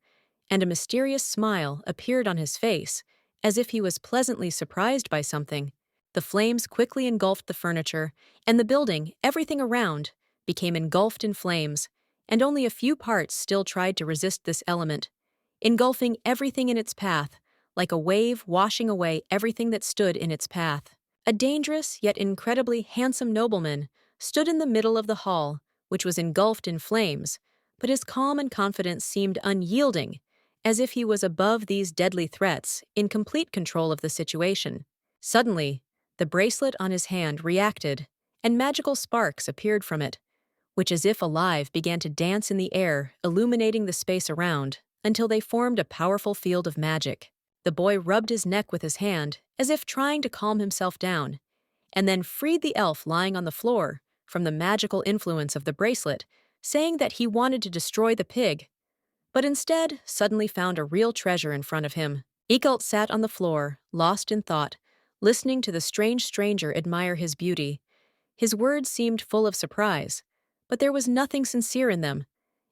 and a mysterious smile appeared on his face, as if he was pleasantly surprised by something. The flames quickly engulfed the furniture, and the building, everything around, became engulfed in flames, and only a few parts still tried to resist this element, engulfing everything in its path, like a wave washing away everything that stood in its path. A dangerous yet incredibly handsome nobleman stood in the middle of the hall, which was engulfed in flames, but his calm and confidence seemed unyielding, as if he was above these deadly threats, in complete control of the situation. Suddenly, the bracelet on his hand reacted, and magical sparks appeared from it, which as if alive began to dance in the air, illuminating the space around, until they formed a powerful field of magic. The boy rubbed his neck with his hand, as if trying to calm himself down, and then freed the elf lying on the floor from the magical influence of the bracelet, saying that he wanted to destroy the pig, but instead suddenly found a real treasure in front of him. Eekelt sat on the floor, lost in thought, listening to the strange stranger admire his beauty. His words seemed full of surprise, but there was nothing sincere in them,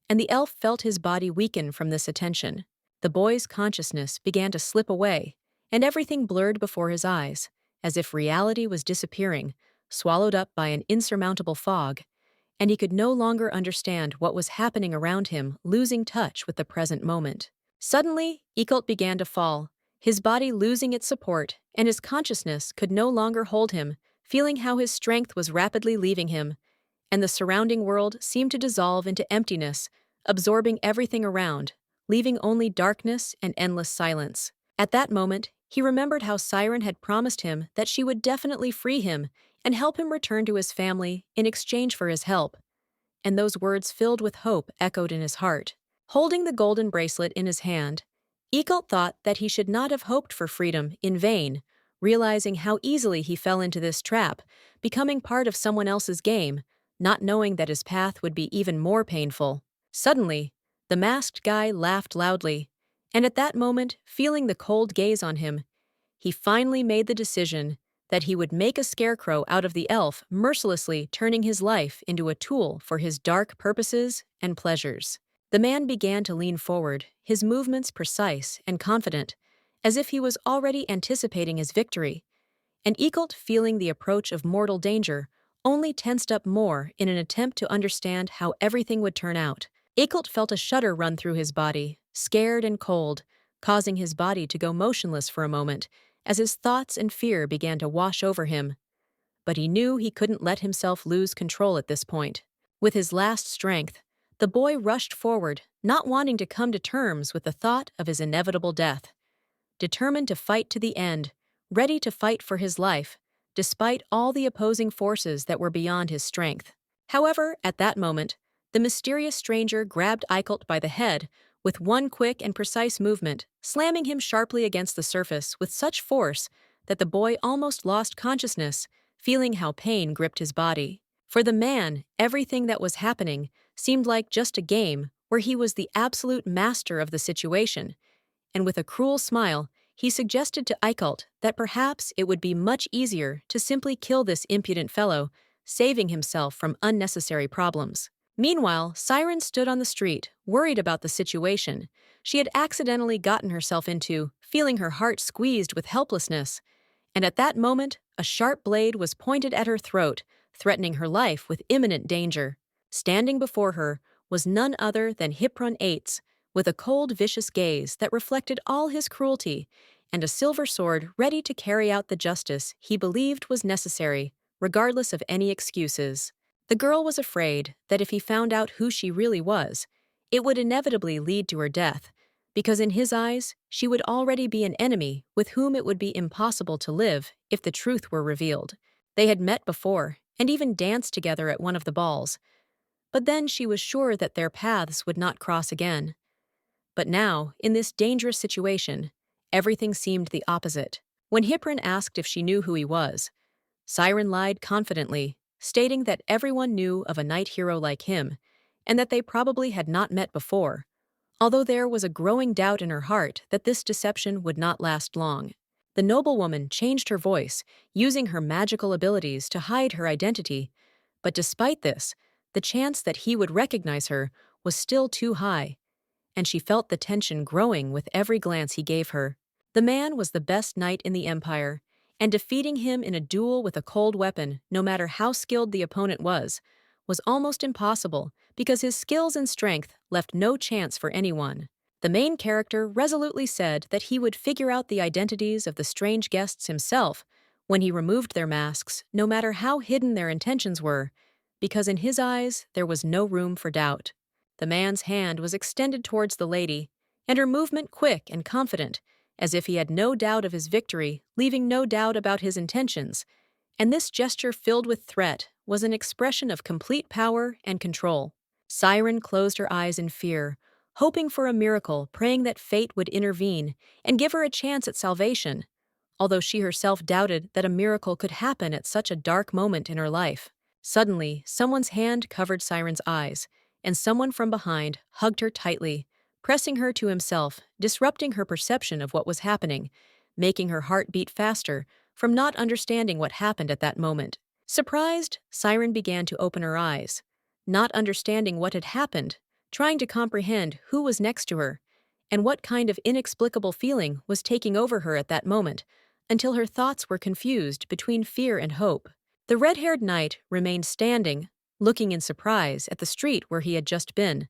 and the elf felt his body weaken from this attention. The boy's consciousness began to slip away, and everything blurred before his eyes, as if reality was disappearing, swallowed up by an insurmountable fog, and he could no longer understand what was happening around him, losing touch with the present moment. Suddenly, Eekelt began to fall, his body losing its support, and his consciousness could no longer hold him, feeling how his strength was rapidly leaving him, and the surrounding world seemed to dissolve into emptiness, absorbing everything around, leaving only darkness and endless silence. At that moment, he remembered how Siren had promised him that she would definitely free him and help him return to his family in exchange for his help, and those words filled with hope echoed in his heart. Holding the golden bracelet in his hand, Eekelt thought that he should not have hoped for freedom in vain, realizing how easily he fell into this trap, becoming part of someone else's game, not knowing that his path would be even more painful. Suddenly, the masked guy laughed loudly, and at that moment, feeling the cold gaze on him, he finally made the decision that he would make a scarecrow out of the elf, mercilessly turning his life into a tool for his dark purposes and pleasures. The man began to lean forward, his movements precise and confident, as if he was already anticipating his victory, and Eekelt, feeling the approach of mortal danger, only tensed up more in an attempt to understand how everything would turn out. Eekelt felt a shudder run through his body, scared and cold, causing his body to go motionless for a moment, as his thoughts and fear began to wash over him. But he knew he couldn't let himself lose control at this point. With his last strength, the boy rushed forward, not wanting to come to terms with the thought of his inevitable death. Determined to fight to the end, ready to fight for his life, despite all the opposing forces that were beyond his strength. However, at that moment, the mysterious stranger grabbed Eikelt by the head with one quick and precise movement, slamming him sharply against the surface with such force that the boy almost lost consciousness, feeling how pain gripped his body. For the man, everything that was happening seemed like just a game where he was the absolute master of the situation, and with a cruel smile, he suggested to Eikelt that perhaps it would be much easier to simply kill this impudent fellow, saving himself from unnecessary problems. Meanwhile, Siren stood on the street, worried about the situation she had accidentally gotten herself into, feeling her heart squeezed with helplessness. And at that moment, a sharp blade was pointed at her throat, threatening her life with imminent danger. Standing before her was none other than Hiprun Eitz, with a cold, vicious gaze that reflected all his cruelty, and a silver sword ready to carry out the justice he believed was necessary, regardless of any excuses. The girl was afraid that if he found out who she really was, it would inevitably lead to her death, because in his eyes, she would already be an enemy with whom it would be impossible to live if the truth were revealed. They had met before, and even danced together at one of the balls, but then she was sure that their paths would not cross again. But now, in this dangerous situation, everything seemed the opposite. When Hiprun asked if she knew who he was, Siren lied confidently, stating that everyone knew of a knight hero like him, and that they probably had not met before, although there was a growing doubt in her heart that this deception would not last long. The noblewoman changed her voice, using her magical abilities to hide her identity, but despite this, the chance that he would recognize her was still too high, and she felt the tension growing with every glance he gave her. The man was the best knight in the Empire, and defeating him in a duel with a cold weapon, no matter how skilled the opponent was almost impossible because his skills and strength left no chance for anyone. The main character resolutely said that he would figure out the identities of the strange guests himself when he removed their masks, no matter how hidden their intentions were, because in his eyes there was no room for doubt. The man's hand was extended towards the lady, and her movement quick and confident, as if he had no doubt of his victory, leaving no doubt about his intentions, and this gesture filled with threat was an expression of complete power and control. Siren closed her eyes in fear, hoping for a miracle, praying that fate would intervene and give her a chance at salvation, although she herself doubted that a miracle could happen at such a dark moment in her life. Suddenly, someone's hand covered Siren's eyes, and someone from behind hugged her tightly, pressing her to himself, disrupting her perception of what was happening, making her heart beat faster from not understanding what happened at that moment. Surprised, Siren began to open her eyes, not understanding what had happened, trying to comprehend who was next to her, and what kind of inexplicable feeling was taking over her at that moment, until her thoughts were confused between fear and hope. The red-haired knight remained standing, looking in surprise at the street where he had just been,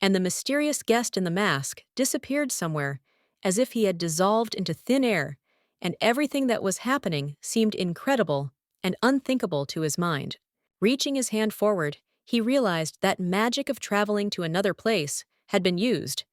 and the mysterious guest in the mask disappeared somewhere, as if he had dissolved into thin air, and everything that was happening seemed incredible and unthinkable to his mind. Reaching his hand forward, he realized that magic of traveling to another place had been used,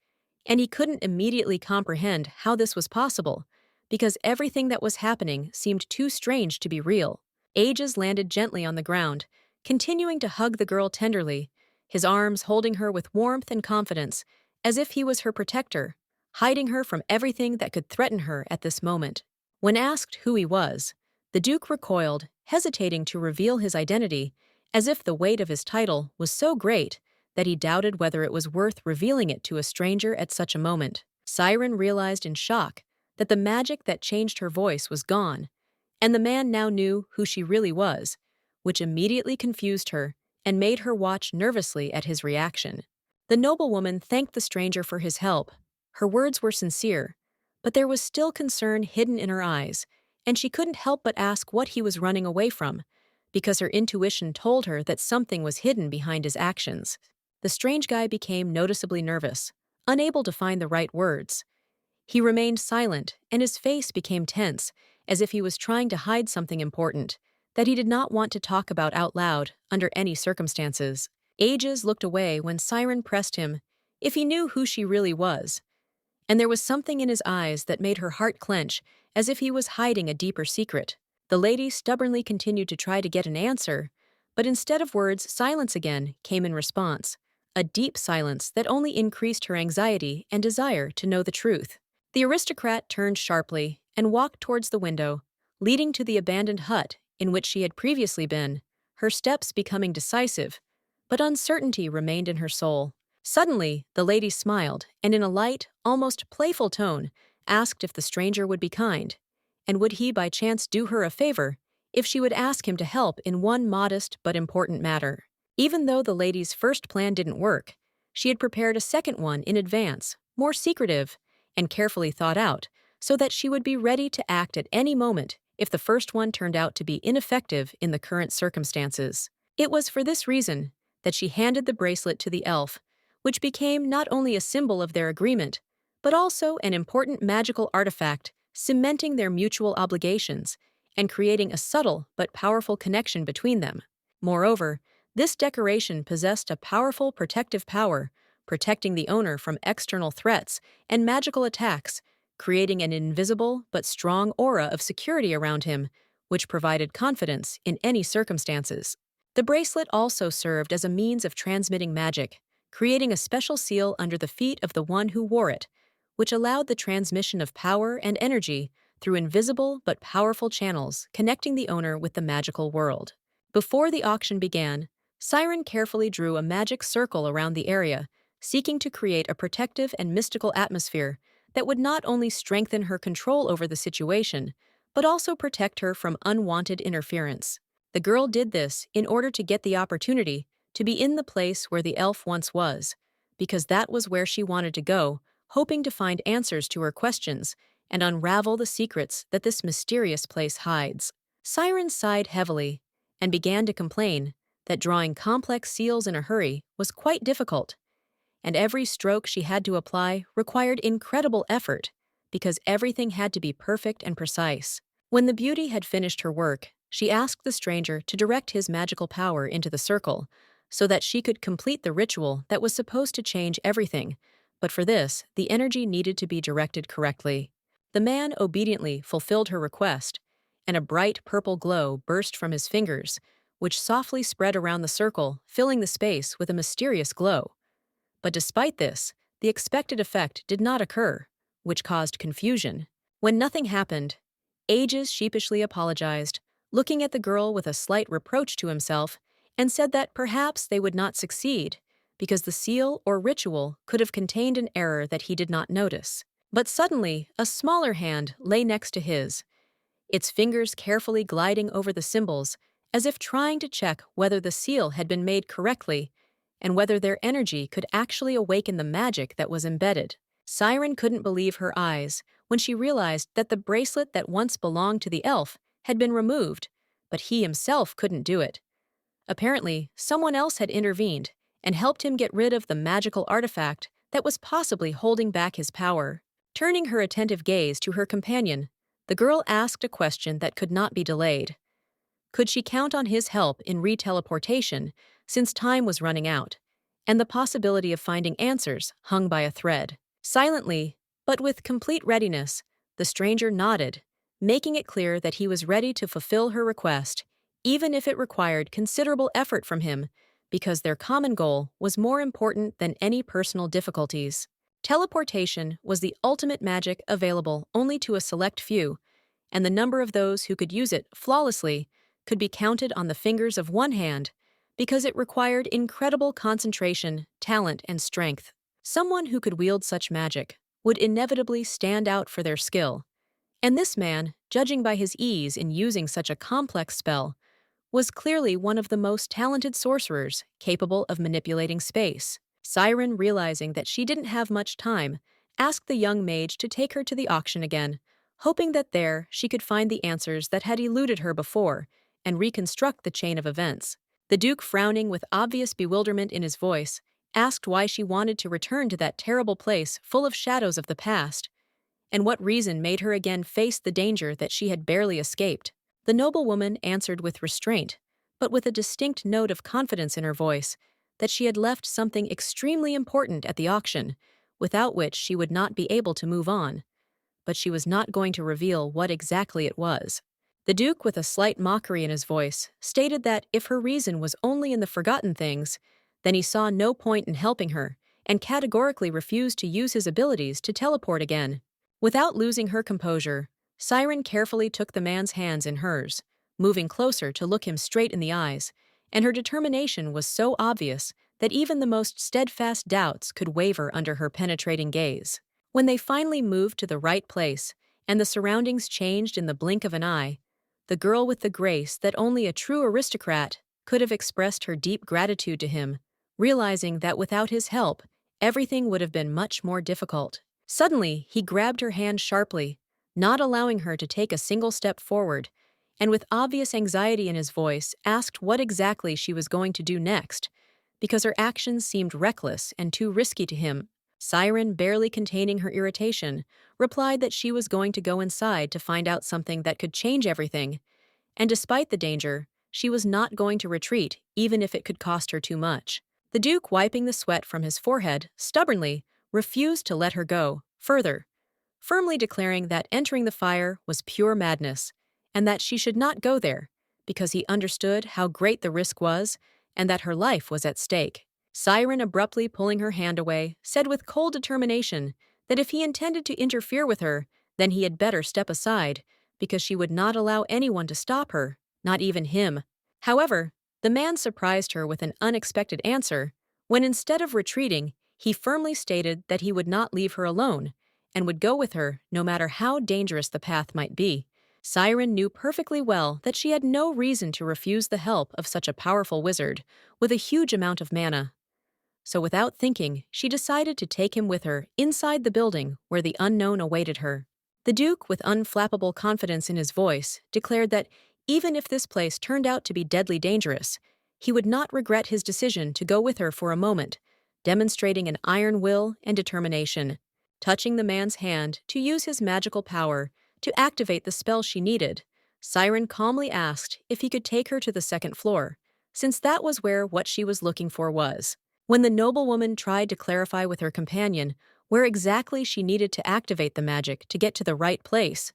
and he couldn't immediately comprehend how this was possible, because everything that was happening seemed too strange to be real. Aegis landed gently on the ground, continuing to hug the girl tenderly, his arms holding her with warmth and confidence, as if he was her protector, hiding her from everything that could threaten her at this moment. When asked who he was, the Duke recoiled, hesitating to reveal his identity, as if the weight of his title was so great that he doubted whether it was worth revealing it to a stranger at such a moment. Siren realized in shock that the magic that changed her voice was gone, and the man now knew who she really was, which immediately confused her and made her watch nervously at his reaction. The noblewoman thanked the stranger for his help. Her words were sincere, but there was still concern hidden in her eyes, and she couldn't help but ask what he was running away from, because her intuition told her that something was hidden behind his actions. The strange guy became noticeably nervous, unable to find the right words. He remained silent, and his face became tense, as if he was trying to hide something important that he did not want to talk about out loud under any circumstances. Aegis looked away when Siren pressed him if he knew who she really was, and there was something in his eyes that made her heart clench, as if he was hiding a deeper secret. The lady stubbornly continued to try to get an answer, but instead of words, silence again came in response, a deep silence that only increased her anxiety and desire to know the truth. The aristocrat turned sharply and walked towards the window, leading to the abandoned hut in which she had previously been, her steps becoming decisive, but uncertainty remained in her soul. Suddenly, the lady smiled, and in a light, almost playful tone, asked if the stranger would be kind, and would he by chance do her a favor if she would ask him to help in one modest but important matter. Even though the lady's first plan didn't work, she had prepared a second one in advance, more secretive, and carefully thought out, so that she would be ready to act at any moment if the first one turned out to be ineffective in the current circumstances. It was for this reason that she handed the bracelet to the elf, which became not only a symbol of their agreement, but also an important magical artifact cementing their mutual obligations and creating a subtle but powerful connection between them. Moreover, this decoration possessed a powerful protective power, protecting the owner from external threats and magical attacks, creating an invisible but strong aura of security around him, which provided confidence in any circumstances. The bracelet also served as a means of transmitting magic, creating a special seal under the feet of the one who wore it, which allowed the transmission of power and energy through invisible but powerful channels connecting the owner with the magical world. Before the auction began, Siren carefully drew a magic circle around the area, seeking to create a protective and mystical atmosphere that would not only strengthen her control over the situation, but also protect her from unwanted interference. The girl did this in order to get the opportunity to be in the place where the elf once was, because that was where she wanted to go, hoping to find answers to her questions and unravel the secrets that this mysterious place hides. Siren sighed heavily and began to complain that drawing complex seals in a hurry was quite difficult, and every stroke she had to apply required incredible effort because everything had to be perfect and precise. When the beauty had finished her work, she asked the stranger to direct his magical power into the circle so that she could complete the ritual that was supposed to change everything, but for this, the energy needed to be directed correctly. The man obediently fulfilled her request, and a bright purple glow burst from his fingers, which softly spread around the circle, filling the space with a mysterious glow. But despite this, the expected effect did not occur, which caused confusion. When nothing happened, Aegis sheepishly apologized, looking at the girl with a slight reproach to himself, and said that perhaps they would not succeed, because the seal or ritual could have contained an error that he did not notice. But suddenly, a smaller hand lay next to his, its fingers carefully gliding over the symbols, as if trying to check whether the seal had been made correctly and whether their energy could actually awaken the magic that was embedded. Siren couldn't believe her eyes when she realized that the bracelet that once belonged to the elf had been removed, but he himself couldn't do it. Apparently, someone else had intervened and helped him get rid of the magical artifact that was possibly holding back his power. Turning her attentive gaze to her companion, the girl asked a question that could not be delayed. Could she count on his help in reteleportation, since time was running out, and the possibility of finding answers hung by a thread? Silently, but with complete readiness, the stranger nodded, making it clear that he was ready to fulfill her request, even if it required considerable effort from him, because their common goal was more important than any personal difficulties. Teleportation was the ultimate magic available only to a select few, and the number of those who could use it flawlessly could be counted on the fingers of one hand, because it required incredible concentration, talent, and strength. Someone who could wield such magic would inevitably stand out for their skill, and this man, judging by his ease in using such a complex spell, was clearly one of the most talented sorcerers capable of manipulating space. Siren, realizing that she didn't have much time, asked the young mage to take her to the auction again, hoping that there she could find the answers that had eluded her before and reconstruct the chain of events. The Duke, frowning with obvious bewilderment in his voice, asked why she wanted to return to that terrible place full of shadows of the past, and what reason made her again face the danger that she had barely escaped. The noblewoman answered with restraint, but with a distinct note of confidence in her voice, that she had left something extremely important at the auction, without which she would not be able to move on. But she was not going to reveal what exactly it was. The Duke, with a slight mockery in his voice, stated that if her reason was only in the forgotten things, then he saw no point in helping her, and categorically refused to use his abilities to teleport again. Without losing her composure, Siren carefully took the man's hands in hers, moving closer to look him straight in the eyes, and her determination was so obvious that even the most steadfast doubts could waver under her penetrating gaze. When they finally moved to the right place, and the surroundings changed in the blink of an eye, the girl, with the grace that only a true aristocrat could have, expressed her deep gratitude to him, realizing that without his help, everything would have been much more difficult. Suddenly, he grabbed her hand sharply, not allowing her to take a single step forward, and with obvious anxiety in his voice, asked what exactly she was going to do next, because her actions seemed reckless and too risky to him. Siren, barely containing her irritation, replied that she was going to go inside to find out something that could change everything, and despite the danger, she was not going to retreat even if it could cost her too much. The Duke, wiping the sweat from his forehead, stubbornly refused to let her go further, firmly declaring that entering the fire was pure madness, and that she should not go there, because he understood how great the risk was and that her life was at stake. Siren, abruptly pulling her hand away, said with cold determination that if he intended to interfere with her, then he had better step aside, because she would not allow anyone to stop her, not even him. However, the man surprised her with an unexpected answer, when instead of retreating, he firmly stated that he would not leave her alone, and would go with her no matter how dangerous the path might be. Siren knew perfectly well that she had no reason to refuse the help of such a powerful wizard, with a huge amount of mana. So without thinking, she decided to take him with her inside the building where the unknown awaited her. The Duke, with unflappable confidence in his voice, declared that even if this place turned out to be deadly dangerous, he would not regret his decision to go with her for a moment, demonstrating an iron will and determination. Touching the man's hand to use his magical power to activate the spell she needed, Siren calmly asked if he could take her to the second floor, since that was where what she was looking for was. When the noblewoman tried to clarify with her companion where exactly she needed to activate the magic to get to the right place,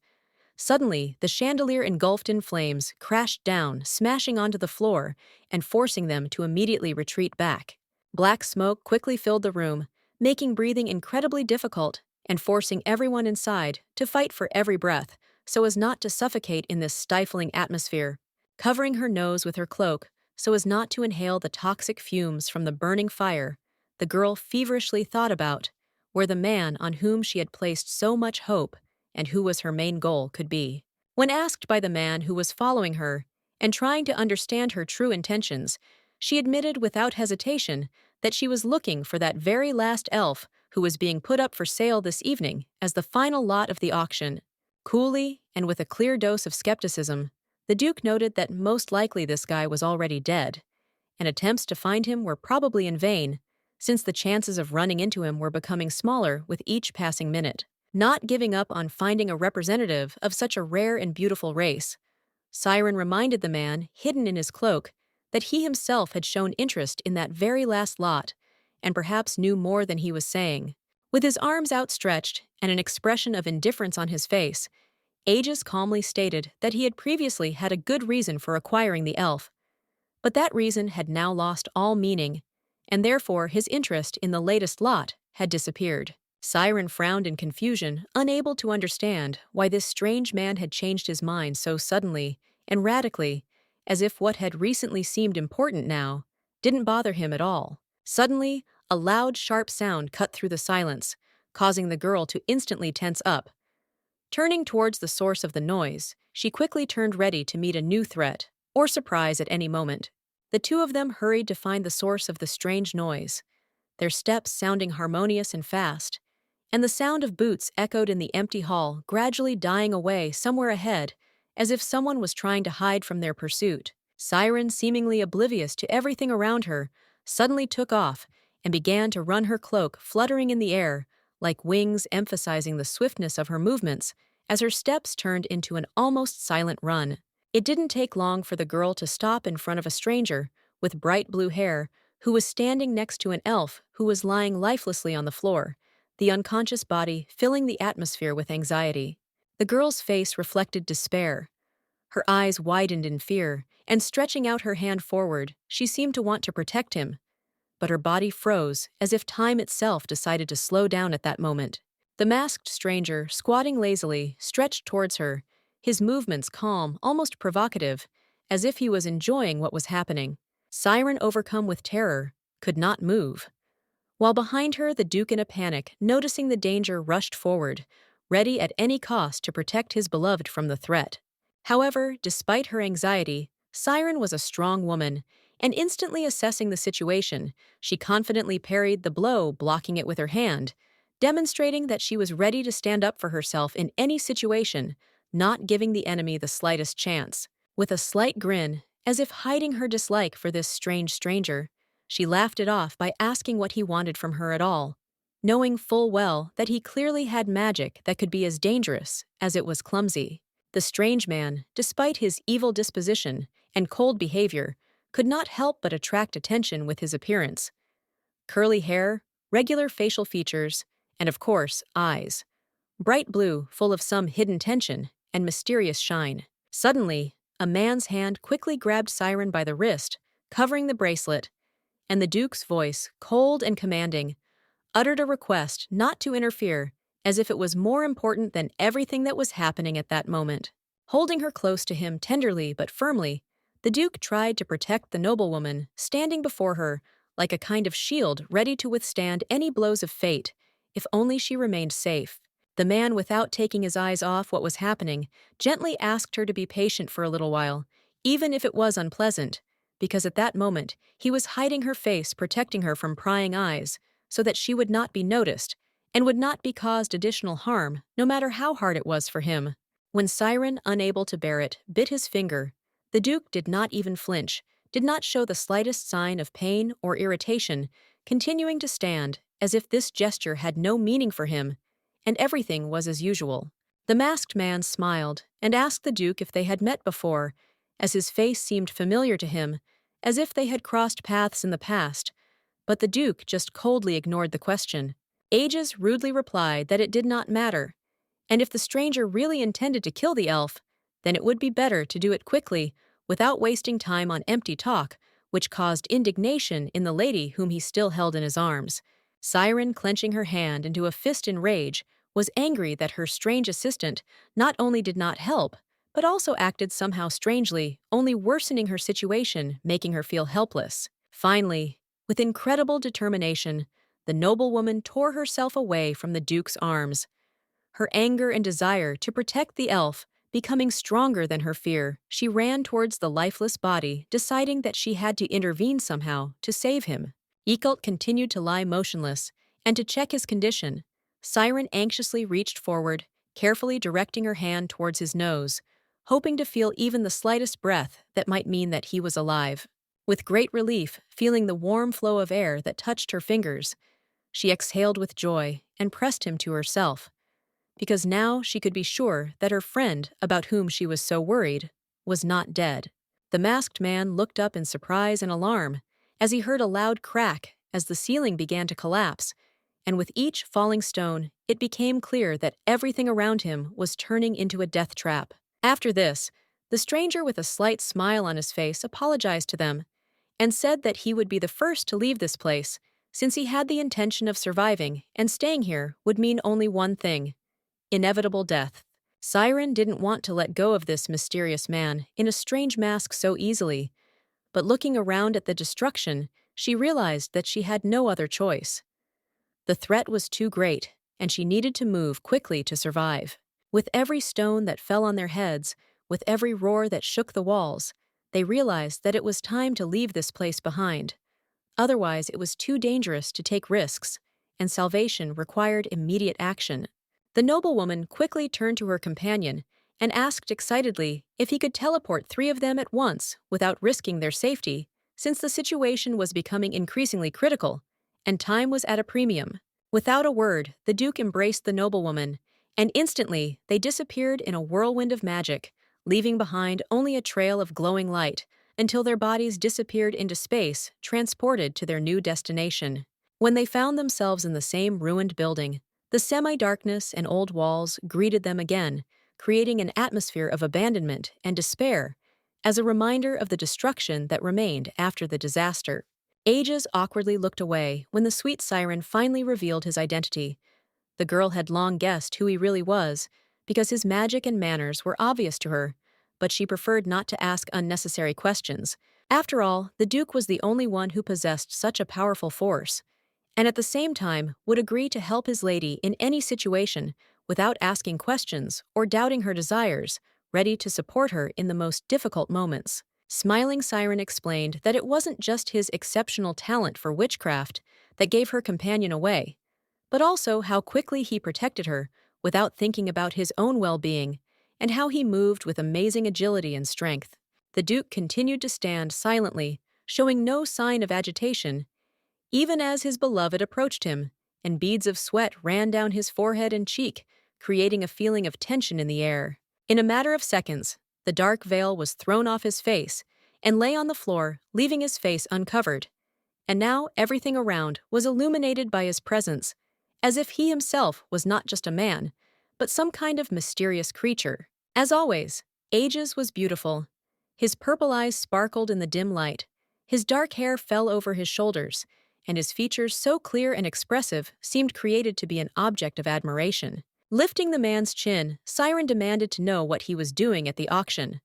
suddenly the chandelier, engulfed in flames, crashed down, smashing onto the floor and forcing them to immediately retreat back. Black smoke quickly filled the room, making breathing incredibly difficult and forcing everyone inside to fight for every breath so as not to suffocate in this stifling atmosphere. Covering her nose with her cloak so as not to inhale the toxic fumes from the burning fire, the girl feverishly thought about, where the man on whom she had placed so much hope and who was her main goal could be. When asked by the man who was following her and trying to understand her true intentions, she admitted without hesitation that she was looking for that very last elf who was being put up for sale this evening as the final lot of the auction. Coolly, and with a clear dose of skepticism, the Duke noted that most likely this guy was already dead, and attempts to find him were probably in vain, since the chances of running into him were becoming smaller with each passing minute. Not giving up on finding a representative of such a rare and beautiful race, Siren reminded the man, hidden in his cloak, that he himself had shown interest in that very last lot, and perhaps knew more than he was saying. With his arms outstretched and an expression of indifference on his face, Aegis calmly stated that he had previously had a good reason for acquiring the elf, but that reason had now lost all meaning, and therefore his interest in the latest lot had disappeared. Siren frowned in confusion, unable to understand why this strange man had changed his mind so suddenly and radically, as if what had recently seemed important now didn't bother him at all. Suddenly, a loud, sharp sound cut through the silence, causing the girl to instantly tense up. Turning towards the source of the noise, she quickly turned ready to meet a new threat, or surprise at any moment. The two of them hurried to find the source of the strange noise, their steps sounding harmonious and fast, and the sound of boots echoed in the empty hall, gradually dying away somewhere ahead, as if someone was trying to hide from their pursuit. Siren, seemingly oblivious to everything around her, suddenly took off and began to run, her cloak fluttering in the air, like wings emphasizing the swiftness of her movements as her steps turned into an almost silent run. It didn't take long for the girl to stop in front of a stranger with bright blue hair who was standing next to an elf who was lying lifelessly on the floor, the unconscious body filling the atmosphere with anxiety. The girl's face reflected despair. Her eyes widened in fear, and stretching out her hand forward, she seemed to want to protect him. But her body froze, as if time itself decided to slow down at that moment. The masked stranger, squatting lazily, stretched towards her, his movements calm, almost provocative, as if he was enjoying what was happening. Siren, overcome with terror, could not move. While behind her, the Duke, in a panic, noticing the danger, rushed forward, ready at any cost to protect his beloved from the threat. However, despite her anxiety, Siren was a strong woman, and instantly assessing the situation, she confidently parried the blow, blocking it with her hand, demonstrating that she was ready to stand up for herself in any situation, not giving the enemy the slightest chance. With a slight grin, as if hiding her dislike for this strange stranger, she laughed it off by asking what he wanted from her at all, knowing full well that he clearly had magic that could be as dangerous as it was clumsy. The strange man, despite his evil disposition and cold behavior, could not help but attract attention with his appearance. Curly hair, regular facial features, and of course, eyes. Bright blue, full of some hidden tension and mysterious shine. Suddenly, a man's hand quickly grabbed Siren by the wrist, covering the bracelet, and the Duke's voice, cold and commanding, uttered a request not to interfere, as if it was more important than everything that was happening at that moment. Holding her close to him tenderly but firmly, the Duke tried to protect the noblewoman, standing before her like a kind of shield ready to withstand any blows of fate, if only she remained safe. The man, without taking his eyes off what was happening, gently asked her to be patient for a little while, even if it was unpleasant, because at that moment he was hiding her face, protecting her from prying eyes, so that she would not be noticed and would not be caused additional harm, no matter how hard it was for him. When Siren, unable to bear it, bit his finger, the Duke did not even flinch, did not show the slightest sign of pain or irritation, continuing to stand as if this gesture had no meaning for him, and everything was as usual. The masked man smiled and asked the Duke if they had met before, as his face seemed familiar to him, as if they had crossed paths in the past, but the Duke just coldly ignored the question. Aegis rudely replied that it did not matter, and if the stranger really intended to kill the elf, then it would be better to do it quickly, without wasting time on empty talk, which caused indignation in the lady whom he still held in his arms. Siren, clenching her hand into a fist in rage, was angry that her strange assistant not only did not help, but also acted somehow strangely, only worsening her situation, making her feel helpless. Finally, With incredible determination, the noblewoman tore herself away from the Duke's arms. Her anger and desire to protect the elf becoming stronger than her fear, she ran towards the lifeless body, deciding that she had to intervene somehow to save him. Eekelt continued to lie motionless, and to check his condition, Siren anxiously reached forward, carefully directing her hand towards his nose, hoping to feel even the slightest breath that might mean that he was alive. With great relief, feeling the warm flow of air that touched her fingers, she exhaled with joy and pressed him to herself, because now she could be sure that her friend, about whom she was so worried, was not dead. The masked man looked up in surprise and alarm as he heard a loud crack as the ceiling began to collapse, and with each falling stone, it became clear that everything around him was turning into a death trap. After this, the stranger with a slight smile on his face apologized to them and said that he would be the first to leave this place, since he had the intention of surviving and staying here would mean only one thing: inevitable death. Siren didn't want to let go of this mysterious man in a strange mask so easily, but looking around at the destruction, she realized that she had no other choice. The threat was too great, and she needed to move quickly to survive. With every stone that fell on their heads, with every roar that shook the walls, they realized that it was time to leave this place behind. Otherwise, it was too dangerous to take risks, and salvation required immediate action. The noblewoman quickly turned to her companion and asked excitedly if he could teleport 3 of them at once without risking their safety, since the situation was becoming increasingly critical, and time was at a premium. Without a word, the Duke embraced the noblewoman, and instantly they disappeared in a whirlwind of magic, leaving behind only a trail of glowing light, until their bodies disappeared into space, transported to their new destination. When they found themselves in the same ruined building, the semi-darkness and old walls greeted them again, creating an atmosphere of abandonment and despair, as a reminder of the destruction that remained after the disaster. Ages awkwardly looked away when the sweet siren finally revealed his identity. The girl had long guessed who he really was, because his magic and manners were obvious to her, but she preferred not to ask unnecessary questions. After all, the Duke was the only one who possessed such a powerful force, and at the same time would agree to help his lady in any situation without asking questions or doubting her desires, ready to support her in the most difficult moments. Smiling Siren explained that it wasn't just his exceptional talent for witchcraft that gave her companion away, but also how quickly he protected her without thinking about his own well-being, and how he moved with amazing agility and strength. The Duke continued to stand silently, showing no sign of agitation, even as his beloved approached him, and beads of sweat ran down his forehead and cheek, creating a feeling of tension in the air. In a matter of seconds, the dark veil was thrown off his face and lay on the floor, leaving his face uncovered. And now everything around was illuminated by his presence, as if he himself was not just a man, but some kind of mysterious creature. As always, Aegis was beautiful. His purple eyes sparkled in the dim light, his dark hair fell over his shoulders, and his features so clear and expressive seemed created to be an object of admiration. Lifting the man's chin, Siren demanded to know what he was doing at the auction,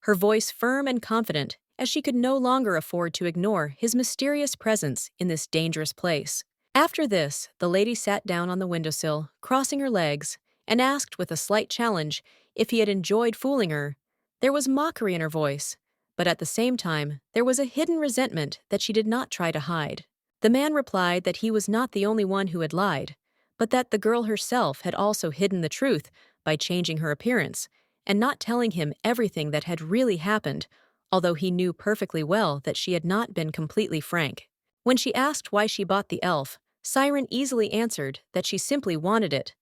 her voice firm and confident, as she could no longer afford to ignore his mysterious presence in this dangerous place. After this, the lady sat down on the windowsill, crossing her legs, and asked with a slight challenge if he had enjoyed fooling her. There was mockery in her voice, but at the same time, there was a hidden resentment that she did not try to hide. The man replied that he was not the only one who had lied, but that the girl herself had also hidden the truth by changing her appearance and not telling him everything that had really happened, although he knew perfectly well that she had not been completely frank. When she asked why she bought the elf, Siren easily answered that she simply wanted it,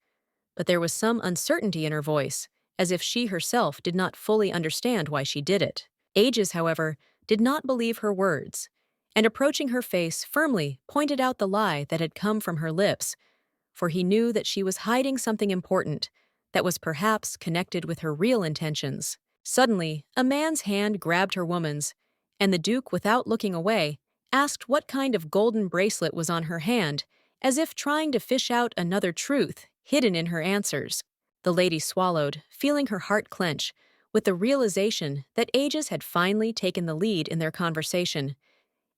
but there was some uncertainty in her voice, as if she herself did not fully understand why she did it. Aegis, however, did not believe her words, and approaching her face firmly pointed out the lie that had come from her lips, for he knew that she was hiding something important that was perhaps connected with her real intentions. Suddenly, a man's hand grabbed her woman's, and the Duke, without looking away, asked what kind of golden bracelet was on her hand, as if trying to fish out another truth hidden in her answers. The lady swallowed, feeling her heart clench, with the realization that Aegis had finally taken the lead in their conversation,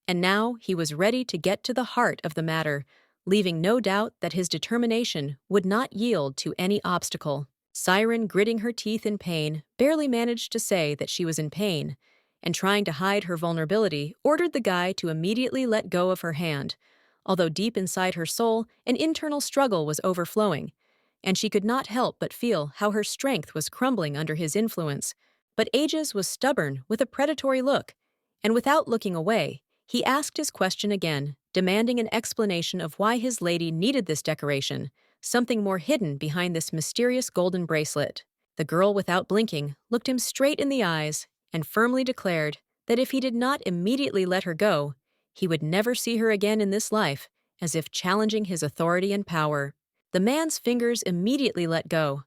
And now he was ready to get to the heart of the matter, leaving no doubt that his determination would not yield to any obstacle. Siren, gritting her teeth in pain, barely managed to say that she was in pain, and trying to hide her vulnerability, ordered the guy to immediately let go of her hand, although deep inside her soul, an internal struggle was overflowing, and she could not help but feel how her strength was crumbling under his influence. But Aegis was stubborn with a predatory look, and without looking away, he asked his question again, demanding an explanation of why his lady needed this decoration, something more hidden behind this mysterious golden bracelet. The girl, without blinking, looked him straight in the eyes and firmly declared that if he did not immediately let her go, he would never see her again in this life, as if challenging his authority and power. The man's fingers immediately let go.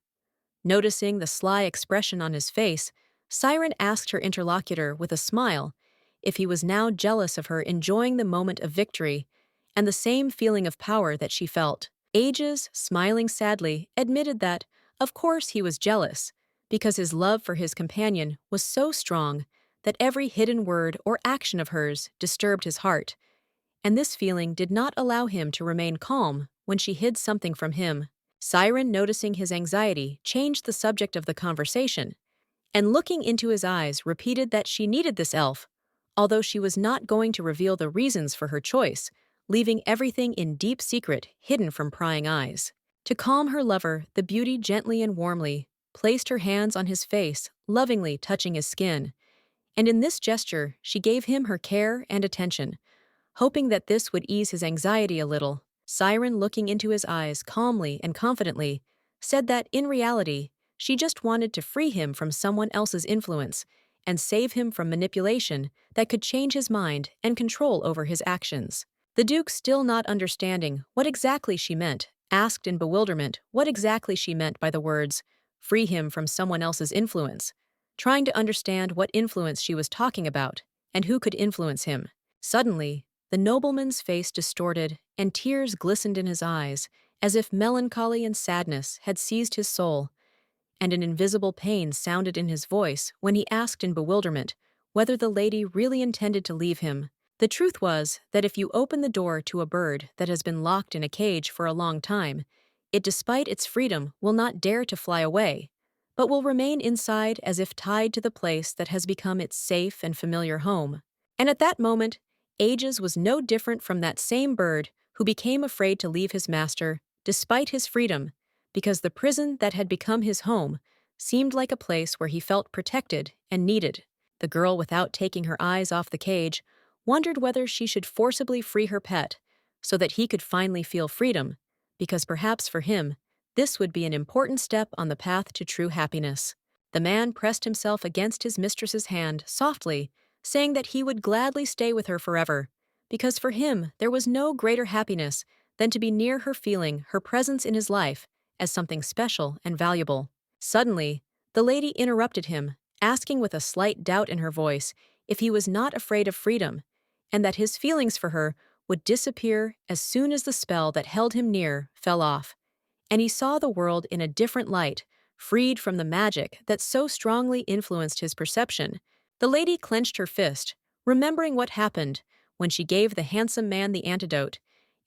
Noticing the sly expression on his face, Siren asked her interlocutor with a smile if he was now jealous of her enjoying the moment of victory and the same feeling of power that she felt. Aegis, smiling sadly, admitted that, of course, he was jealous, because his love for his companion was so strong that every hidden word or action of hers disturbed his heart, and this feeling did not allow him to remain calm when she hid something from him. Siren, noticing his anxiety, changed the subject of the conversation, and looking into his eyes, repeated that she needed this elf, although she was not going to reveal the reasons for her choice, leaving everything in deep secret, hidden from prying eyes. To calm her lover, the beauty gently and warmly placed her hands on his face, lovingly touching his skin, and in this gesture she gave him her care and attention, hoping that this would ease his anxiety a little. Siren, looking into his eyes calmly and confidently, said that, in reality, she just wanted to free him from someone else's influence and save him from manipulation that could change his mind and control over his actions. The Duke, still not understanding what exactly she meant, asked in bewilderment what exactly she meant by the words, "free him from someone else's influence," trying to understand what influence she was talking about and who could influence him. Suddenly, the nobleman's face distorted, and tears glistened in his eyes, as if melancholy and sadness had seized his soul, and an invisible pain sounded in his voice when he asked in bewilderment whether the lady really intended to leave him. The truth was that if you open the door to a bird that has been locked in a cage for a long time, it, despite its freedom, will not dare to fly away, but will remain inside as if tied to the place that has become its safe and familiar home. And at that moment, Aegis was no different from that same bird who became afraid to leave his master, despite his freedom, because the prison that had become his home seemed like a place where he felt protected and needed. The girl, without taking her eyes off the cage, wondered whether she should forcibly free her pet so that he could finally feel freedom, because perhaps for him, this would be an important step on the path to true happiness. The man pressed himself against his mistress's hand softly, saying that he would gladly stay with her forever, because for him there was no greater happiness than to be near her, feeling her presence in his life as something special and valuable. Suddenly, the lady interrupted him, asking with a slight doubt in her voice if he was not afraid of freedom, and that his feelings for her would disappear as soon as the spell that held him near fell off, and he saw the world in a different light, freed from the magic that so strongly influenced his perception. The lady clenched her fist, remembering what happened when she gave the handsome man the antidote,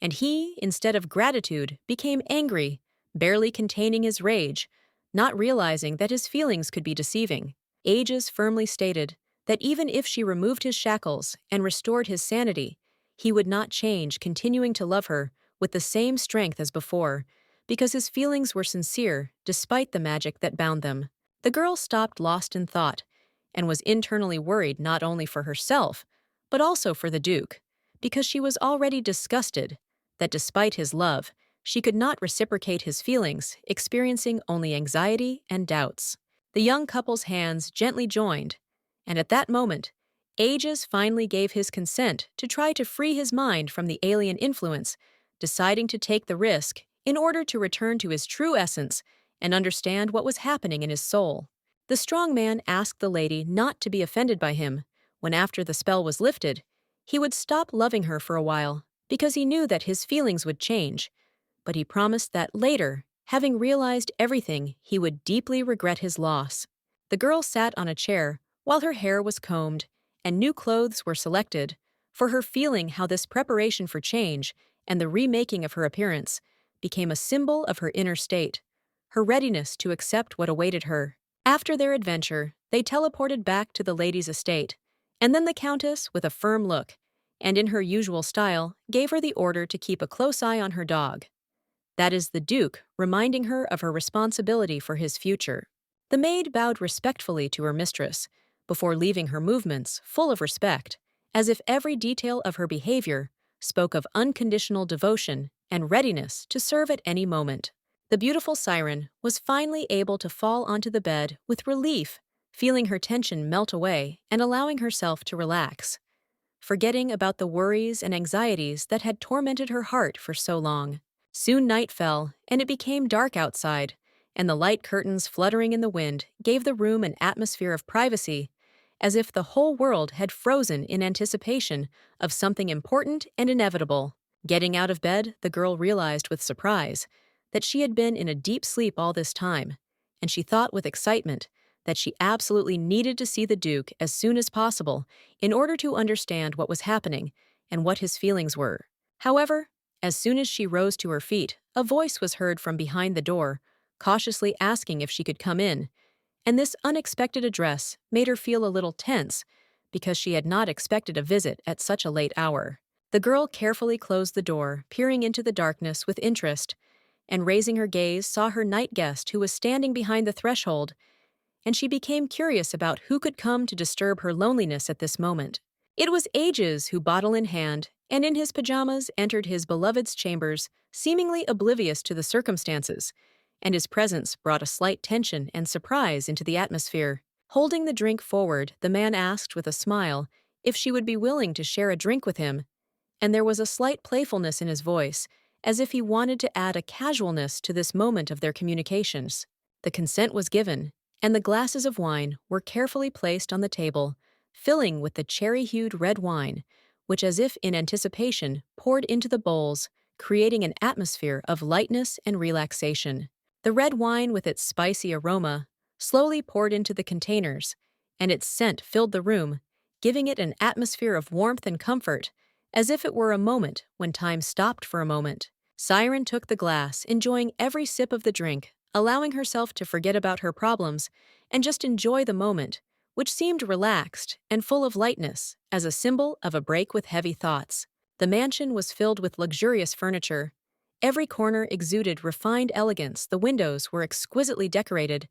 and he, instead of gratitude, became angry, barely containing his rage, not realizing that his feelings could be deceiving. Aegis firmly stated that even if she removed his shackles and restored his sanity, he would not change, continuing to love her with the same strength as before, because his feelings were sincere despite the magic that bound them. The girl stopped, lost in thought, and was internally worried not only for herself, but also for the Duke, because she was already disgusted that despite his love, she could not reciprocate his feelings, experiencing only anxiety and doubts. The young couple's hands gently joined, and at that moment, Aegis finally gave his consent to try to free his mind from the alien influence, deciding to take the risk in order to return to his true essence and understand what was happening in his soul. The strong man asked the lady not to be offended by him when, after the spell was lifted, he would stop loving her for a while, because he knew that his feelings would change, but he promised that later, having realized everything, he would deeply regret his loss. The girl sat on a chair while her hair was combed and new clothes were selected for her feeling how this preparation for change and the remaking of her appearance became a symbol of her inner state, her readiness to accept what awaited her. After their adventure, they teleported back to the lady's estate, and then the Countess, with a firm look, and in her usual style, gave her the order to keep a close eye on her dog. That is the Duke, reminding her of her responsibility for his future. The maid bowed respectfully to her mistress, before leaving her movements full of respect, as if every detail of her behavior spoke of unconditional devotion and readiness to serve at any moment. The beautiful siren was finally able to fall onto the bed with relief, feeling her tension melt away and allowing herself to relax, forgetting about the worries and anxieties that had tormented her heart for so long. Soon night fell, and it became dark outside, and the light curtains fluttering in the wind gave the room an atmosphere of privacy, as if the whole world had frozen in anticipation of something important and inevitable. Getting out of bed, the girl realized with surprise that she had been in a deep sleep all this time, and she thought with excitement that she absolutely needed to see the Duke as soon as possible in order to understand what was happening and what his feelings were. However, as soon as she rose to her feet, a voice was heard from behind the door, cautiously asking if she could come in, and this unexpected address made her feel a little tense because she had not expected a visit at such a late hour. The girl carefully closed the door, peering into the darkness with interest, and raising her gaze saw her night guest who was standing behind the threshold, and she became curious about who could come to disturb her loneliness at this moment. It was Ages who, bottle in hand, and in his pajamas entered his beloved's chambers, seemingly oblivious to the circumstances, and his presence brought a slight tension and surprise into the atmosphere. Holding the drink forward, the man asked with a smile if she would be willing to share a drink with him, and there was a slight playfulness in his voice, as if he wanted to add a casualness to this moment of their communications. The consent was given, and the glasses of wine were carefully placed on the table, filling with the cherry-hued red wine, which as if in anticipation poured into the bowls, creating an atmosphere of lightness and relaxation. The red wine with its spicy aroma slowly poured into the containers, and its scent filled the room, giving it an atmosphere of warmth and comfort, as if it were a moment when time stopped for a moment. Siren took the glass, enjoying every sip of the drink, allowing herself to forget about her problems and just enjoy the moment, which seemed relaxed and full of lightness as a symbol of a break with heavy thoughts. The mansion was filled with luxurious furniture. Every corner exuded refined elegance, the windows were exquisitely decorated,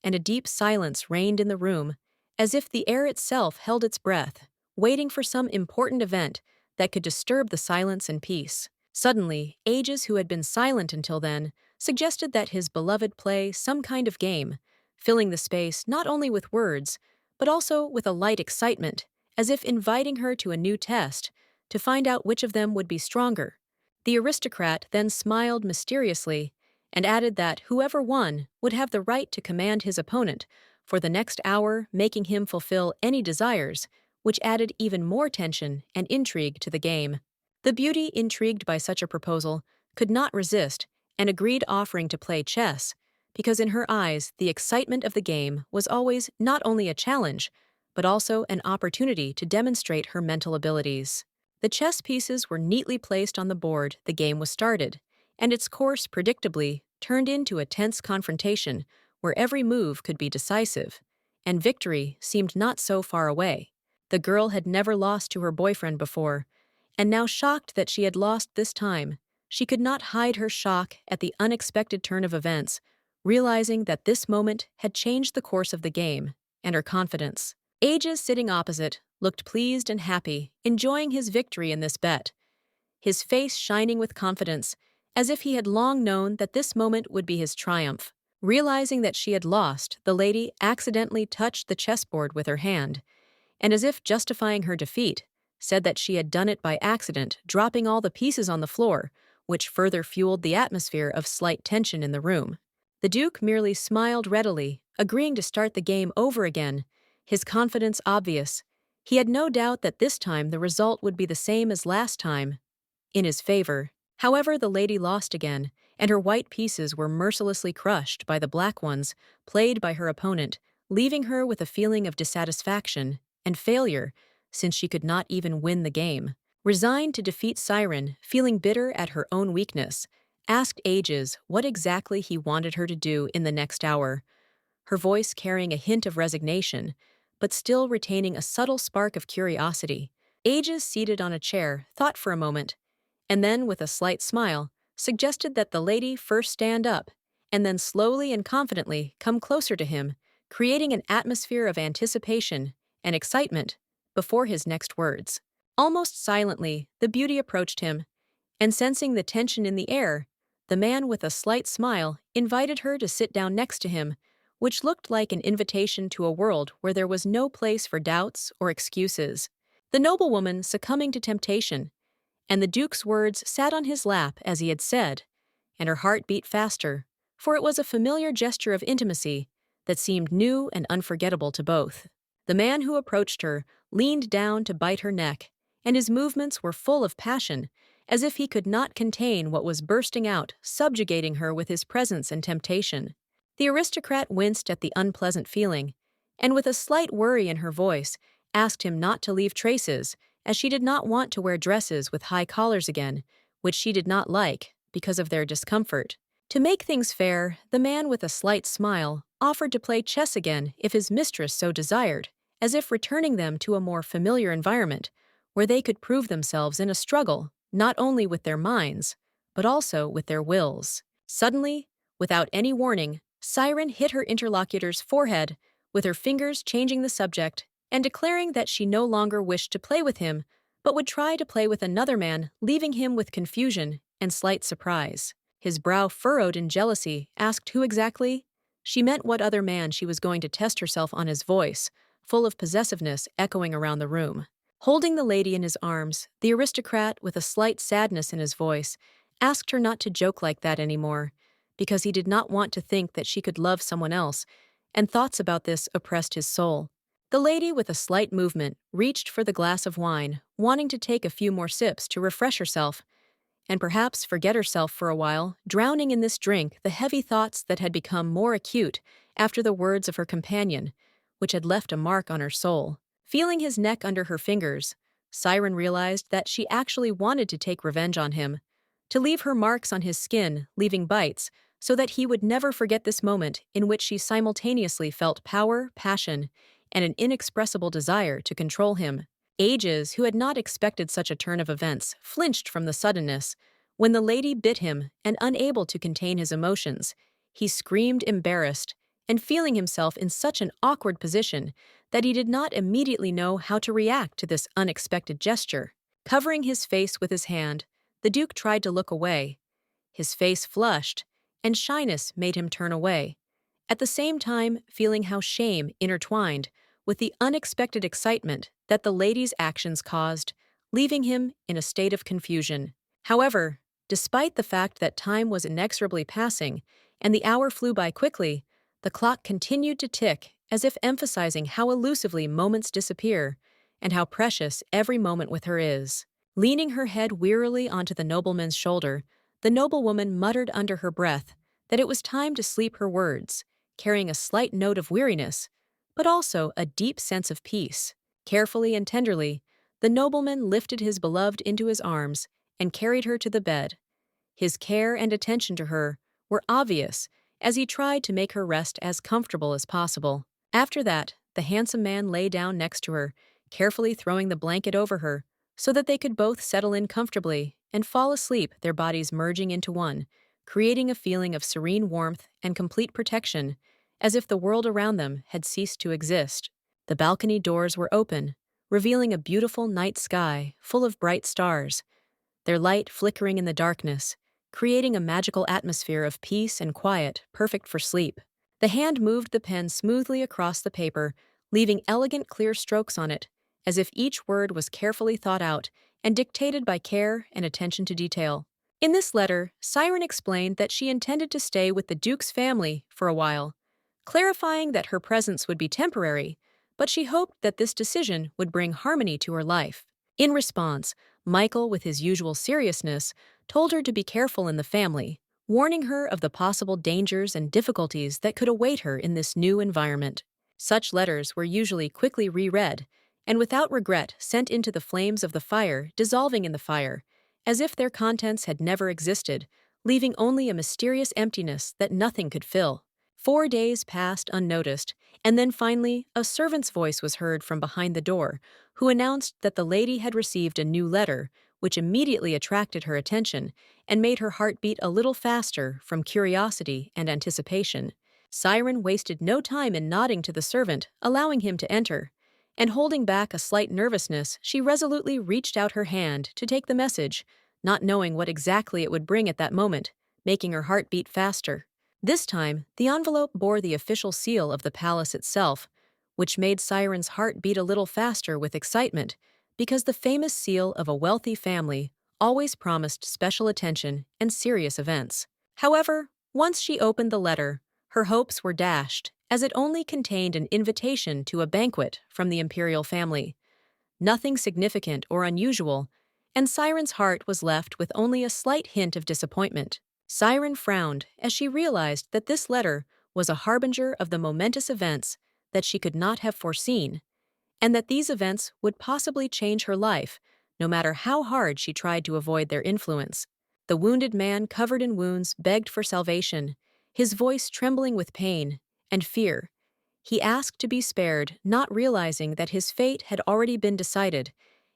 and a deep silence reigned in the room, as if the air itself held its breath, waiting for some important event that could disturb the silence and peace. Suddenly, Ages, who had been silent until then, suggested that his beloved play some kind of game, filling the space not only with words, but also with a light excitement, as if inviting her to a new test, to find out which of them would be stronger. The aristocrat then smiled mysteriously and added that whoever won would have the right to command his opponent for the next hour, making him fulfill any desires, which added even more tension and intrigue to the game. The beauty, intrigued by such a proposal, could not resist and agreed, offering to play chess, because in her eyes the excitement of the game was always not only a challenge, but also an opportunity to demonstrate her mental abilities. The chess pieces were neatly placed on the board, the game was started, and its course predictably turned into a tense confrontation where every move could be decisive, and victory seemed not so far away. The girl had never lost to her boyfriend before, and now shocked that she had lost this time, she could not hide her shock at the unexpected turn of events, realizing that this moment had changed the course of the game and her confidence. Ages, sitting opposite, looked pleased and happy, enjoying his victory in this bet, his face shining with confidence, as if he had long known that this moment would be his triumph. Realizing that she had lost, the lady accidentally touched the chessboard with her hand, and as if justifying her defeat, said that she had done it by accident, dropping all the pieces on the floor, which further fueled the atmosphere of slight tension in the room. The Duke merely smiled readily, agreeing to start the game over again, his confidence obvious. He had no doubt that this time the result would be the same as last time, in his favor. However, the lady lost again, and her white pieces were mercilessly crushed by the black ones played by her opponent, leaving her with a feeling of dissatisfaction and failure, since she could not even win the game. Resigned to defeat Siren, feeling bitter at her own weakness, asked Ages what exactly he wanted her to do in the next hour, her voice carrying a hint of resignation, but still retaining a subtle spark of curiosity. Ages, seated on a chair, thought for a moment, and then, with a slight smile, suggested that the lady first stand up, and then slowly and confidently come closer to him, creating an atmosphere of anticipation and excitement before his next words. Almost silently, the beauty approached him, and sensing the tension in the air, the man with a slight smile invited her to sit down next to him, which looked like an invitation to a world where there was no place for doubts or excuses. The noblewoman succumbing to temptation, and the Duke's words sat on his lap as he had said, and her heart beat faster, for it was a familiar gesture of intimacy that seemed new and unforgettable to both. The man who approached her leaned down to bite her neck, and his movements were full of passion, as if he could not contain what was bursting out, subjugating her with his presence and temptation. The aristocrat winced at the unpleasant feeling, and with a slight worry in her voice, asked him not to leave traces, as she did not want to wear dresses with high collars again, which she did not like because of their discomfort. To make things fair, the man with a slight smile offered to play chess again if his mistress so desired, as if returning them to a more familiar environment, where they could prove themselves in a struggle, not only with their minds, but also with their wills. Suddenly, without any warning, Siren hit her interlocutor's forehead, with her fingers changing the subject and declaring that she no longer wished to play with him, but would try to play with another man, leaving him with confusion and slight surprise. His brow furrowed in jealousy, asked who exactly? She meant what other man she was going to test herself on. His voice, full of possessiveness, echoing around the room. Holding the lady in his arms, the aristocrat, with a slight sadness in his voice, asked her not to joke like that anymore, because he did not want to think that she could love someone else, and thoughts about this oppressed his soul. The lady, with a slight movement, reached for the glass of wine, wanting to take a few more sips to refresh herself, and perhaps forget herself for a while, drowning in this drink the heavy thoughts that had become more acute after the words of her companion, which had left a mark on her soul. Feeling his neck under her fingers, Siren realized that she actually wanted to take revenge on him, to leave her marks on his skin, leaving bites, so that he would never forget this moment in which she simultaneously felt power, passion, and an inexpressible desire to control him. Ages, who had not expected such a turn of events, flinched from the suddenness. When the lady bit him, and unable to contain his emotions, he screamed, embarrassed, and feeling himself in such an awkward position that he did not immediately know how to react to this unexpected gesture. Covering his face with his hand, the Duke tried to look away. His face flushed, and shyness made him turn away, at the same time feeling how shame intertwined with the unexpected excitement that the lady's actions caused, leaving him in a state of confusion. However, despite the fact that time was inexorably passing and the hour flew by quickly, the clock continued to tick, as if emphasizing how elusively moments disappear and how precious every moment with her is. Leaning her head wearily onto the nobleman's shoulder, the noblewoman muttered under her breath that it was time to sleep her words, carrying a slight note of weariness, but also a deep sense of peace. Carefully and tenderly, the nobleman lifted his beloved into his arms and carried her to the bed. His care and attention to her were obvious as he tried to make her rest as comfortable as possible. After that, the handsome man lay down next to her, carefully throwing the blanket over her so that they could both settle in comfortably and fall asleep, their bodies merging into one, creating a feeling of serene warmth and complete protection, as if the world around them had ceased to exist. The balcony doors were open, revealing a beautiful night sky full of bright stars, their light flickering in the darkness, creating a magical atmosphere of peace and quiet perfect for sleep. The hand moved the pen smoothly across the paper, leaving elegant clear strokes on it, as if each word was carefully thought out and dictated by care and attention to detail. In this letter, Siren explained that she intended to stay with the Duke's family for a while, clarifying that her presence would be temporary, but she hoped that this decision would bring harmony to her life. In response, Michael, with his usual seriousness, told her to be careful in the family, warning her of the possible dangers and difficulties that could await her in this new environment. Such letters were usually quickly reread, and without regret sent into the flames of the fire, dissolving in the fire, as if their contents had never existed, leaving only a mysterious emptiness that nothing could fill. 4 days passed unnoticed, and then finally a servant's voice was heard from behind the door, who announced that the lady had received a new letter, which immediately attracted her attention and made her heart beat a little faster from curiosity and anticipation. Siren wasted no time in nodding to the servant, allowing him to enter, and holding back a slight nervousness, she resolutely reached out her hand to take the message, not knowing what exactly it would bring at that moment, making her heart beat faster. This time, the envelope bore the official seal of the palace itself, which made Siren's heart beat a little faster with excitement, because the famous seal of a wealthy family always promised special attention and serious events. However, once she opened the letter, her hopes were dashed, as it only contained an invitation to a banquet from the imperial family. Nothing significant or unusual, and Siren's heart was left with only a slight hint of disappointment. Siren frowned as she realized that this letter was a harbinger of the momentous events that she could not have foreseen, and that these events would possibly change her life, no matter how hard she tried to avoid their influence. The wounded man, covered in wounds, begged for salvation, his voice trembling with pain and fear. He asked to be spared, not realizing that his fate had already been decided,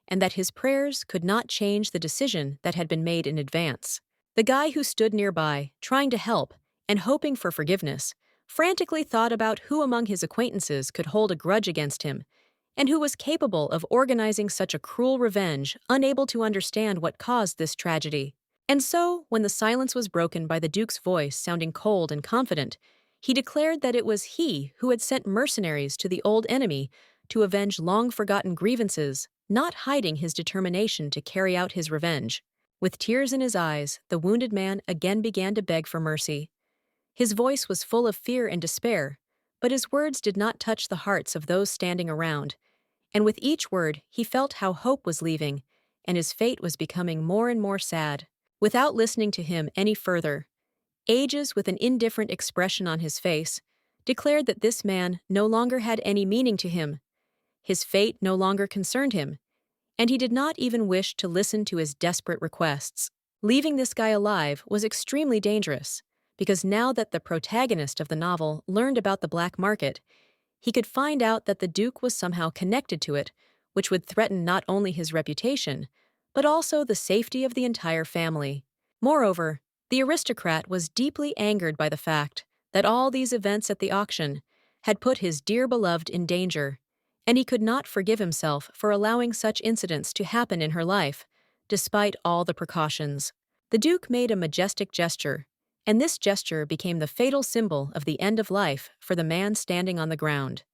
and that his prayers could not change the decision that had been made in advance. The guy who stood nearby, trying to help and hoping for forgiveness, frantically thought about who among his acquaintances could hold a grudge against him, and who was capable of organizing such a cruel revenge, unable to understand what caused this tragedy. And so, when the silence was broken by the Duke's voice sounding cold and confident, he declared that it was he who had sent mercenaries to the old enemy to avenge long-forgotten grievances, not hiding his determination to carry out his revenge. With tears in his eyes, the wounded man again began to beg for mercy. His voice was full of fear and despair, but his words did not touch the hearts of those standing around, and with each word he felt how hope was leaving, and his fate was becoming more and more sad. Without listening to him any further, Ages, with an indifferent expression on his face, declared that this man no longer had any meaning to him. His fate no longer concerned him, and he did not even wish to listen to his desperate requests. Leaving this guy alive was extremely dangerous, because now that the protagonist of the novel learned about the black market, he could find out that the Duke was somehow connected to it, which would threaten not only his reputation, but also the safety of the entire family. Moreover, the aristocrat was deeply angered by the fact that all these events at the auction had put his dear beloved in danger, and he could not forgive himself for allowing such incidents to happen in her life, despite all the precautions. The Duke made a majestic gesture, and this gesture became the fatal symbol of the end of life for the man standing on the ground.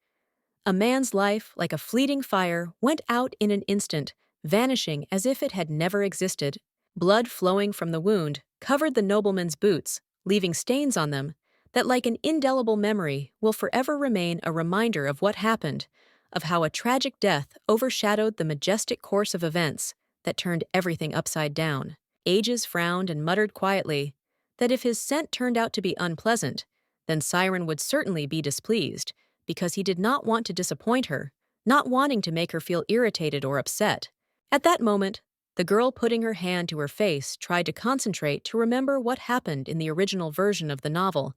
A man's life, like a fleeting fire, went out in an instant, vanishing as if it had never existed. Blood flowing from the wound covered the nobleman's boots, leaving stains on them that, like an indelible memory, will forever remain a reminder of what happened, of how a tragic death overshadowed the majestic course of events that turned everything upside down. Ages frowned and muttered quietly that if his scent turned out to be unpleasant, then Siren would certainly be displeased, because he did not want to disappoint her, not wanting to make her feel irritated or upset. At that moment, the girl, putting her hand to her face, tried to concentrate to remember what happened in the original version of the novel,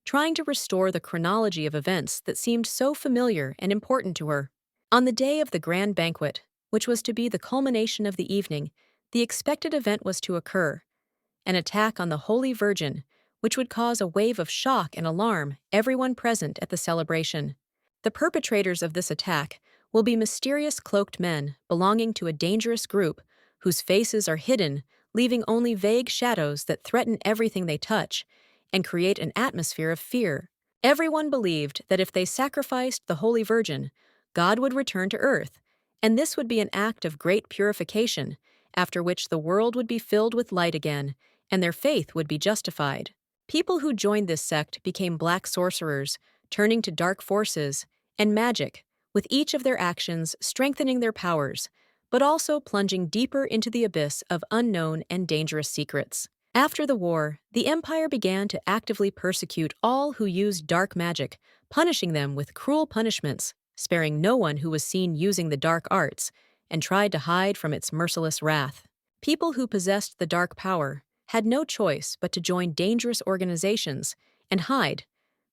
trying to restore the chronology of events that seemed so familiar and important to her. On the day of the grand banquet, which was to be the culmination of the evening, the expected event was to occur: an attack on the Holy Virgin, which would cause a wave of shock and alarm everyone present at the celebration. The perpetrators of this attack will be mysterious cloaked men belonging to a dangerous group whose faces are hidden, leaving only vague shadows that threaten everything they touch and create an atmosphere of fear. Everyone believed that if they sacrificed the Holy Virgin, God would return to earth, and this would be an act of great purification, after which the world would be filled with light again, and their faith would be justified. People who joined this sect became black sorcerers, turning to dark forces and magic, with each of their actions strengthening their powers, but also plunging deeper into the abyss of unknown and dangerous secrets. After the war, the Empire began to actively persecute all who used dark magic, punishing them with cruel punishments, sparing no one who was seen using the dark arts, and tried to hide from its merciless wrath. People who possessed the dark power had no choice but to join dangerous organizations and hide,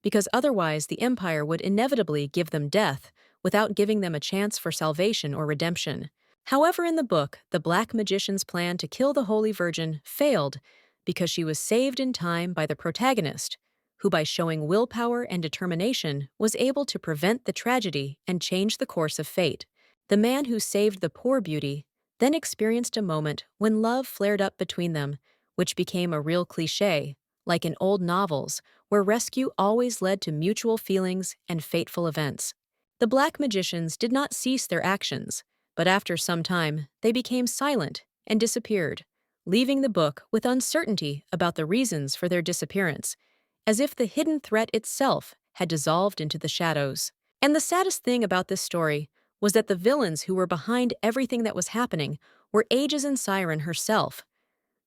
because otherwise the Empire would inevitably give them death without giving them a chance for salvation or redemption. However, in the book, the Black Magician's plan to kill the Holy Virgin failed because she was saved in time by the protagonist, who by showing willpower and determination was able to prevent the tragedy and change the course of fate. The man who saved the poor beauty then experienced a moment when love flared up between them, which became a real cliché, like in old novels, where rescue always led to mutual feelings and fateful events. The Black Magicians did not cease their actions, but after some time, they became silent and disappeared, leaving the book with uncertainty about the reasons for their disappearance, as if the hidden threat itself had dissolved into the shadows. And the saddest thing about this story was that the villains who were behind everything that was happening were Aegis and Siren herself,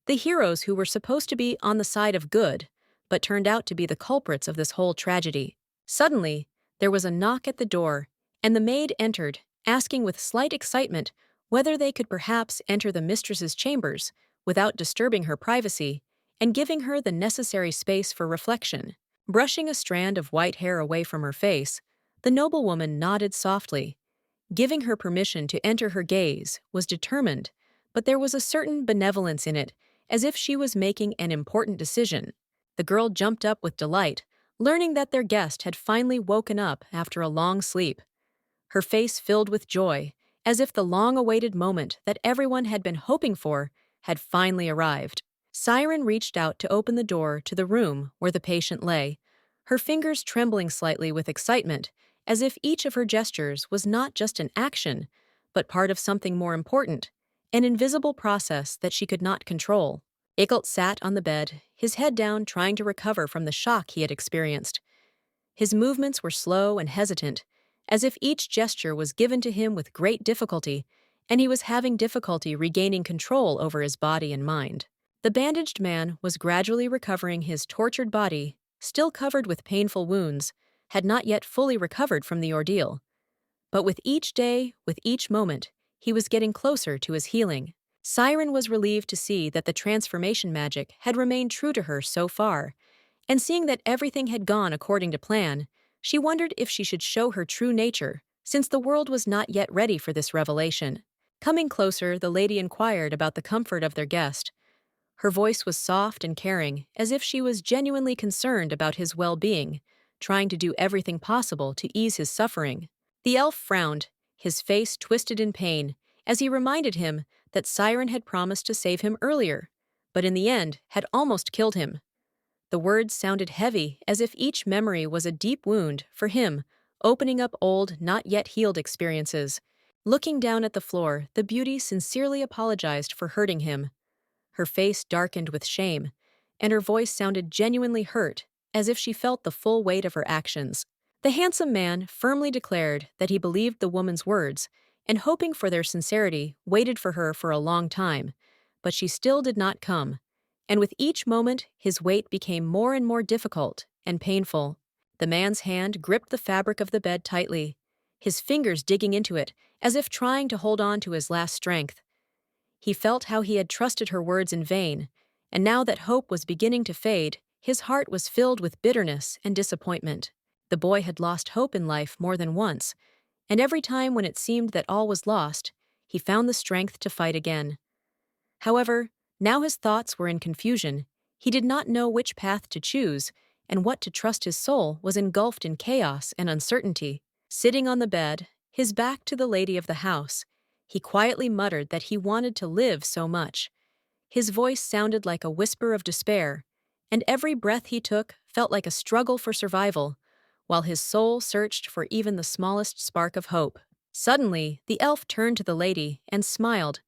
the heroes who were supposed to be on the side of good, but turned out to be the culprits of this whole tragedy. Suddenly, there was a knock at the door, and the maid entered, asking with slight excitement whether they could perhaps enter the mistress's chambers without disturbing her privacy and giving her the necessary space for reflection. Brushing a strand of white hair away from her face, the noblewoman nodded softly. Giving her permission to enter her gaze was determined, but there was a certain benevolence in it, as if she was making an important decision. The girl jumped up with delight, learning that their guest had finally woken up after a long sleep. Her face filled with joy, as if the long-awaited moment that everyone had been hoping for had finally arrived. Siren reached out to open the door to the room where the patient lay, her fingers trembling slightly with excitement, as if each of her gestures was not just an action, but part of something more important, an invisible process that she could not control. Ickelt sat on the bed, his head down, trying to recover from the shock he had experienced. His movements were slow and hesitant, as if each gesture was given to him with great difficulty, and he was having difficulty regaining control over his body and mind. The bandaged man was gradually recovering. His tortured body, still covered with painful wounds, had not yet fully recovered from the ordeal. But with each day, with each moment, he was getting closer to his healing. Siren was relieved to see that the transformation magic had remained true to her so far, and seeing that everything had gone according to plan, she wondered if she should show her true nature, since the world was not yet ready for this revelation. Coming closer, the lady inquired about the comfort of their guest. Her voice was soft and caring, as if she was genuinely concerned about his well-being, trying to do everything possible to ease his suffering. The elf frowned, his face twisted in pain, as he reminded him that Siren had promised to save him earlier, but in the end had almost killed him. The words sounded heavy, as if each memory was a deep wound for him, opening up old, not yet healed experiences. Looking down at the floor, the beauty sincerely apologized for hurting him. Her face darkened with shame, and her voice sounded genuinely hurt, as if she felt the full weight of her actions. The handsome man firmly declared that he believed the woman's words, and hoping for their sincerity, waited for her for a long time, but she still did not come, and with each moment his weight became more and more difficult and painful. The man's hand gripped the fabric of the bed tightly, his fingers digging into it, as if trying to hold on to his last strength. He felt how he had trusted her words in vain, and now that hope was beginning to fade, his heart was filled with bitterness and disappointment. The boy had lost hope in life more than once, and every time when it seemed that all was lost, he found the strength to fight again. However, now his thoughts were in confusion. He did not know which path to choose, and what to trust. His soul was engulfed in chaos and uncertainty. Sitting on the bed, his back to the lady of the house, he quietly muttered that he wanted to live so much. His voice sounded like a whisper of despair, and every breath he took felt like a struggle for survival, while his soul searched for even the smallest spark of hope. Suddenly, the elf turned to the lady and smiled,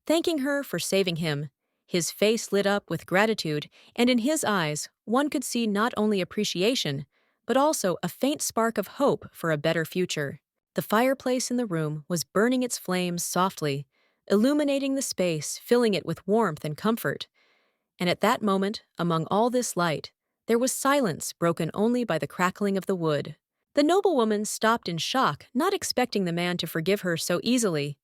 thanking her for saving him. His face lit up with gratitude, and in his eyes, one could see not only appreciation, but also a faint spark of hope for a better future. The fireplace in the room was burning its flames softly, illuminating the space, filling it with warmth and comfort. And at that moment, among all this light, there was silence broken only by the crackling of the wood. The noblewoman stopped in shock, not expecting the man to forgive her so easily.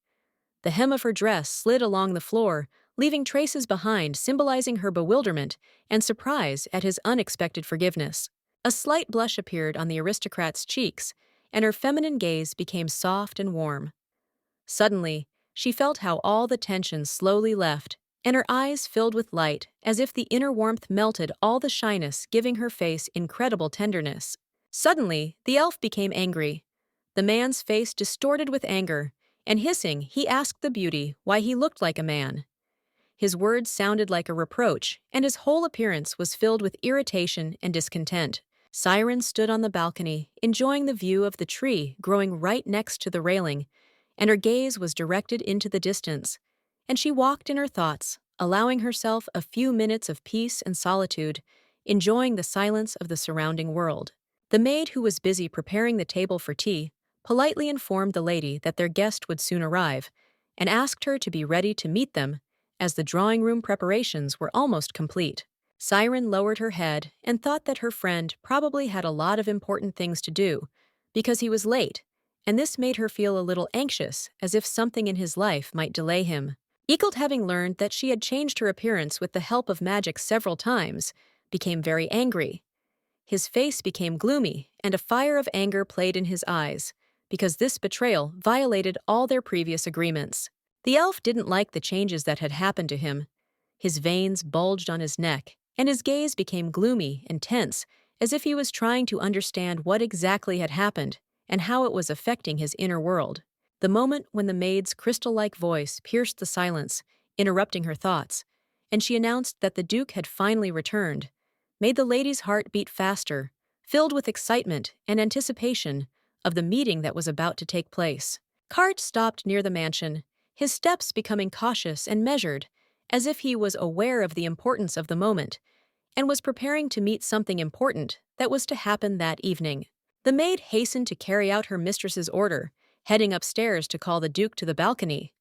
The hem of her dress slid along the floor, leaving traces behind symbolizing her bewilderment and surprise at his unexpected forgiveness. A slight blush appeared on the aristocrat's cheeks, and her feminine gaze became soft and warm. Suddenly, she felt how all the tension slowly left, and her eyes filled with light, as if the inner warmth melted all the shyness, giving her face incredible tenderness. Suddenly, the elf became angry. The man's face distorted with anger, and hissing, he asked the beauty why he looked like a man. His words sounded like a reproach, and his whole appearance was filled with irritation and discontent. Siren stood on the balcony, enjoying the view of the tree growing right next to the railing, and her gaze was directed into the distance, and she walked in her thoughts, allowing herself a few minutes of peace and solitude, enjoying the silence of the surrounding world. The maid who was busy preparing the table for tea politely informed the lady that their guest would soon arrive, and asked her to be ready to meet them, as the drawing room preparations were almost complete. Siren lowered her head and thought that her friend probably had a lot of important things to do, because he was late, and this made her feel a little anxious, as if something in his life might delay him. Eagles, having learned that she had changed her appearance with the help of magic several times, became very angry. His face became gloomy, and a fire of anger played in his eyes, because this betrayal violated all their previous agreements. The elf didn't like the changes that had happened to him. His veins bulged on his neck, and his gaze became gloomy and tense, as if he was trying to understand what exactly had happened and how it was affecting his inner world. The moment when the maid's crystal-like voice pierced the silence, interrupting her thoughts, and she announced that the Duke had finally returned, made the lady's heart beat faster, filled with excitement and anticipation of the meeting that was about to take place. Cart stopped near the mansion, his steps becoming cautious and measured, as if he was aware of the importance of the moment, and was preparing to meet something important that was to happen that evening. The maid hastened to carry out her mistress's order, heading upstairs to call the Duke to the balcony.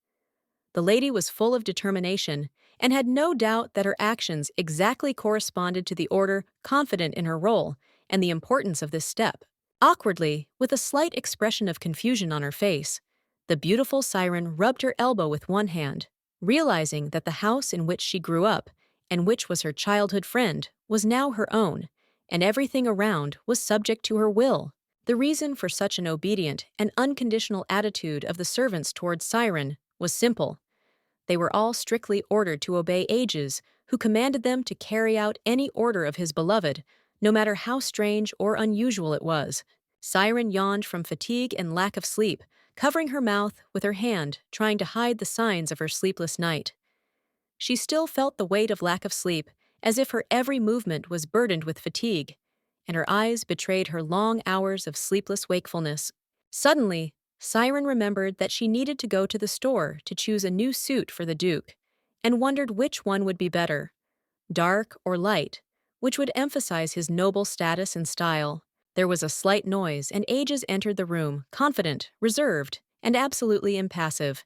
The lady was full of determination and had no doubt that her actions exactly corresponded to the order, confident in her role and the importance of this step. Awkwardly, with a slight expression of confusion on her face, the beautiful Siren rubbed her elbow with one hand, realizing that the house in which she grew up, and which was her childhood friend, was now her own, and everything around was subject to her will. The reason for such an obedient and unconditional attitude of the servants towards Siren was simple. They were all strictly ordered to obey Aegis, who commanded them to carry out any order of his beloved, no matter how strange or unusual it was. Siren yawned from fatigue and lack of sleep, covering her mouth with her hand, trying to hide the signs of her sleepless night. She still felt the weight of lack of sleep, as if her every movement was burdened with fatigue, and her eyes betrayed her long hours of sleepless wakefulness. Suddenly, Siren remembered that she needed to go to the store to choose a new suit for the Duke, and wondered which one would be better, dark or light, which would emphasize his noble status and style. There was a slight noise, and Aegis entered the room, confident, reserved, and absolutely impassive.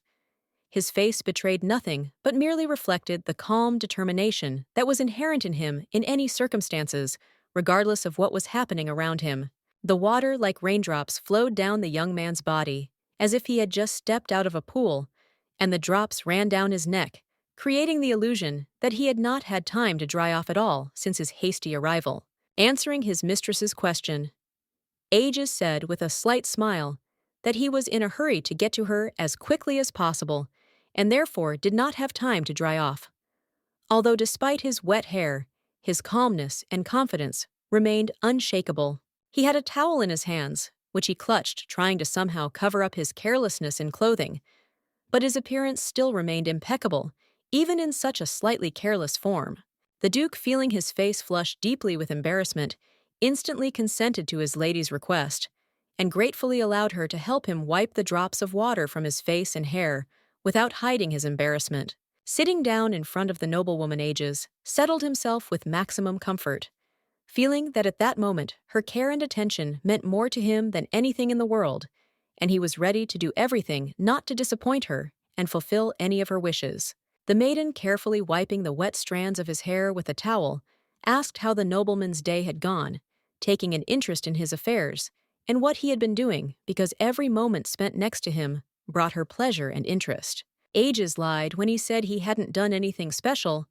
His face betrayed nothing, but merely reflected the calm determination that was inherent in him in any circumstances, regardless of what was happening around him. The water, like raindrops, flowed down the young man's body, as if he had just stepped out of a pool, and the drops ran down his neck, creating the illusion that he had not had time to dry off at all since his hasty arrival. Answering his mistress's question, Aegis said with a slight smile that he was in a hurry to get to her as quickly as possible, and therefore did not have time to dry off. Although despite his wet hair, his calmness and confidence remained unshakable. He had a towel in his hands, which he clutched, trying to somehow cover up his carelessness in clothing, but his appearance still remained impeccable, even in such a slightly careless form. The Duke, feeling his face flush deeply with embarrassment, instantly consented to his lady's request, and gratefully allowed her to help him wipe the drops of water from his face and hair without hiding his embarrassment. Sitting down in front of the noblewoman Aegis, settled himself with maximum comfort, feeling that at that moment her care and attention meant more to him than anything in the world, and he was ready to do everything not to disappoint her and fulfill any of her wishes. The maiden, carefully wiping the wet strands of his hair with a towel, asked how the nobleman's day had gone, taking an interest in his affairs, and what he had been doing because every moment spent next to him brought her pleasure and interest. Ages lied when he said he hadn't done anything special,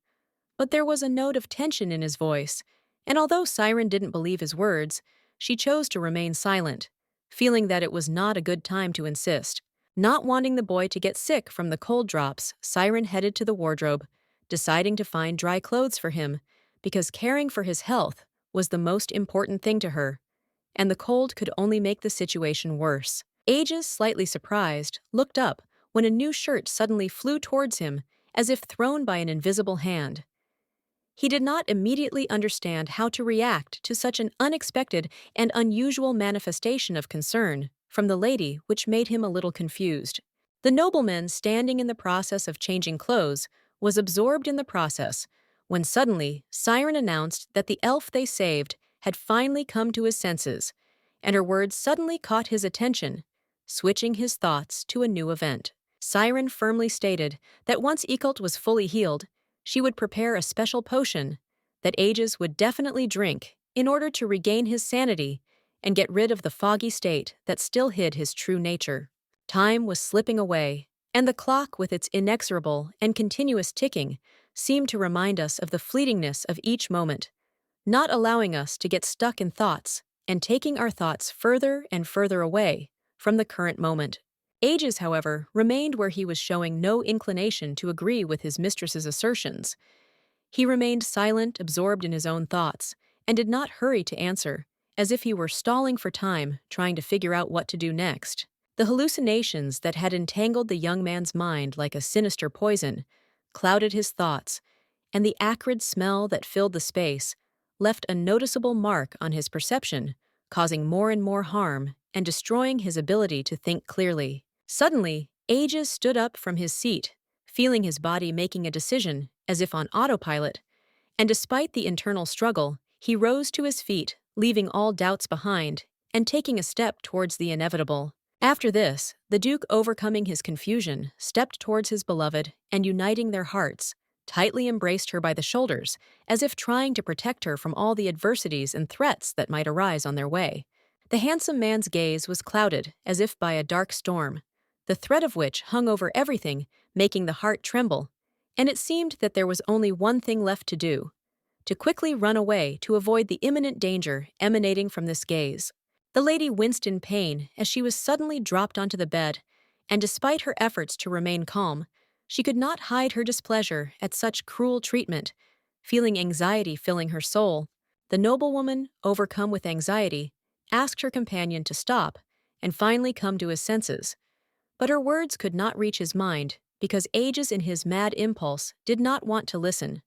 but there was a note of tension in his voice, and although Siren didn't believe his words, she chose to remain silent, feeling that it was not a good time to insist. Not wanting the boy to get sick from the cold drops, Siren headed to the wardrobe, deciding to find dry clothes for him, because caring for his health was the most important thing to her, and the cold could only make the situation worse. Ages, slightly surprised, looked up when a new shirt suddenly flew towards him as if thrown by an invisible hand. He did not immediately understand how to react to such an unexpected and unusual manifestation of concern from the lady, which made him a little confused. The nobleman, standing in the process of changing clothes, was absorbed in the process when suddenly Siren announced that the elf they saved had finally come to his senses, and her words suddenly caught his attention, switching his thoughts to a new event. Siren firmly stated that once Ekult was fully healed, she would prepare a special potion that Ages would definitely drink in order to regain his sanity and get rid of the foggy state that still hid his true nature. Time was slipping away, and the clock, with its inexorable and continuous ticking, seemed to remind us of the fleetingness of each moment, not allowing us to get stuck in thoughts and taking our thoughts further and further away from the current moment. Ages, however, remained where he was, showing no inclination to agree with his mistress's assertions. He remained silent, absorbed in his own thoughts, and did not hurry to answer, as if he were stalling for time, trying to figure out what to do next. The hallucinations that had entangled the young man's mind like a sinister poison clouded his thoughts, and the acrid smell that filled the space left a noticeable mark on his perception, causing more and more harm and destroying his ability to think clearly. Suddenly, Ages stood up from his seat, feeling his body making a decision as if on autopilot, and despite the internal struggle, he rose to his feet, leaving all doubts behind and taking a step towards the inevitable. After this, the Duke, overcoming his confusion, stepped towards his beloved and, uniting their hearts, tightly embraced her by the shoulders, as if trying to protect her from all the adversities and threats that might arise on their way. The handsome man's gaze was clouded as if by a dark storm, the threat of which hung over everything, making the heart tremble, and it seemed that there was only one thing left to do: to quickly run away to avoid the imminent danger emanating from this gaze. The lady winced in pain as she was suddenly dropped onto the bed, and despite her efforts to remain calm, she could not hide her displeasure at such cruel treatment. Feeling anxiety filling her soul, the noblewoman, overcome with anxiety, asked her companion to stop and finally come to his senses. But her words could not reach his mind because Ages, in his mad impulse, did not want to listen,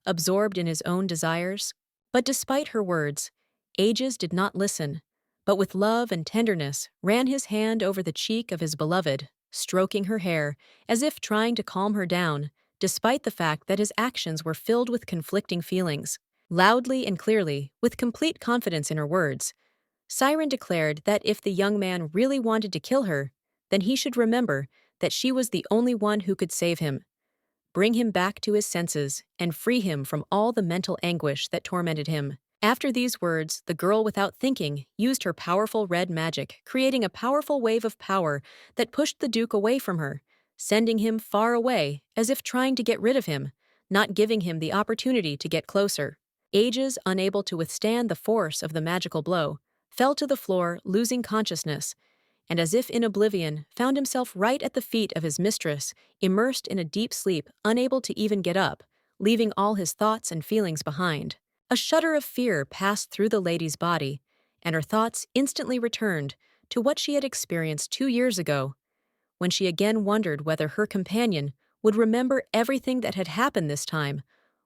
absorbed in his own desires. But despite her words, Ages did not listen, but with love and tenderness ran his hand over the cheek of his beloved, stroking her hair as if trying to calm her down, despite the fact that his actions were filled with conflicting feelings. Loudly and clearly, with complete confidence in her words, Siren declared that if the young man really wanted to kill her, then he should remember that she was the only one who could save him, bring him back to his senses, and free him from all the mental anguish that tormented him. After these words, the girl, without thinking, used her powerful red magic, creating a powerful wave of power that pushed the Duke away from her, sending him far away, as if trying to get rid of him, not giving him the opportunity to get closer. Ages, unable to withstand the force of the magical blow, fell to the floor, losing consciousness, and as if in oblivion, found himself right at the feet of his mistress, immersed in a deep sleep, unable to even get up, leaving all his thoughts and feelings behind. A shudder of fear passed through the lady's body, and her thoughts instantly returned to what she had experienced 2 years ago, when she again wondered whether her companion would remember everything that had happened this time,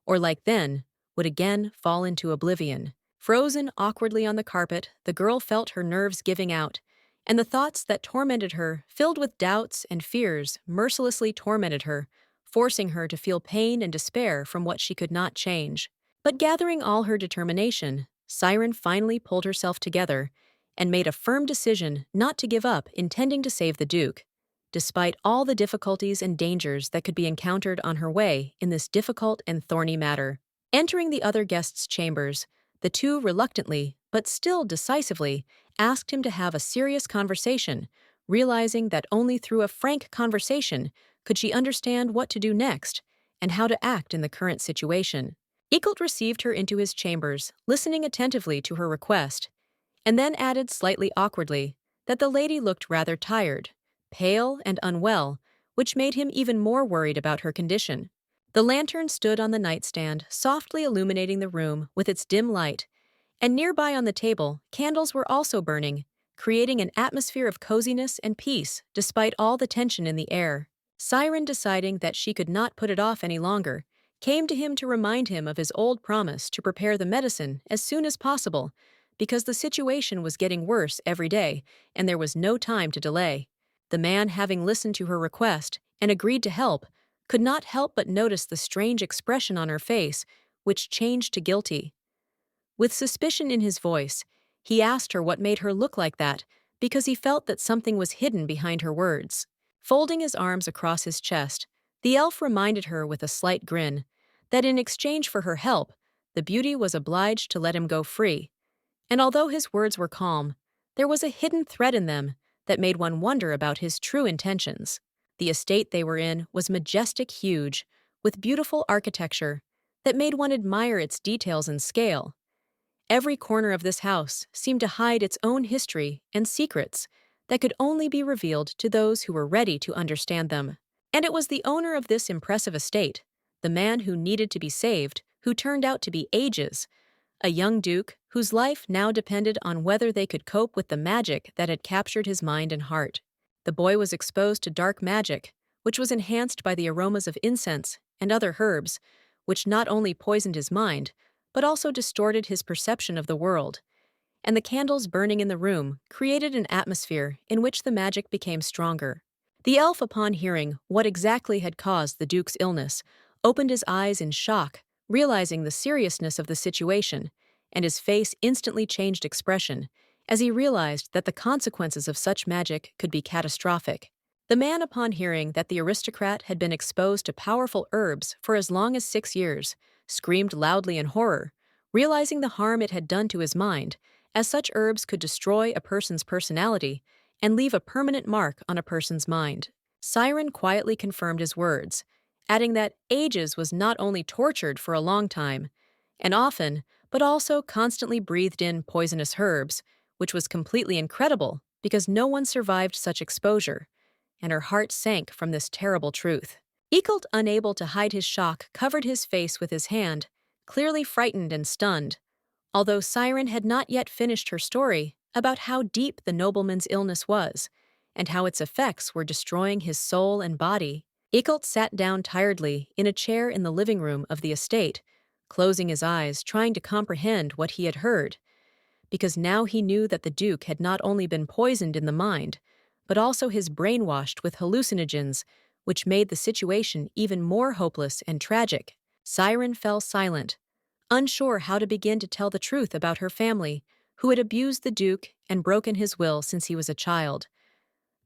or like then, would again fall into oblivion. Frozen awkwardly on the carpet, the girl felt her nerves giving out, and the thoughts that tormented her, filled with doubts and fears, mercilessly tormented her, forcing her to feel pain and despair from what she could not change. But gathering all her determination, Siren finally pulled herself together and made a firm decision not to give up, intending to save the Duke, despite all the difficulties and dangers that could be encountered on her way in this difficult and thorny matter. Entering the other guests' chambers, the two reluctantly, but still decisively, asked him to have a serious conversation, realizing that only through a frank conversation could she understand what to do next and how to act in the current situation. Eekelt received her into his chambers, listening attentively to her request, and then added slightly awkwardly that the lady looked rather tired, pale, and unwell, which made him even more worried about her condition. The lantern stood on the nightstand, softly illuminating the room with its dim light, and nearby on the table, candles were also burning, creating an atmosphere of coziness and peace despite all the tension in the air. Siren, deciding that she could not put it off any longer, came to him to remind him of his old promise to prepare the medicine as soon as possible, because the situation was getting worse every day and there was no time to delay. The man, having listened to her request and agreed to help, could not help but notice the strange expression on her face, which changed to guilty. With suspicion in his voice, he asked her what made her look like that, because he felt that something was hidden behind her words. Folding his arms across his chest, the elf reminded her with a slight grin that in exchange for her help, the beauty was obliged to let him go free. And although his words were calm, there was a hidden threat in them that made one wonder about his true intentions. The estate they were in was majestic, huge, with beautiful architecture that made one admire its details and scale. Every corner of this house seemed to hide its own history and secrets that could only be revealed to those who were ready to understand them. And it was the owner of this impressive estate, the man who needed to be saved, who turned out to be Ages, a young duke whose life now depended on whether they could cope with the magic that had captured his mind and heart. The boy was exposed to dark magic, which was enhanced by the aromas of incense and other herbs, which not only poisoned his mind, but also distorted his perception of the world. And the candles burning in the room created an atmosphere in which the magic became stronger. The elf, upon hearing what exactly had caused the duke's illness, opened his eyes in shock, realizing the seriousness of the situation, and his face instantly changed expression as he realized that the consequences of such magic could be catastrophic. The man, upon hearing that the aristocrat had been exposed to powerful herbs for as long as 6 years, screamed loudly in horror, realizing the harm it had done to his mind, as such herbs could destroy a person's personality and leave a permanent mark on a person's mind. Siren quietly confirmed his words, adding that Ages was not only tortured for a long time, and often, but also constantly breathed in poisonous herbs, which was completely incredible because no one survived such exposure, and her heart sank from this terrible truth. Eekelt, unable to hide his shock, covered his face with his hand, clearly frightened and stunned, although Siren had not yet finished her story about how deep the nobleman's illness was, and how its effects were destroying his soul and body. Eekelt sat down tiredly in a chair in the living room of the estate, closing his eyes, trying to comprehend what he had heard, because now he knew that the Duke had not only been poisoned in the mind, but also his brainwashed with hallucinogens, which made the situation even more hopeless and tragic. Siren fell silent, unsure how to begin to tell the truth about her family, who had abused the Duke and broken his will since he was a child.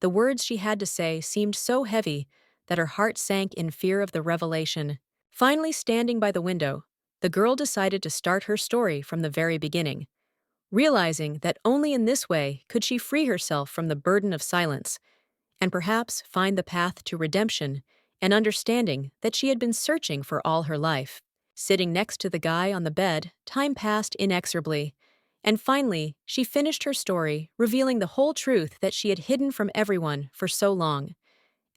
The words she had to say seemed so heavy that her heart sank in fear of the revelation. Finally, standing by the window, the girl decided to start her story from the very beginning, realizing that only in this way could she free herself from the burden of silence, and perhaps find the path to redemption and understanding that she had been searching for all her life. Sitting next to the guy on the bed, time passed inexorably, and finally she finished her story, revealing the whole truth that she had hidden from everyone for so long.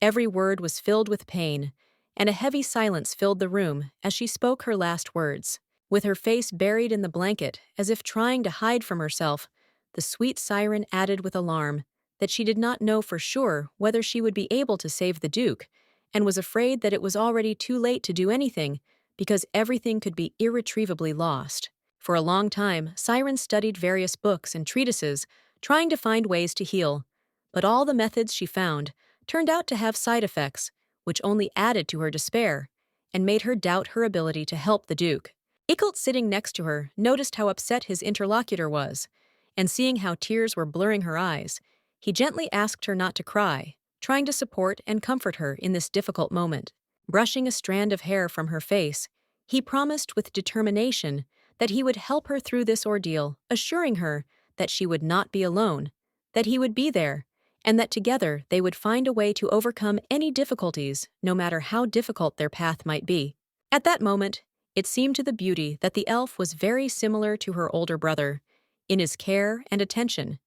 Every word was filled with pain, and a heavy silence filled the room as she spoke her last words. With her face buried in the blanket, as if trying to hide from herself, the sweet Siren added with alarm that she did not know for sure whether she would be able to save the Duke, and was afraid that it was already too late to do anything because everything could be irretrievably lost. For a long time, Siren studied various books and treatises, trying to find ways to heal, but all the methods she found turned out to have side effects, which only added to her despair and made her doubt her ability to help the Duke. Eekelt, sitting next to her, noticed how upset his interlocutor was, and seeing how tears were blurring her eyes, he gently asked her not to cry, trying to support and comfort her in this difficult moment. Brushing a strand of hair from her face, he promised with determination that he would help her through this ordeal, assuring her that she would not be alone, that he would be there, and that together they would find a way to overcome any difficulties, no matter how difficult their path might be. At that moment, it seemed to the beauty that the elf was very similar to her older brother, in his care and attention.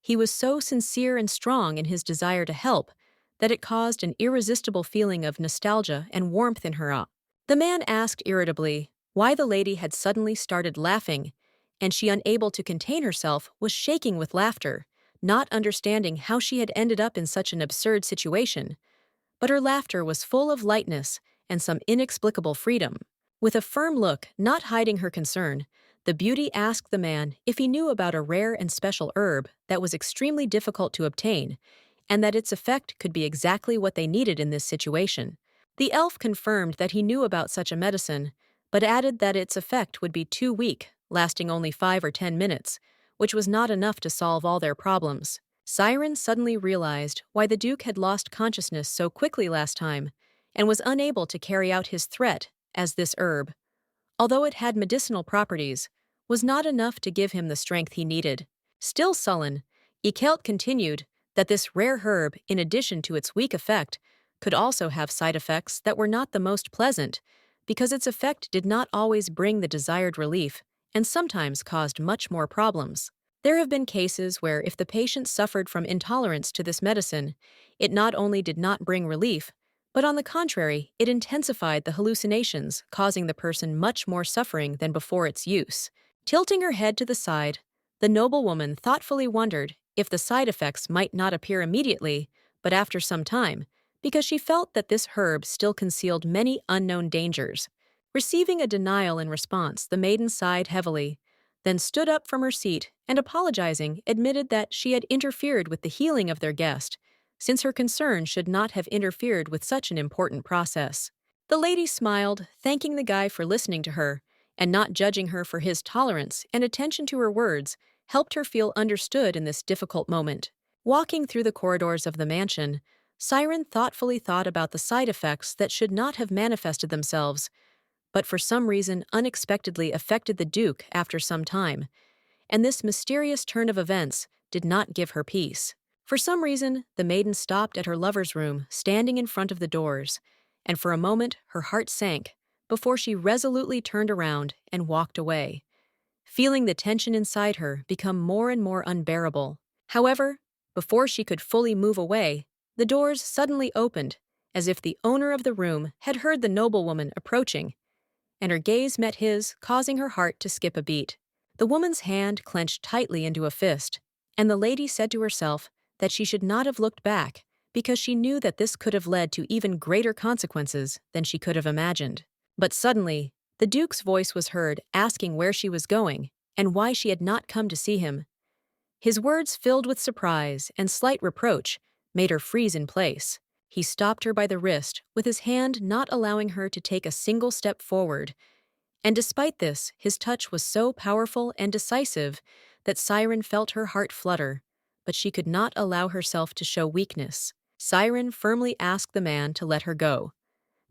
He was so sincere and strong in his desire to help that it caused an irresistible feeling of nostalgia and warmth in her. The man asked irritably why the lady had suddenly started laughing, and she, unable to contain herself, was shaking with laughter, not understanding how she had ended up in such an absurd situation. But her laughter was full of lightness and some inexplicable freedom. With a firm look, not hiding her concern, the beauty asked the man if he knew about a rare and special herb that was extremely difficult to obtain, and that its effect could be exactly what they needed in this situation. The elf confirmed that he knew about such a medicine, but added that its effect would be too weak, lasting only 5 or 10 minutes, which was not enough to solve all their problems. Siren suddenly realized why the Duke had lost consciousness so quickly last time, and was unable to carry out his threat, as this herb, although it had medicinal properties, was not enough to give him the strength he needed. Still sullen, Ikelt continued that this rare herb, in addition to its weak effect, could also have side effects that were not the most pleasant, because its effect did not always bring the desired relief and sometimes caused much more problems. There have been cases where if the patient suffered from intolerance to this medicine, it not only did not bring relief, but on the contrary, it intensified the hallucinations, causing the person much more suffering than before its use. Tilting her head to the side, the noblewoman thoughtfully wondered if the side effects might not appear immediately, but after some time, because she felt that this herb still concealed many unknown dangers. Receiving a denial in response, the maiden sighed heavily, then stood up from her seat and, apologizing, admitted that she had interfered with the healing of their guest, since her concern should not have interfered with such an important process. The lady smiled, thanking the guy for listening to her, and not judging her for his tolerance and attention to her words, helped her feel understood in this difficult moment. Walking through the corridors of the mansion, Siren thoughtfully thought about the side effects that should not have manifested themselves, but for some reason unexpectedly affected the Duke after some time, and this mysterious turn of events did not give her peace. For some reason, the maiden stopped at her lover's room, standing in front of the doors, and for a moment her heart sank before she resolutely turned around and walked away, feeling the tension inside her become more and more unbearable. However, before she could fully move away, the doors suddenly opened, as if the owner of the room had heard the noblewoman approaching, and her gaze met his, causing her heart to skip a beat. The woman's hand clenched tightly into a fist, and the lady said to herself that she should not have looked back, because she knew that this could have led to even greater consequences than she could have imagined. But suddenly, the Duke's voice was heard asking where she was going and why she had not come to see him. His words, filled with surprise and slight reproach, made her freeze in place. He stopped her by the wrist, with his hand not allowing her to take a single step forward, and despite this, his touch was so powerful and decisive that Siren felt her heart flutter, but she could not allow herself to show weakness. Siren firmly asked the man to let her go,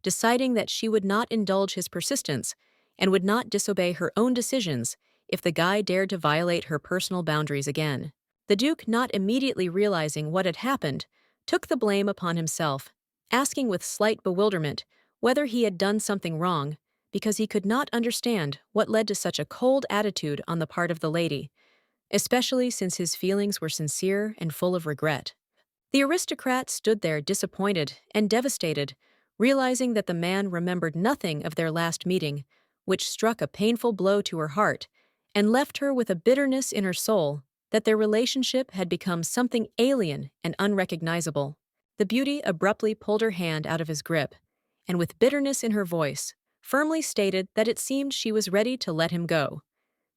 deciding that she would not indulge his persistence and would not disobey her own decisions if the guy dared to violate her personal boundaries again. The Duke, not immediately realizing what had happened, took the blame upon himself, asking with slight bewilderment whether he had done something wrong, because he could not understand what led to such a cold attitude on the part of the lady, especially since his feelings were sincere and full of regret. The aristocrat stood there disappointed and devastated, realizing that the man remembered nothing of their last meeting, which struck a painful blow to her heart and left her with a bitterness in her soul that their relationship had become something alien and unrecognizable. The beauty abruptly pulled her hand out of his grip, and with bitterness in her voice, firmly stated that it seemed she was ready to let him go,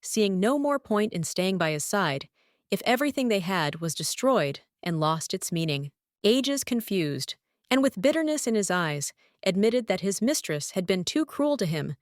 seeing no more point in staying by his side if everything they had was destroyed and lost its meaning. Ages confused, and with bitterness in his eyes, admitted that his mistress had been too cruel to him,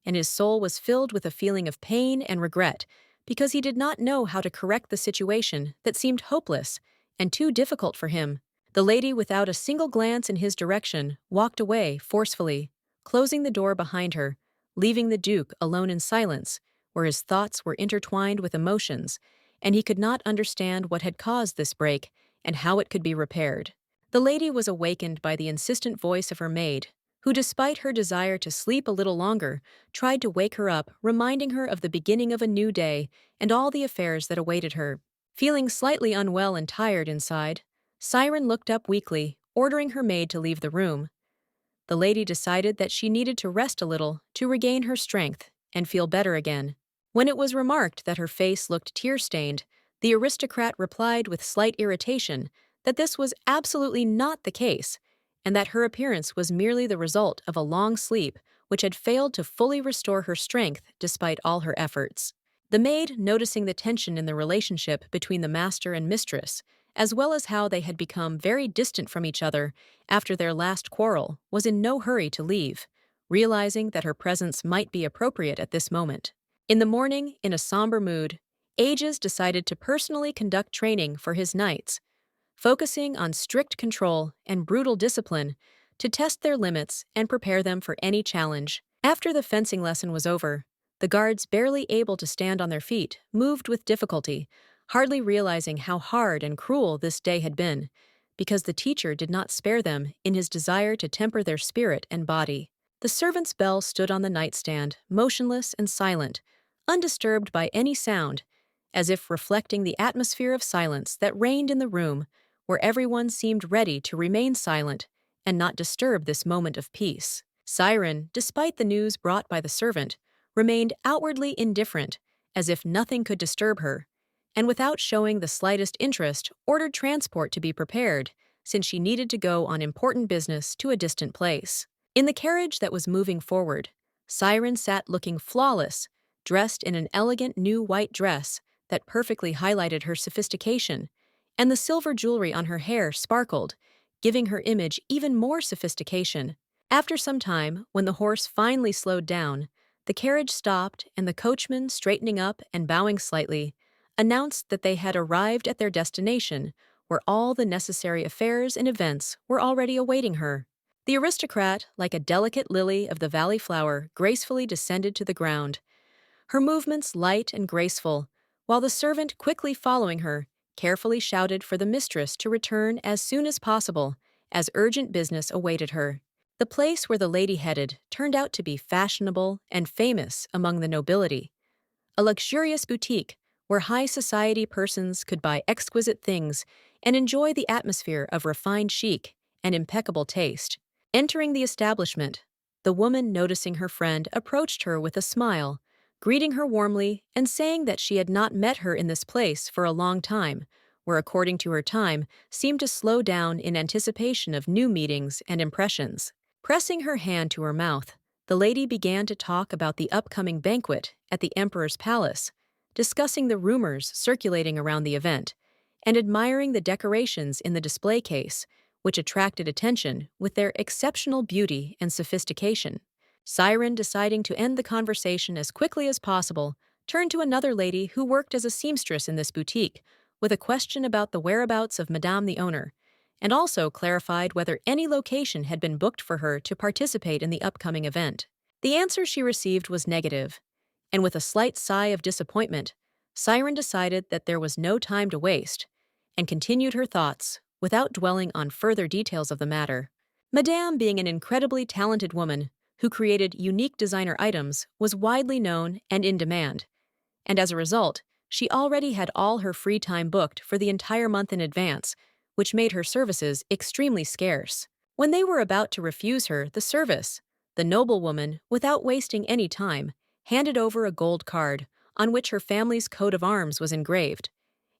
and his soul was filled with a feeling of pain and regret because he did not know how to correct the situation that seemed hopeless and too difficult for him. The lady, without a single glance in his direction, walked away forcefully, closing the door behind her, leaving the Duke alone in silence, where his thoughts were intertwined with emotions, and he could not understand what had caused this break and how it could be repaired. The lady was awakened by the insistent voice of her maid, who, despite her desire to sleep a little longer, tried to wake her up, reminding her of the beginning of a new day and all the affairs that awaited her. Feeling slightly unwell and tired inside, Siren looked up weakly, ordering her maid to leave the room. The lady decided that she needed to rest a little to regain her strength and feel better again. When it was remarked that her face looked tear-stained, the aristocrat replied with slight irritation that this was absolutely not the case, and that her appearance was merely the result of a long sleep which had failed to fully restore her strength despite all her efforts. The maid, noticing the tension in the relationship between the master and mistress, as well as how they had become very distant from each other after their last quarrel, was in no hurry to leave, realizing that her presence might be appropriate at this moment. In the morning, in a somber mood, Aegis decided to personally conduct training for his knights, focusing on strict control and brutal discipline to test their limits and prepare them for any challenge. After the fencing lesson was over, the guards, barely able to stand on their feet, moved with difficulty, hardly realizing how hard and cruel this day had been, because the teacher did not spare them in his desire to temper their spirit and body. The servant's bell stood on the nightstand, motionless and silent, undisturbed by any sound, as if reflecting the atmosphere of silence that reigned in the room, where everyone seemed ready to remain silent and not disturb this moment of peace. Siren, despite the news brought by the servant, remained outwardly indifferent, as if nothing could disturb her, and without showing the slightest interest, ordered transport to be prepared, since she needed to go on important business to a distant place. In the carriage that was moving forward, Siren sat looking flawless, dressed in an elegant new white dress that perfectly highlighted her sophistication, and the silver jewelry on her hair sparkled, giving her image even more sophistication. After some time, when the horse finally slowed down, the carriage stopped, and the coachman, straightening up and bowing slightly, announced that they had arrived at their destination, where all the necessary affairs and events were already awaiting her. The aristocrat, like a delicate lily of the valley flower, gracefully descended to the ground, her movements light and graceful, while the servant, quickly following her, carefully shouted for the mistress to return as soon as possible, as urgent business awaited her. The place where the lady headed turned out to be fashionable and famous among the nobility, a luxurious boutique where high society persons could buy exquisite things and enjoy the atmosphere of refined chic and impeccable taste. Entering the establishment, the woman, noticing her friend, approached her with a smile, greeting her warmly and saying that she had not met her in this place for a long time, where, according to her time, seemed to slow down in anticipation of new meetings and impressions. Pressing her hand to her mouth, the lady began to talk about the upcoming banquet at the Emperor's palace, discussing the rumors circulating around the event, and admiring the decorations in the display case, which attracted attention with their exceptional beauty and sophistication. Siren, deciding to end the conversation as quickly as possible, turned to another lady who worked as a seamstress in this boutique, with a question about the whereabouts of Madame the owner, and also clarified whether any location had been booked for her to participate in the upcoming event. The answer she received was negative, and with a slight sigh of disappointment, Siren decided that there was no time to waste, and continued her thoughts without dwelling on further details of the matter. Madame, being an incredibly talented woman who created unique designer items, was widely known and in demand, and as a result, she already had all her free time booked for the entire month in advance, which made her services extremely scarce. When they were about to refuse her the service, the noblewoman, without wasting any time, handed over a gold card on which her family's coat of arms was engraved,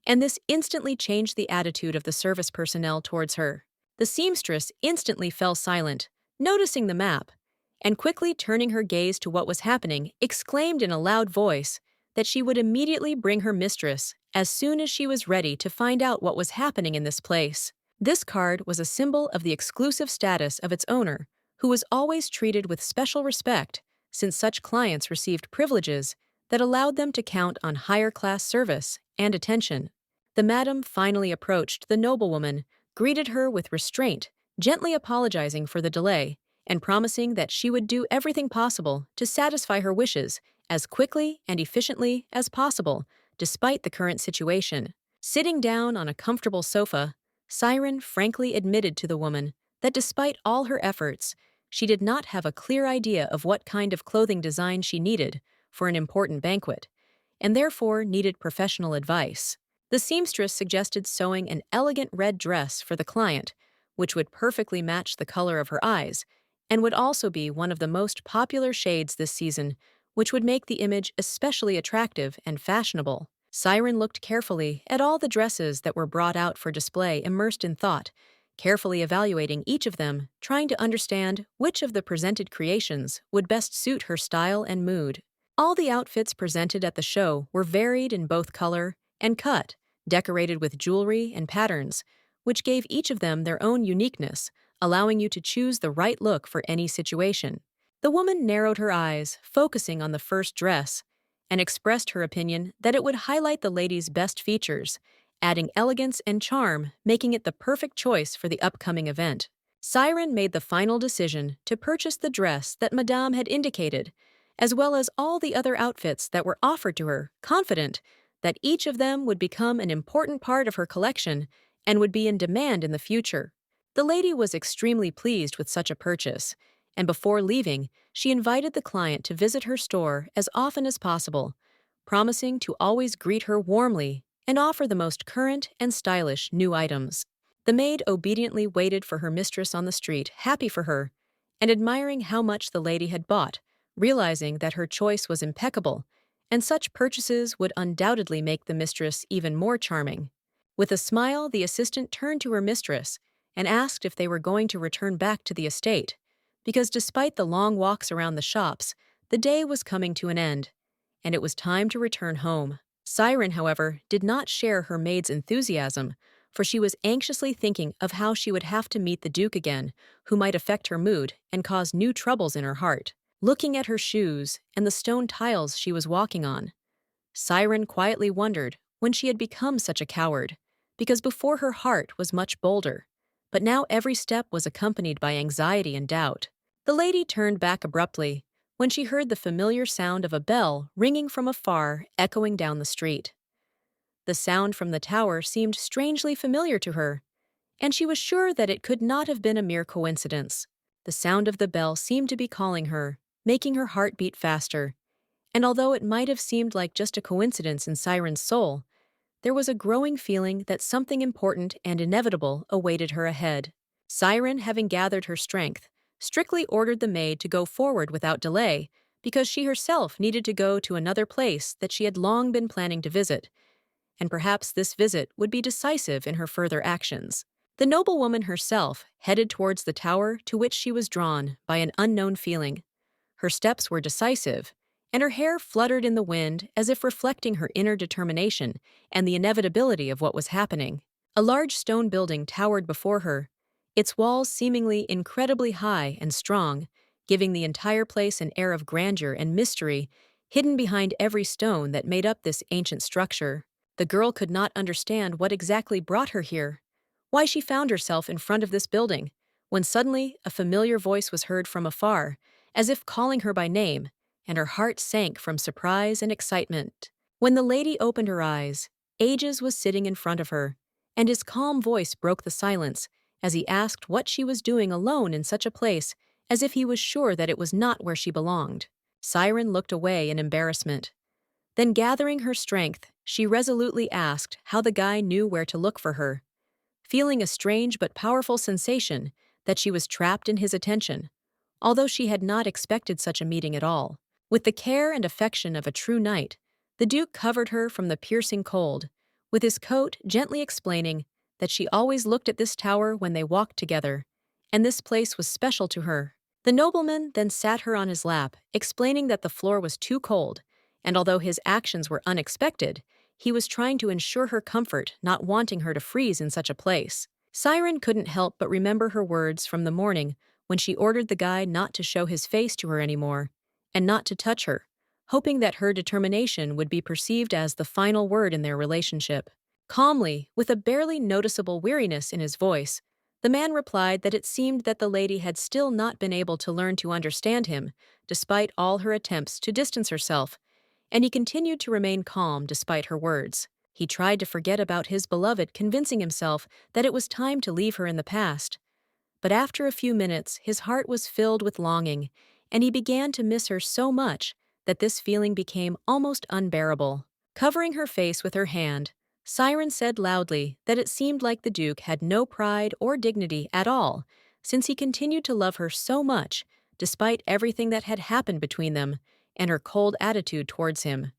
and this instantly changed the attitude of the service personnel towards her. The seamstress instantly fell silent, noticing the map, and quickly turning her gaze to what was happening, exclaimed in a loud voice that she would immediately bring her mistress as soon as she was ready to find out what was happening in this place. This card was a symbol of the exclusive status of its owner, who was always treated with special respect, since such clients received privileges that allowed them to count on higher-class service and attention. The madam finally approached the noblewoman, greeted her with restraint, gently apologizing for the delay, and promising that she would do everything possible to satisfy her wishes as quickly and efficiently as possible despite the current situation. Sitting down on a comfortable sofa, Siren frankly admitted to the woman that despite all her efforts, she did not have a clear idea of what kind of clothing design she needed for an important banquet, and therefore needed professional advice. The seamstress suggested sewing an elegant red dress for the client, which would perfectly match the color of her eyes, and would also be one of the most popular shades this season, which would make the image especially attractive and fashionable. Siren looked carefully at all the dresses that were brought out for display, immersed in thought, carefully evaluating each of them, trying to understand which of the presented creations would best suit her style and mood. All the outfits presented at the show were varied in both color and cut, decorated with jewelry and patterns, which gave each of them their own uniqueness, allowing you to choose the right look for any situation. The woman narrowed her eyes, focusing on the first dress, and expressed her opinion that it would highlight the lady's best features, adding elegance and charm, making it the perfect choice for the upcoming event. Siren made the final decision to purchase the dress that Madame had indicated, as well as all the other outfits that were offered to her, confident that each of them would become an important part of her collection and would be in demand in the future. The lady was extremely pleased with such a purchase, and before leaving, she invited the client to visit her store as often as possible, promising to always greet her warmly and offer the most current and stylish new items. The maid obediently waited for her mistress on the street, happy for her, and admiring how much the lady had bought, realizing that her choice was impeccable, and such purchases would undoubtedly make the mistress even more charming. With a smile, the assistant turned to her mistress and asked if they were going to return back to the estate, because despite the long walks around the shops, the day was coming to an end, and it was time to return home. Siren, however, did not share her maid's enthusiasm, for she was anxiously thinking of how she would have to meet the Duke again, who might affect her mood and cause new troubles in her heart. Looking at her shoes and the stone tiles she was walking on, Siren quietly wondered when she had become such a coward, because before her heart was much bolder, but now every step was accompanied by anxiety and doubt. The lady turned back abruptly when she heard the familiar sound of a bell ringing from afar, echoing down the street. The sound from the tower seemed strangely familiar to her, and she was sure that it could not have been a mere coincidence. The sound of the bell seemed to be calling her, making her heart beat faster, and although it might have seemed like just a coincidence in Siren's soul, there was a growing feeling that something important and inevitable awaited her ahead. Siren, having gathered her strength, strictly ordered the maid to go forward without delay, because she herself needed to go to another place that she had long been planning to visit, and perhaps this visit would be decisive in her further actions. The noblewoman herself headed towards the tower, to which she was drawn by an unknown feeling. Her steps were decisive, and her hair fluttered in the wind as if reflecting her inner determination and the inevitability of what was happening. A large stone building towered before her, its walls seemingly incredibly high and strong, giving the entire place an air of grandeur and mystery hidden behind every stone that made up this ancient structure. The girl could not understand what exactly brought her here, why she found herself in front of this building, when suddenly a familiar voice was heard from afar, as if calling her by name, and her heart sank from surprise and excitement. When the lady opened her eyes, Ages was sitting in front of her, and his calm voice broke the silence as he asked what she was doing alone in such a place, as if he was sure that it was not where she belonged. Siren looked away in embarrassment. Then, gathering her strength, she resolutely asked how the guy knew where to look for her, feeling a strange but powerful sensation that she was trapped in his attention, although she had not expected such a meeting at all. With the care and affection of a true knight, the Duke covered her from the piercing cold, with his coat, gently explaining that she always looked at this tower when they walked together, and this place was special to her. The nobleman then sat her on his lap, explaining that the floor was too cold, and although his actions were unexpected, he was trying to ensure her comfort, not wanting her to freeze in such a place. Siren couldn't help but remember her words from the morning when she ordered the guy not to show his face to her anymore, and not to touch her, hoping that her determination would be perceived as the final word in their relationship. Calmly, with a barely noticeable weariness in his voice, the man replied that it seemed that the lady had still not been able to learn to understand him, despite all her attempts to distance herself, and he continued to remain calm despite her words. He tried to forget about his beloved, convincing himself that it was time to leave her in the past. But after a few minutes, his heart was filled with longing, and he began to miss her so much that this feeling became almost unbearable. Covering her face with her hand, Siren said loudly that it seemed like the Duke had no pride or dignity at all, since he continued to love her so much, despite everything that had happened between them and her cold attitude towards him.